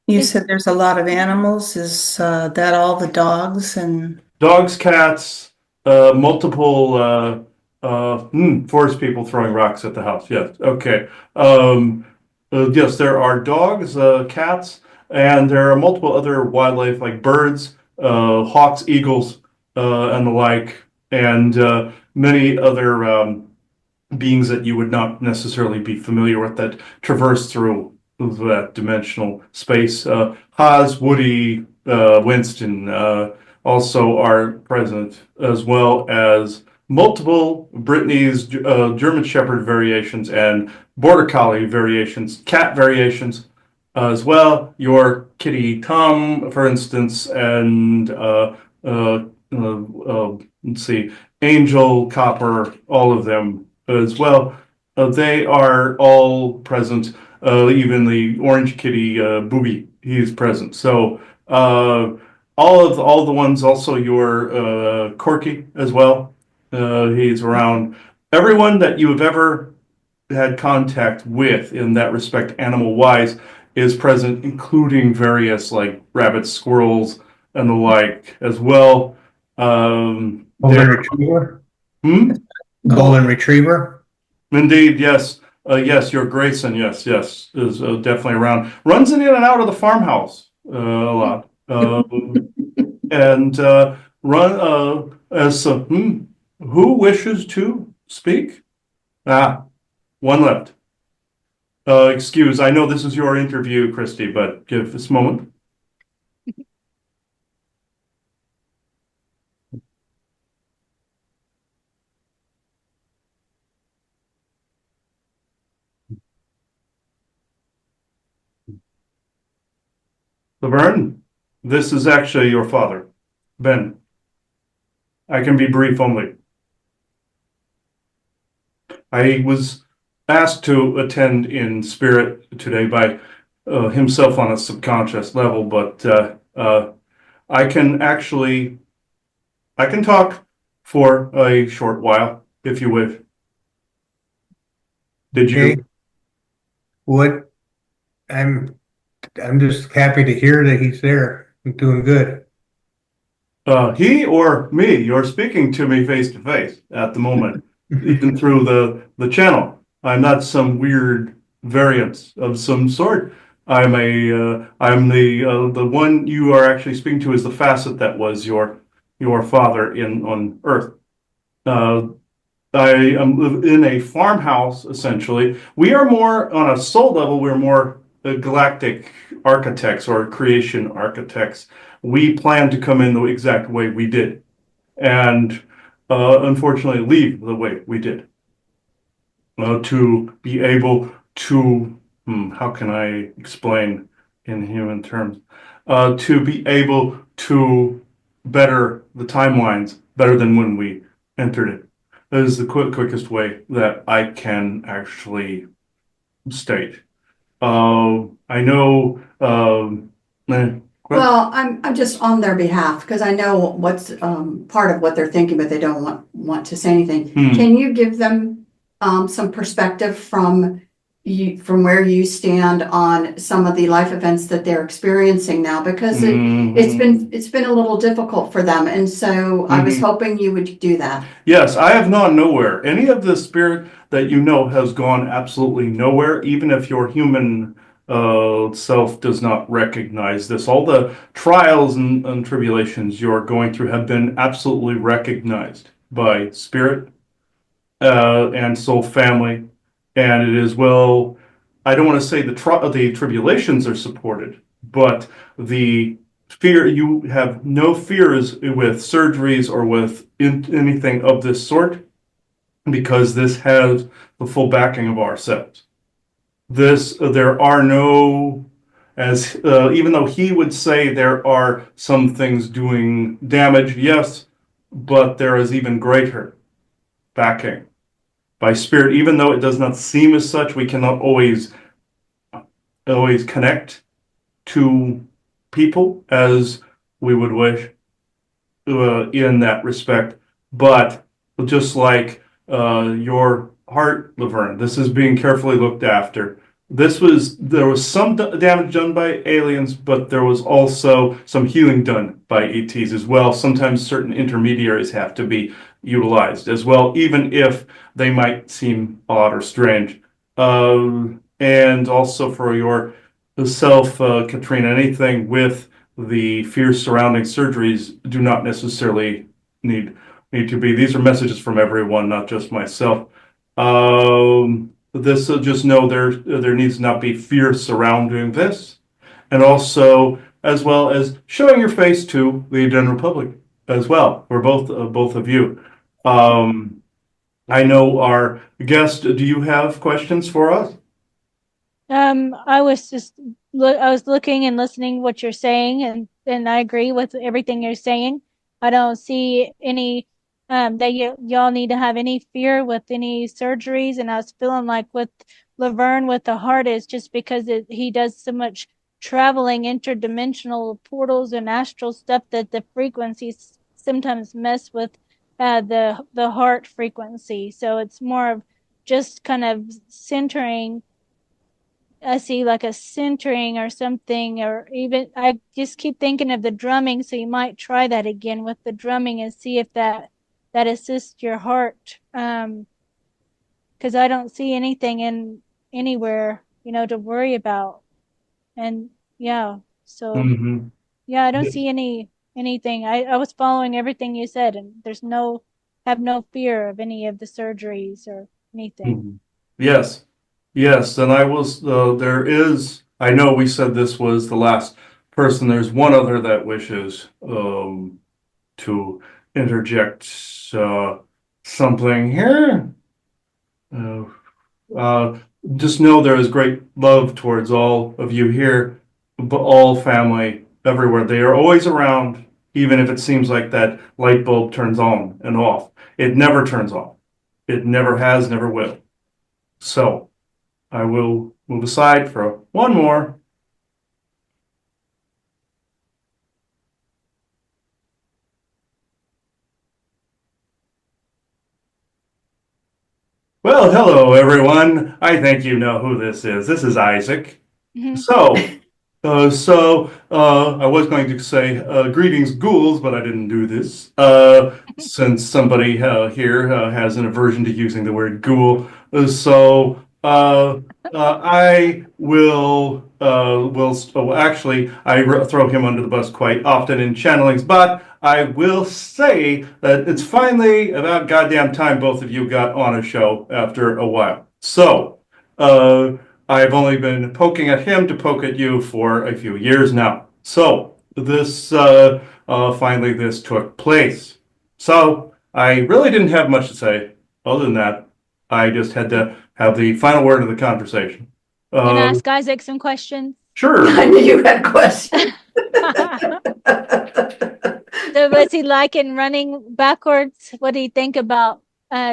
You said there's a lot of animals. Is that all the dogs and Dogs, cats, multiple forest people throwing rocks at the house. Yes. Okay. Yes, there are dogs, cats, and there are multiple other wildlife like birds, hawks, eagles, and the like, and many other beings that you would not necessarily be familiar with that traverse through that dimensional space. Haas, Woody, Winston also are present, as well as multiple Brittany's German Shepherd variations and Border Collie variations, cat variations as well. Your kitty Tom, for instance, and let's see, Angel, Copper, all of them as well. They are all present. Even the orange kitty Booby, he's present. So all the ones, also your Corky as well. He's around. Everyone that you have ever had contact with in that respect, animal wise, is present, including various like rabbits, squirrels, and the like as well. Golden there- Retriever? Hmm? Golden Retriever? Indeed, yes. Yes, your Grayson, yes, is definitely around. Runs in and out of the farmhouse a lot. And run as who wishes to speak? One left. Excuse, I know this is your interview, Christy, but give this moment. Laverne, this is actually your father, Ben. I can be brief only. I was asked to attend in spirit today by himself on a subconscious level, but I can talk for a short while if you wish. Did you? Okay. What? I'm just happy to hear that he's there and doing good. He or me? You're speaking to me face to face at the moment, even through the channel. I'm not some weird variance of some sort. I'm the one you are actually speaking to is the facet that was your father on Earth. I am in a farmhouse essentially. We are more on a soul level. We're more galactic architects or creation architects. We plan to come in the exact way we did, and unfortunately leave the way we did, to be able to how can I explain in human terms? To be able to better the timelines better than when we entered it. That is the quickest way that I can actually state. I know, Well, I'm just on their behalf because I know what's part of what they're thinking, but they don't want to say anything. Can you give them some perspective from where you stand on some of the life events that they're experiencing now? Because it's been a little difficult for them, and so I was hoping you would do that. Yes, I have gone nowhere. Any of the spirit that you know has gone absolutely nowhere, even if your human self does not recognize this. All the trials and tribulations you're going through have been absolutely recognized by spirit and soul family. And it is, well, I don't want to say the tribulations are supported, but the fear, you have no fears with surgeries or with anything of this sort, because this has the full backing of ourselves. There are no, as even though he would say there are some things doing damage, yes, but there is even greater backing by spirit. Even though it does not seem as such, we cannot always connect to people as we would wish in that respect. But just like your heart, Laverne, this is being carefully looked after. There was some damage done by aliens, but there was also some healing done by ETs as well. Sometimes certain intermediaries have to be utilized as well, even if they might seem odd or strange. And also for yourself, Katrina, anything with the fears surrounding surgeries do not necessarily need to be. These are messages from everyone, not just myself. This just know there needs not be fear surrounding this, and also as well as showing your face to the general public as well. For both of you. I know our guest. Do you have questions for us? I was just I was looking and listening what you're saying, and I agree with everything you're saying. I don't see any that y'all need to have any fear with any surgeries, and I was feeling like with Laverne with the heart is just because he does so much traveling interdimensional portals and astral stuff that the frequencies sometimes mess with the heart frequency. So it's more of just kind of centering. I see like a centering or something, or even I just keep thinking of the drumming. So you might try that again with the drumming and see if that assists your heart. Because I don't see anything in anywhere, to worry about. And yeah, so Mm-hmm. yeah, I don't see anything. I was following everything you said, and have no fear of any of the surgeries or anything. Mhm. Yes, yes, and there is, I know we said this was the last person. There's one other that wishes to interject something here. Uh, uh, just know there is great love towards all of you here, but all family everywhere. They are always around, even if it seems like that light bulb turns on and off. It never turns off. It never has, never will. So I will move aside for one more. Well, hello, everyone. I think you know who this is. This is Isaac. Mhm. So, I was going to say greetings, ghouls, but I didn't do this since somebody here has an aversion to using the word ghoul. I actually, throw him under the bus quite often in channelings, but I will say that it's finally about goddamn time both of you got on a show after a while. So, I've only been poking at him to poke at you for a few years now. So finally this took place. So I really didn't have much to say other than that. I just had to have the final word of the conversation. And ask Isaac some questions. Sure. I knew you had questions. So what's he like in running backwards? What do you think about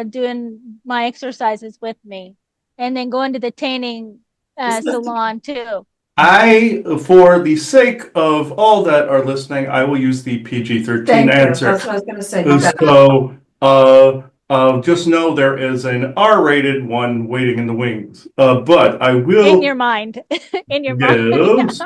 doing my exercises with me? And then going to the tanning salon too. For the sake of all that are listening, I will use the PG-13 Thank you. answer. That's what I was going to say. You got it. So, just know there is an R-rated one waiting in the wings. But I will. In your mind. In your mind.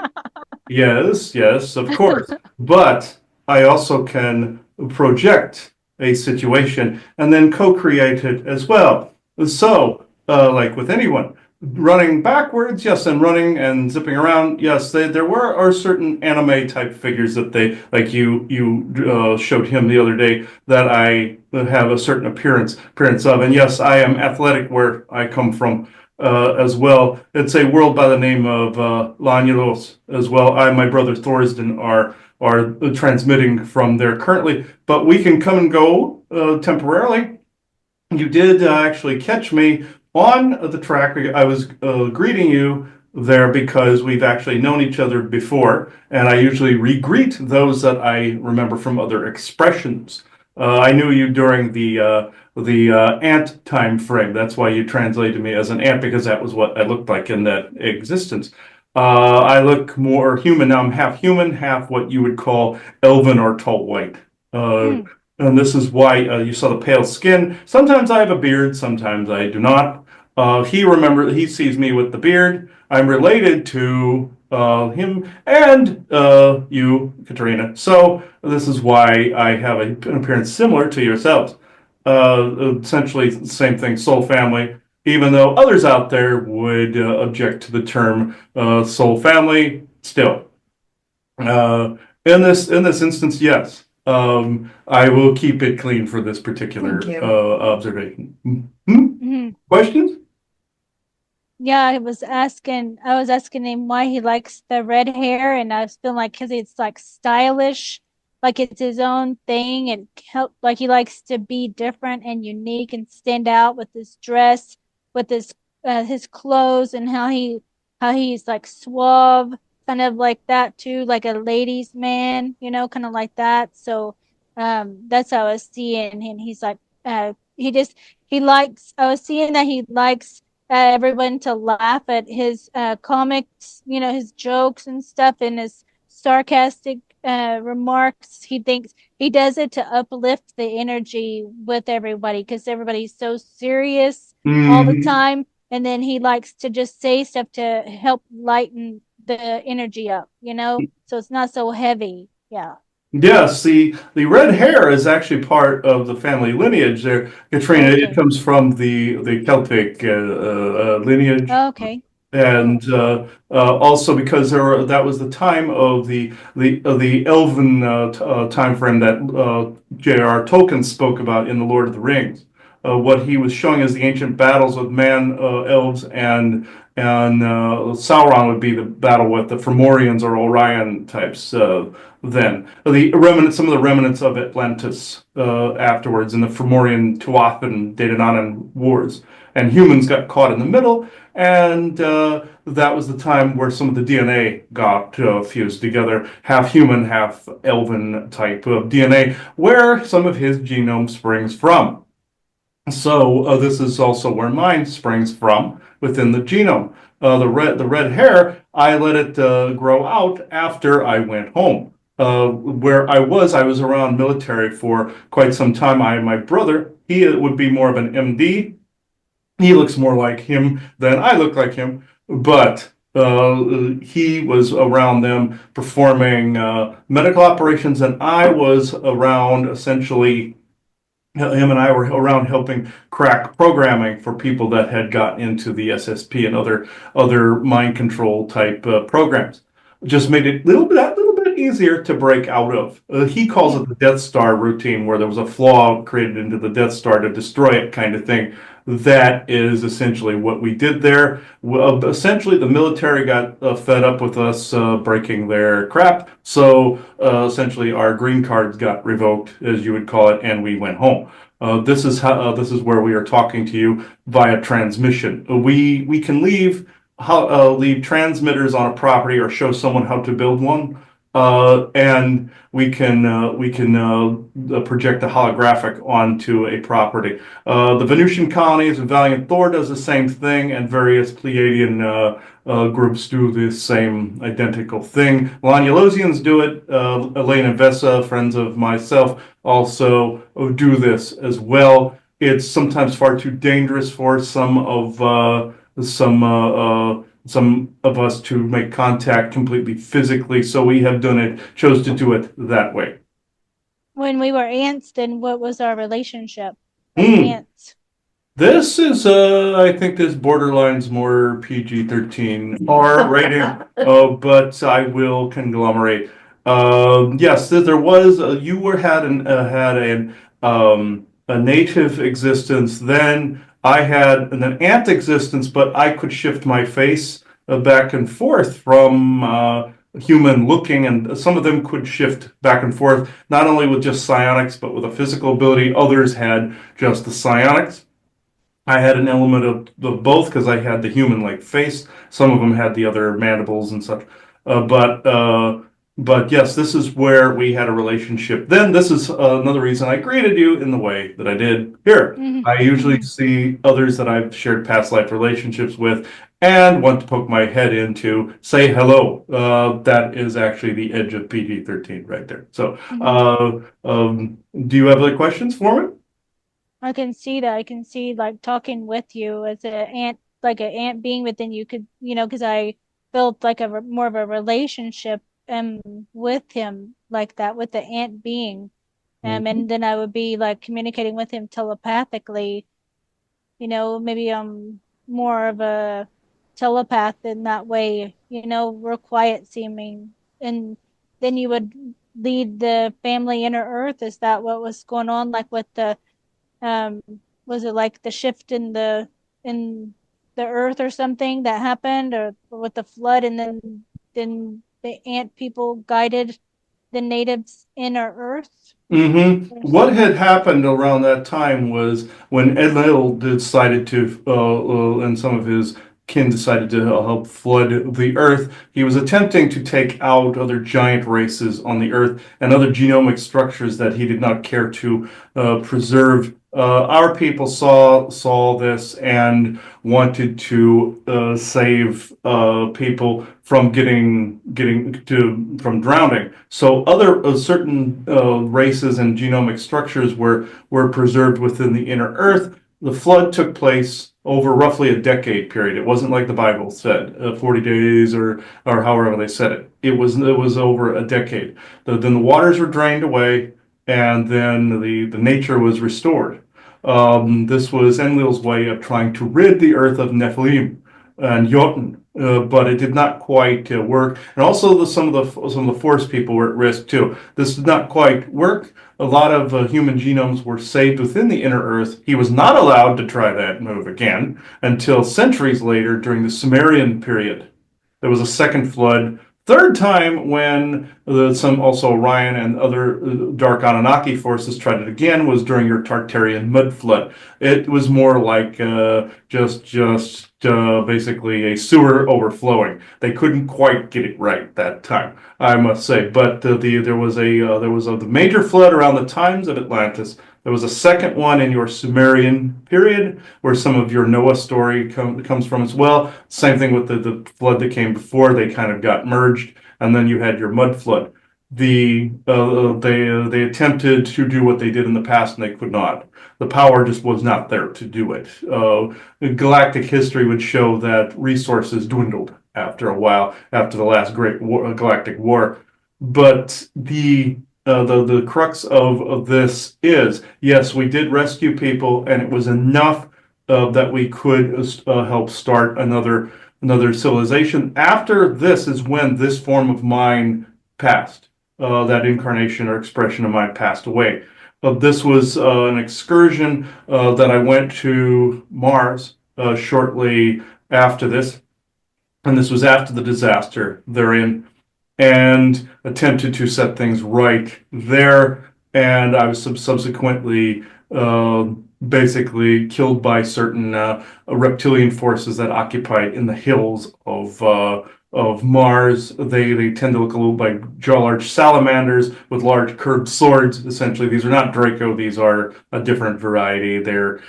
Yes, of course. But I also can project a situation and then co-create it as well. So, like with anyone, running backwards, yes, and running and zipping around, yes, there are certain anime type figures that they, like you showed him the other day, that I have a certain appearance of. And yes, I am athletic where I come from. As well. It's a world by the name of Lanulos as well. My brother Thorsden are transmitting from there currently, but we can come and go temporarily. You did actually catch me on the track. I was greeting you there because we've actually known each other before, and I usually re-greet those that I remember from other expressions. I knew you during the ant time frame. That's why you translated me as an ant, because that was what I looked like in that existence. I look more human now. I'm half human, half what you would call elven or tall white. And this is why you saw the pale skin. Sometimes I have a beard, sometimes I do not. He sees me with the beard. I'm related to him and you, Katrina. So this is why I have an appearance similar to yourselves. Essentially the same thing, soul family, even though others out there would object to the term soul family. Still, in this instance, yes, I will keep it clean for this particular observation. Questions? Yeah, I was asking him why he likes the red hair, and I was feeling like because it's like stylish, like it's his own thing, and like he likes to be different and unique and stand out with his dress, with his clothes, and how he's like suave, kind of like that too, like a ladies' man, kind of like that. So that's how I was seeing him. He's like he likes. I was seeing that he likes everyone to laugh at his comics, his jokes and stuff, and his sarcastic remarks. He thinks he does it to uplift the energy with everybody because everybody's so serious all the time. And then he likes to just say stuff to help lighten the energy up, so it's not so heavy. Yeah. Yes, the red hair is actually part of the family lineage there, Katrina. Okay. It comes from the Celtic lineage. Okay. And also because that was the time of the elven time frame that J.R. Tolkien spoke about in The Lord of the Rings. What he was showing is the ancient battles with elves, and Sauron would be the battle with the Fomorians or Orion types. Then some of the remnants of Atlantis afterwards in the Fomorian Tuathan Dananan wars, and humans got caught in the middle, and that was the time where some of the DNA got fused together, half human, half elven type of DNA, where some of his genome springs from. So this is also where mine springs from within the genome. The red hair, I let it grow out after I went home. Where I was around military for quite some time. My brother, he would be more of an MD. He looks more like him than I look like him, but he was around them performing medical operations, and I was around essentially. Him and I were around helping crack programming for people that had gotten into the SSP and other mind control type programs. Just made it a little bit easier to break out of. He calls it the Death Star routine, where there was a flaw created into the Death Star to destroy it, kind of thing. That is essentially what we did there. Essentially, the military got fed up with us breaking their crap, so essentially our green cards got revoked, as you would call it, and we went home. This is where we are talking to you via transmission. We can leave leave transmitters on a property or show someone how to build one. And we can project a holographic onto a property. The Venusian colonies of Valiant Thor does the same thing, and various Pleiadian groups do the same identical thing. Lanyalosians do it. Elaine and Vessa, friends of myself, also do this as well. It's sometimes far too dangerous for some of us to make contact completely physically, so we have chose to do it that way. When we were ants, then what was our relationship as Mm. ants? This is, I think this borderline's more PG-13 R rating, but I will conglomerate. Yes, there was, a native existence, then I had an ant existence, but I could shift my face back and forth from human looking, and some of them could shift back and forth, not only with just psionics, but with a physical ability. Others had just the psionics. I had an element of both because I had the human-like face. Some of them had the other mandibles and such. But yes, this is where we had a relationship. Then this is another reason I greeted you in the way that I did here. Mhm. I usually Mhm. see others that I've shared past life relationships with and want to poke my head in to say hello. That is actually the edge of PG-13 right there. So, do you have other questions for me? I can see that. I can see like talking with you as an ant, like an ant being within you could, because I built like more of a relationship with him like that, with the ant being. And then I would be like communicating with him telepathically, maybe I'm more of a telepath in that way, we're quiet seeming. And then you would lead the family inner earth. Is that what was going on? Like with the um, was it like the shift in the earth or something that happened, or with the flood, and then the ant people guided the natives inner earth? What had happened around that time was when Enlil decided to, and some of his kin decided to help flood the Earth. He was attempting to take out other giant races on the Earth and other genomic structures that he did not care to preserve. Our people saw this and wanted to save people from from drowning. So other certain races and genomic structures were preserved within the inner Earth. The flood took place over roughly a decade period. It wasn't like the Bible said, 40 days or however they said it. It was over a decade. Then the waters were drained away, and then the nature was restored. This was Enlil's way of trying to rid the earth of Nephilim and Jotun, but it did not quite work. And also, some of the forest people were at risk too. This did not quite work. A lot of human genomes were saved within the inner earth. He was not allowed to try that move again until centuries later during the Sumerian period. There was a second flood. Third time when some also Orion and other dark Anunnaki forces tried it again was during your Tartarian mud flood. It was more like just basically a sewer overflowing. They couldn't quite get it right that time, I must say. But there was the major flood around the times of Atlantis. There was a second one in your Sumerian period, where some of your Noah story comes from as well. Same thing with the flood that came before; they kind of got merged, and then you had your mud flood. They attempted to do what they did in the past, and they could not. The power just was not there to do it. Galactic history would show that resources dwindled after a while, after the last great galactic war. But the crux of this is, yes, we did rescue people, and it was enough that we could help start another civilization. After this is when this form of mine passed. That incarnation or expression of mine passed away. This was an excursion that I went to Mars shortly after this, and this was after the disaster therein, and attempted to set things right there. And I was subsequently basically killed by certain reptilian forces that occupy in the hills of Mars. They tend to look a little like large salamanders with large curved swords. Essentially, these are not Draco. These are a different variety. They're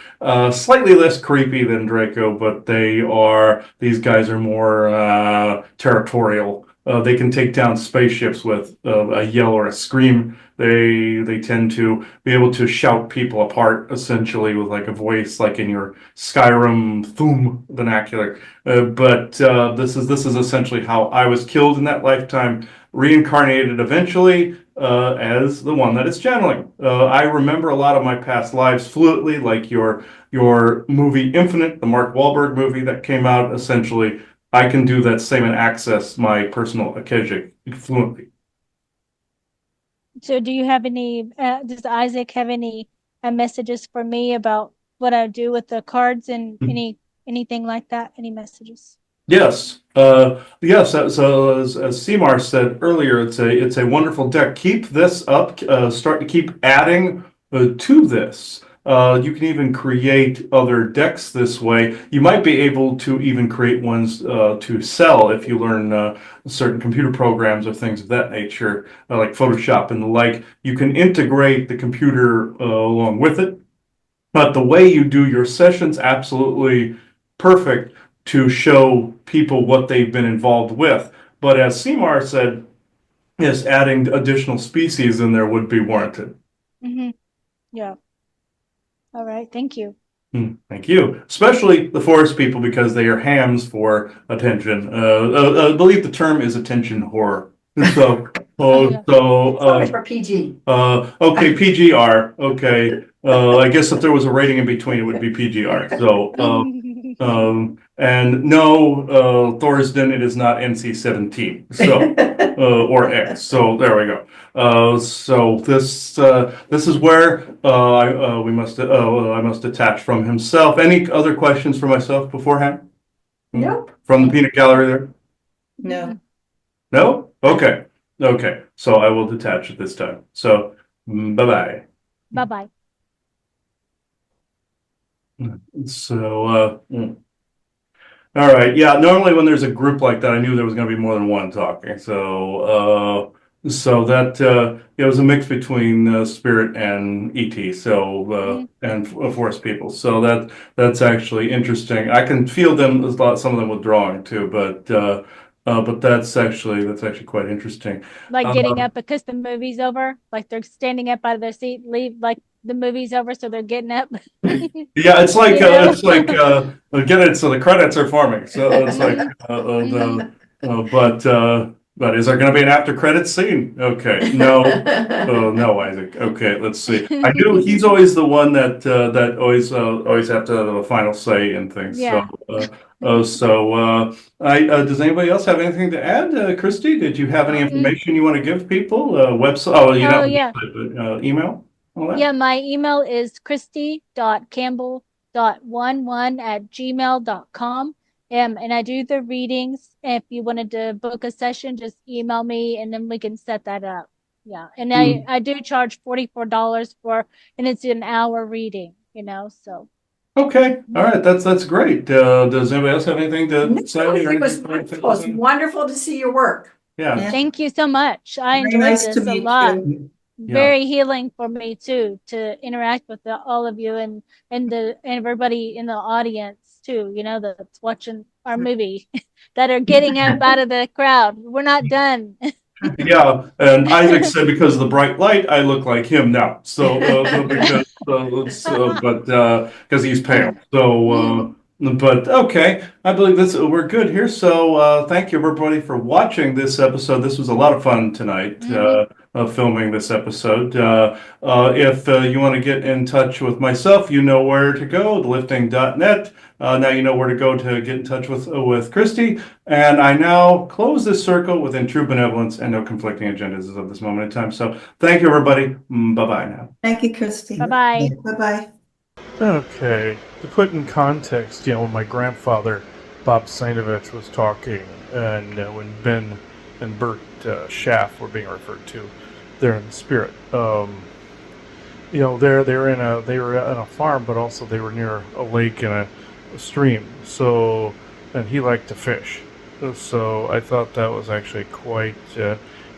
slightly less creepy than Draco, but these guys are more territorial. They can take down spaceships with a yell or a scream. They tend to be able to shout people apart, essentially, with like a voice like in your Skyrim Thum vernacular. But this is essentially how I was killed in that lifetime, reincarnated eventually as the one that is channeling. I remember a lot of my past lives fluently, like your movie Infinite, the Mark Wahlberg movie that came out. Essentially, I can do that same and access my personal Akashic fluently. So do you have any, does Isaac have any messages for me about what I do with the cards and anything like that? Any messages? Yes, yes. So as Seymour said earlier, it's a wonderful deck. Keep this up. Start to keep adding to this. You can even create other decks this way. You might be able to even create ones to sell if you learn certain computer programs or things of that nature, like Photoshop and the like. You can integrate the computer along with it. But the way you do your sessions, absolutely perfect to show people what they've been involved with. But as Seymour said, yes, adding additional species in there would be warranted. Mm-hmm. Yeah. All right. Thank you. Thank you. Especially the forest people, because they are hams for attention. I believe the term is attention whore. So, Yeah. Sorry for PG. okay, PGR. Okay. I guess if there was a rating in between, it would be PGR. So, and no, Thorsden, it is not NC-17. So, or X. So there we go. So this is where I must attach from himself. Any other questions for myself beforehand? Nope. From the peanut gallery there? No. No? Okay. Okay. So I will detach it this time. So bye-bye. Bye-bye. So all right. Yeah, normally when there's a group like that, I knew there was going to be more than one talking. So that it was a mix between Spirit and ET, so and Forest people. So that's actually interesting. I can feel them, some of them withdrawing too, but that's actually quite interesting. Like getting up because the movie's over, like they're standing up out of their seat, leave like the movie's over, so they're getting up. Yeah, it's like You know? it's like get it. So the credits are forming. So it's like, but is there going to be an after credits scene? Okay, no, no, Isaac. Okay, let's see. I knew he's always the one that always have to have a final say in things. Yeah. Does anybody else have anything to add? Christy, did you have any information you want to give people? Website? Oh, you know, yeah. email. All that? Yeah, my email is christy.campbell.11@gmail.com. And I do the readings. If you wanted to book a session, just email me and then we can set that up. Yeah. And I do charge $44 and it's an hour reading, so. Okay, all right, that's great. Does anybody else have anything to say? Or It was anything? wonderful. It's wonderful to see your work. Yeah. Thank you so much. I Very enjoyed nice this to a meet lot. you. Very healing for me too, to interact with all of you and everybody in the audience too, that's watching our movie that are getting up out of the crowd. We're not done. Yeah, and Isaac said because of the bright light, I look like him now. So because he's pale. So but okay, I believe we're good here. So thank you everybody for watching this episode. This was a lot of fun tonight. Filming this episode. If you want to get in touch with myself, you know where to go, thelifting.net. Now you know where to go to get in touch with Christy. And I now close this circle within true benevolence and no conflicting agendas as of this moment in time. So thank you, everybody. Bye-bye now. Thank you, Christy. Bye-bye. Bye-bye. Okay, to put in context, when my grandfather, Bob Sainovich, was talking, and when Ben and Bert Schaff were being referred to there in the spirit, they were on a farm, but also they were near a lake and a stream. So, and he liked to fish. So I thought that was actually quite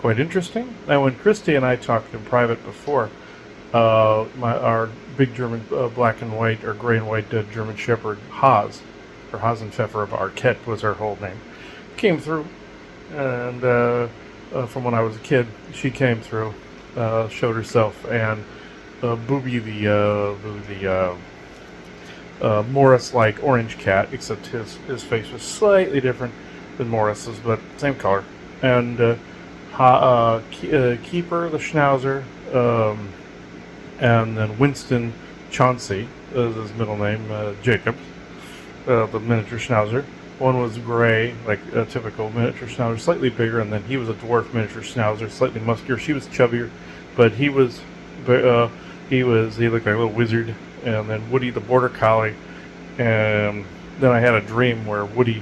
interesting. And when Christy and I talked in private before, our big German black and white or gray and white German Shepherd Haas, or Hasenpfeffer of Arquette was her whole name, came through, and from when I was a kid, she came through, showed herself, and Booby the Morris-like orange cat, except his face was slightly different than Morris's, but same color, and Keeper the Schnauzer, and then Winston Chauncey is his middle name, Jacob, the miniature Schnauzer. One was gray, like a typical miniature Schnauzer, slightly bigger, and then he was a dwarf miniature Schnauzer, slightly muskier. She was chubbier, but he looked like a little wizard. And then Woody the Border Collie, and then I had a dream where Woody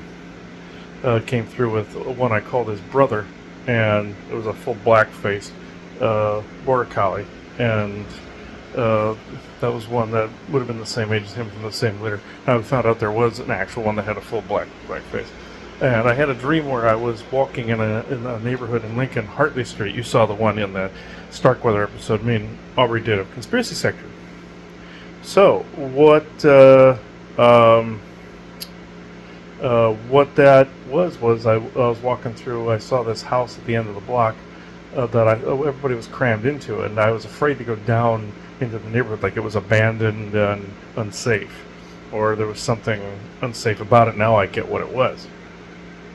came through with one I called his brother, and it was a full black-faced Border Collie, and that was one that would have been the same age as him from the same litter. And I found out there was an actual one that had a full black face. And I had a dream where I was walking in a neighborhood in Lincoln, Hartley Street. You saw the one in the Starkweather episode me and Aubrey did of Conspiracy Sector. So what that was I was walking through. I saw this house at the end of the block that everybody was crammed into, and I was afraid to go down into the neighborhood, like it was abandoned and unsafe, or there was something unsafe about it. Now I get what it was,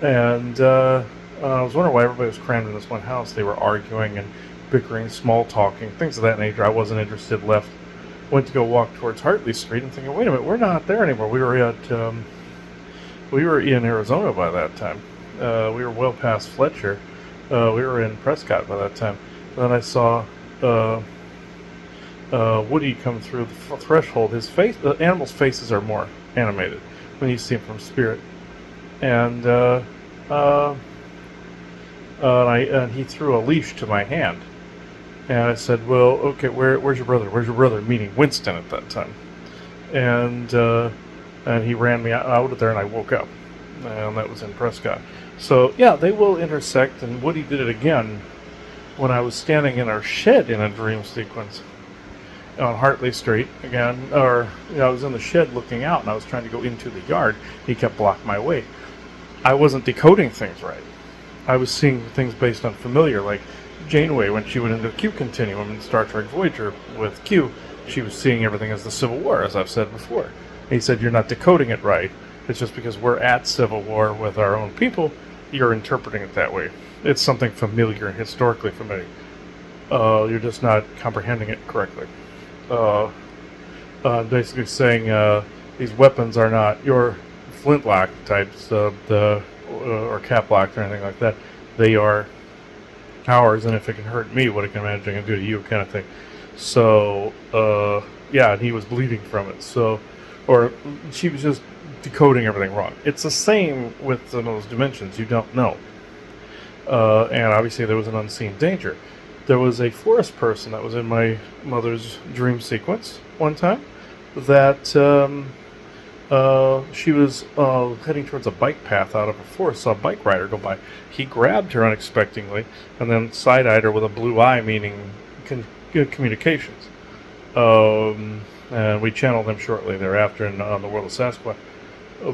and I was wondering why everybody was crammed in this one house. They were arguing and bickering, small talking, things of that nature. I wasn't interested. Left. Went to go walk towards Hartley Street and thinking, wait a minute, we're not there anymore. We were in Arizona by that time. We were well past Fletcher. We were in Prescott by that time. Then I saw Woody come through the threshold. His face, the animals' faces are more animated when you see him from spirit. And he threw a leash to my hand. And I said, well, okay, where's your brother? Where's your brother? Meaning Winston at that time. And he ran me out of there, and I woke up. And that was in Prescott. So, yeah, they will intersect, and Woody did it again when I was standing in our shed in a dream sequence on Hartley Street again. I was in the shed looking out, and I was trying to go into the yard. He kept blocking my way. I wasn't decoding things right. I was seeing things based on familiar, like Janeway, when she went into the Q continuum in Star Trek Voyager with Q, she was seeing everything as the Civil War, as I've said before. And he said, you're not decoding it right. It's just because we're at Civil War with our own people, you're interpreting it that way. It's something familiar and historically familiar. You're just not comprehending it correctly. Basically saying these weapons are not your flintlock types, or caplock or anything like that. They are ours, and if it can hurt me, what it can imagine it can do to you, kind of thing. So, yeah, and he was bleeding from it. So, or she was just decoding everything wrong. It's the same with some of those dimensions. You don't know. And obviously there was an unseen danger. There was a forest person that was in my mother's dream sequence one time that she was heading towards a bike path out of a forest, saw a bike rider go by. He grabbed her unexpectedly and then side-eyed her with a blue eye, meaning communications. And we channeled them shortly thereafter on the World of Sasquatch.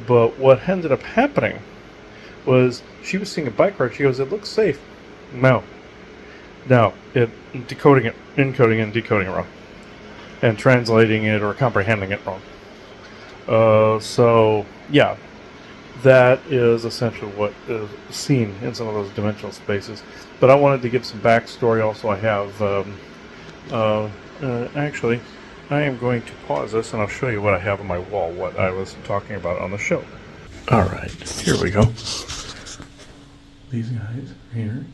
But what ended up happening was she was seeing a bike ride. She goes, it looks safe. No, encoding and decoding it wrong, and translating it or comprehending it wrong. So, yeah, that is essentially what is seen in some of those dimensional spaces. But I wanted to give some backstory. Also, I have, actually, I am going to pause this and I'll show you what I have on my wall, what I was talking about on the show. All right, here we go. These guys here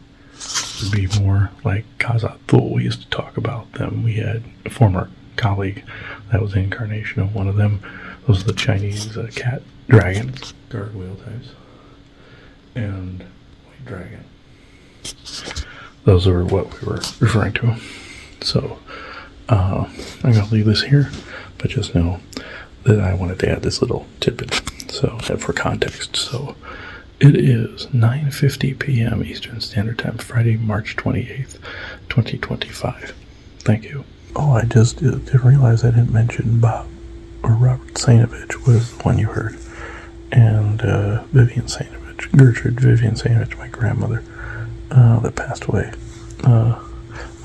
would be more like Kazathu. We used to talk about them. We had a former colleague that was the incarnation of one of them. Those are the Chinese cat dragons, gargoyle types, and white dragon. Those are what we were referring to. So, I'm going to leave this here, but just know that I wanted to add this little tidbit, so for context. So it is 9:50 p.m. Eastern Standard Time, Friday, March 28th, 2025. Thank you. Oh, I just didn't realize I didn't mention Bob, or Robert Sainovich was the one you heard, and Vivian Sainovich, Gertrude Vivian Sainovich, my grandmother, that passed away.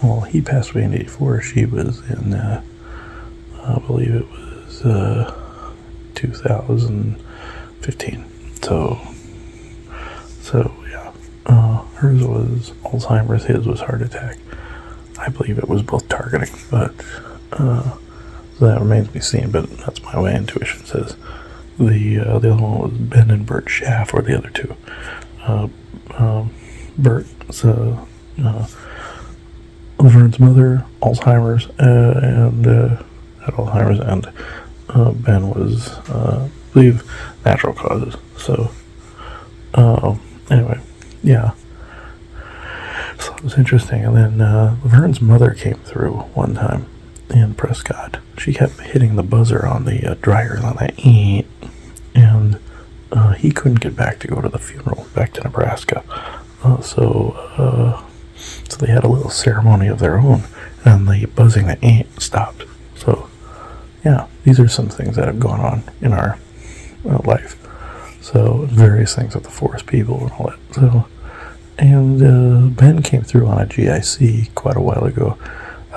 Well, he passed away in 84. She was in, I believe it was 2015. So yeah. Hers was Alzheimer's, his was heart attack. I believe it was both targeting, but so that remains to be seen. But that's my way intuition says. The other one was Ben and Bert Schaff, or the other two. Bert's Laverne's mother, Alzheimer's, and had Alzheimer's, and Ben was, I believe, natural causes. So, anyway, yeah. So it was interesting. And then Laverne's mother came through one time in Prescott. She kept hitting the buzzer on the dryer on that, and he couldn't get back to go to the funeral back to Nebraska. So they had a little ceremony of their own, and the buzzing that stopped. So, yeah, these are some things that have gone on in our life. So, various things with the forest people and all that. So, and Ben came through on a GIC quite a while ago.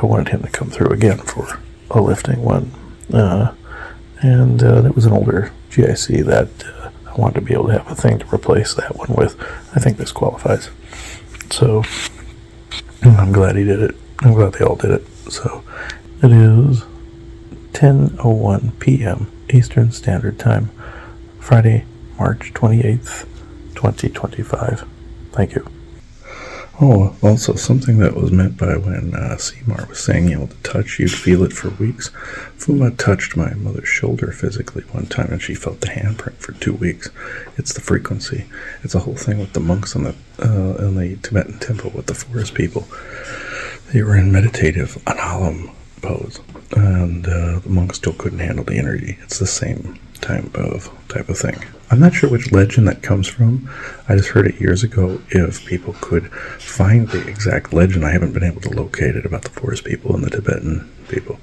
I wanted him to come through again for a lifting one. And it was an older GIC that I wanted to be able to have a thing to replace that one with. I think this qualifies. So, I'm glad he did it. I'm glad they all did it. So, it is 10:01 p.m. Eastern Standard Time, Friday, March 28th, 2025. Thank you. Oh, also something that was meant by when Seymour was saying, the touch, you'd feel it for weeks. Fuma touched my mother's shoulder physically one time, and she felt the handprint for 2 weeks. It's the frequency. It's a whole thing with the monks in the Tibetan temple with the forest people. They were in meditative analam pose, and the monks still couldn't handle the energy. It's the same type of thing. I'm not sure which legend that comes from. I just heard it years ago. If people could find the exact legend, I haven't been able to locate it, about the forest people and the Tibetan people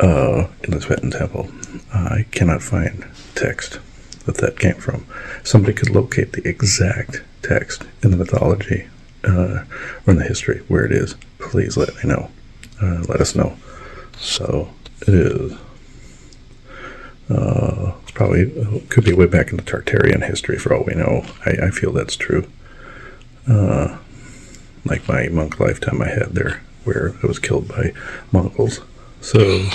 in the Tibetan temple. I cannot find text that came from. Somebody could locate the exact text in the mythology or in the history where it is, please let me know. Let us know. So it is. It's probably could be way back in the Tartarian history for all we know. I feel that's true. Like my monk lifetime I had there, where I was killed by Mongols. So,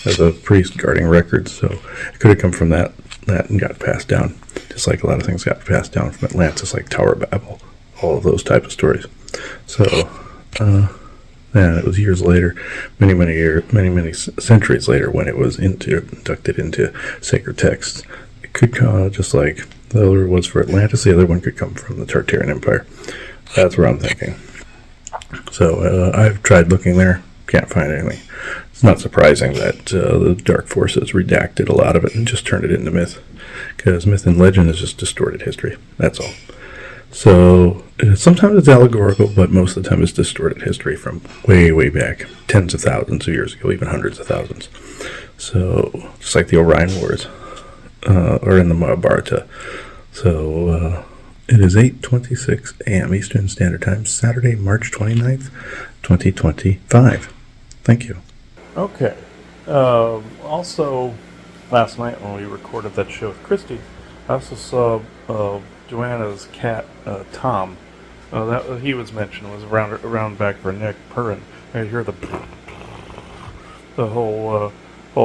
as a priest guarding records, so it could have come from that and got passed down, just like a lot of things got passed down from Atlantis, like Tower of Babel, all of those type of stories. So, and it was years later, many centuries later, when it was inducted into sacred texts. It could come, just like the other was for Atlantis, the other one could come from the Tartarian Empire. That's what I'm thinking. So I've tried looking there, can't find anything. It's not surprising that the dark forces redacted a lot of it and just turned it into myth, because myth and legend is just distorted history. That's all. So sometimes it's allegorical, but most of the time it's distorted history from way, way back, tens of thousands of years ago, even hundreds of thousands. So just like the Orion Wars, or in the Mahabharata. So it is 8:26 a.m. Eastern Standard Time, Saturday, March 29th, 2025. Thank you. Okay. Also, last night when we recorded that show with Christy, I also saw Joanna's cat, Tom. That he was mentioned was around back for Nick purring. I hear the whole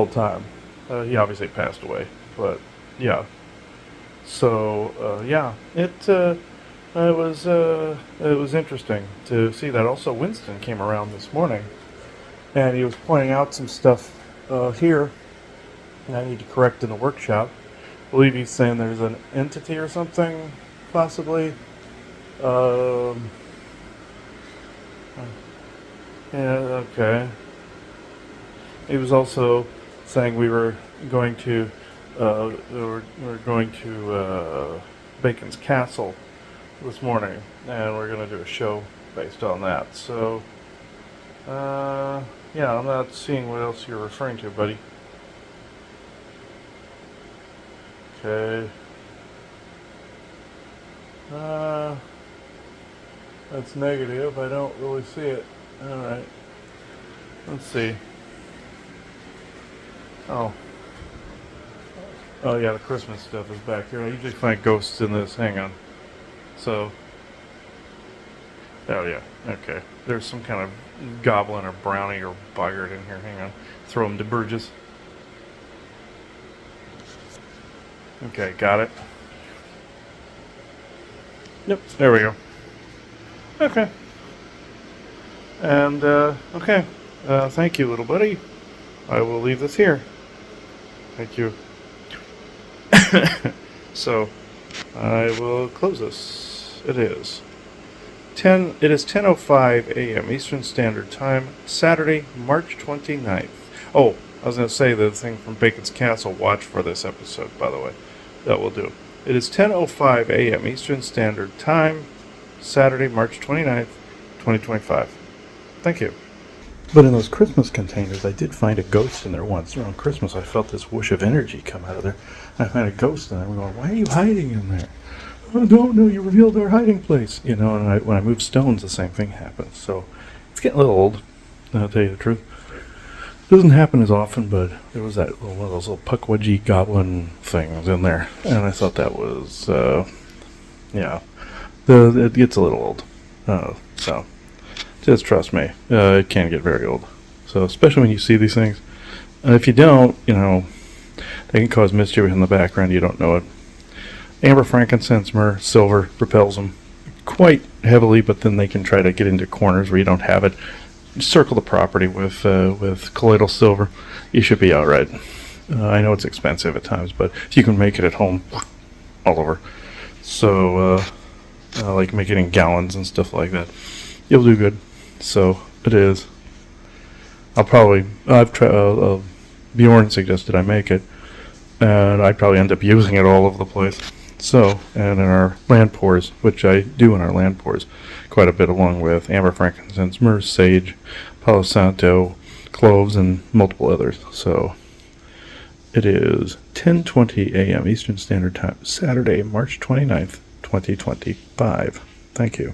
time. He obviously passed away, but yeah. So yeah, it was interesting to see that. Also, Winston came around this morning, and he was pointing out some stuff here that I need to correct in the workshop. I believe he's saying there's an entity or something, possibly. Yeah, okay. He was also saying we were going to we're going to Bacon's Castle this morning, and we're going to do a show based on that. So, yeah, I'm not seeing what else you're referring to, buddy. Okay. That's negative. I don't really see it. All right. Let's see. Oh. Oh yeah, the Christmas stuff is back here. I usually find ghosts in this. Hang on. So. Oh yeah. Okay. There's some kind of goblin or brownie or buggard in here. Hang on. Throw them to Burgess. Okay, got it. Yep, there we go. Okay. And, okay. Thank you, little buddy. I will leave this here. Thank you. So, I will close this. It is 10:05 a.m. Eastern Standard Time, Saturday, March 29th. Oh, I was going to say the thing from Bacon's Castle, watch for this episode, by the way. That will do. It is 10:05 a.m. Eastern Standard Time, Saturday, March 29th, 2025. Thank you. But in those Christmas containers, I did find a ghost in there once. Around Christmas, I felt this whoosh of energy come out of there. I found a ghost in there. I'm going, why are you hiding in there? I don't know. You revealed our hiding place. You know, and when I move stones, the same thing happens. So it's getting a little old, I'll tell you the truth. It doesn't happen as often, but there was that one of those little puckwudgie goblin things in there. And I thought that was, yeah, it gets a little old. So just trust me, it can get very old. So especially when you see these things. If you don't, you know, they can cause mischief in the background. You don't know it. Amber, frankincense, myrrh, silver repels them quite heavily, but then they can try to get into corners where you don't have it. Circle the property with colloidal silver. You should be all right. I know it's expensive at times, but if you can make it at home, all over. So, like make it in gallons and stuff like that, you'll do good. So it is. Bjorn suggested I make it, and I'd probably end up using it all over the place. So, and in our land pours, which I do in our land pours quite a bit, along with amber, frankincense, myrrh, sage, palo santo, cloves, and multiple others. So it is 10:20 a.m. Eastern Standard Time, Saturday, March 29th, 2025. Thank you.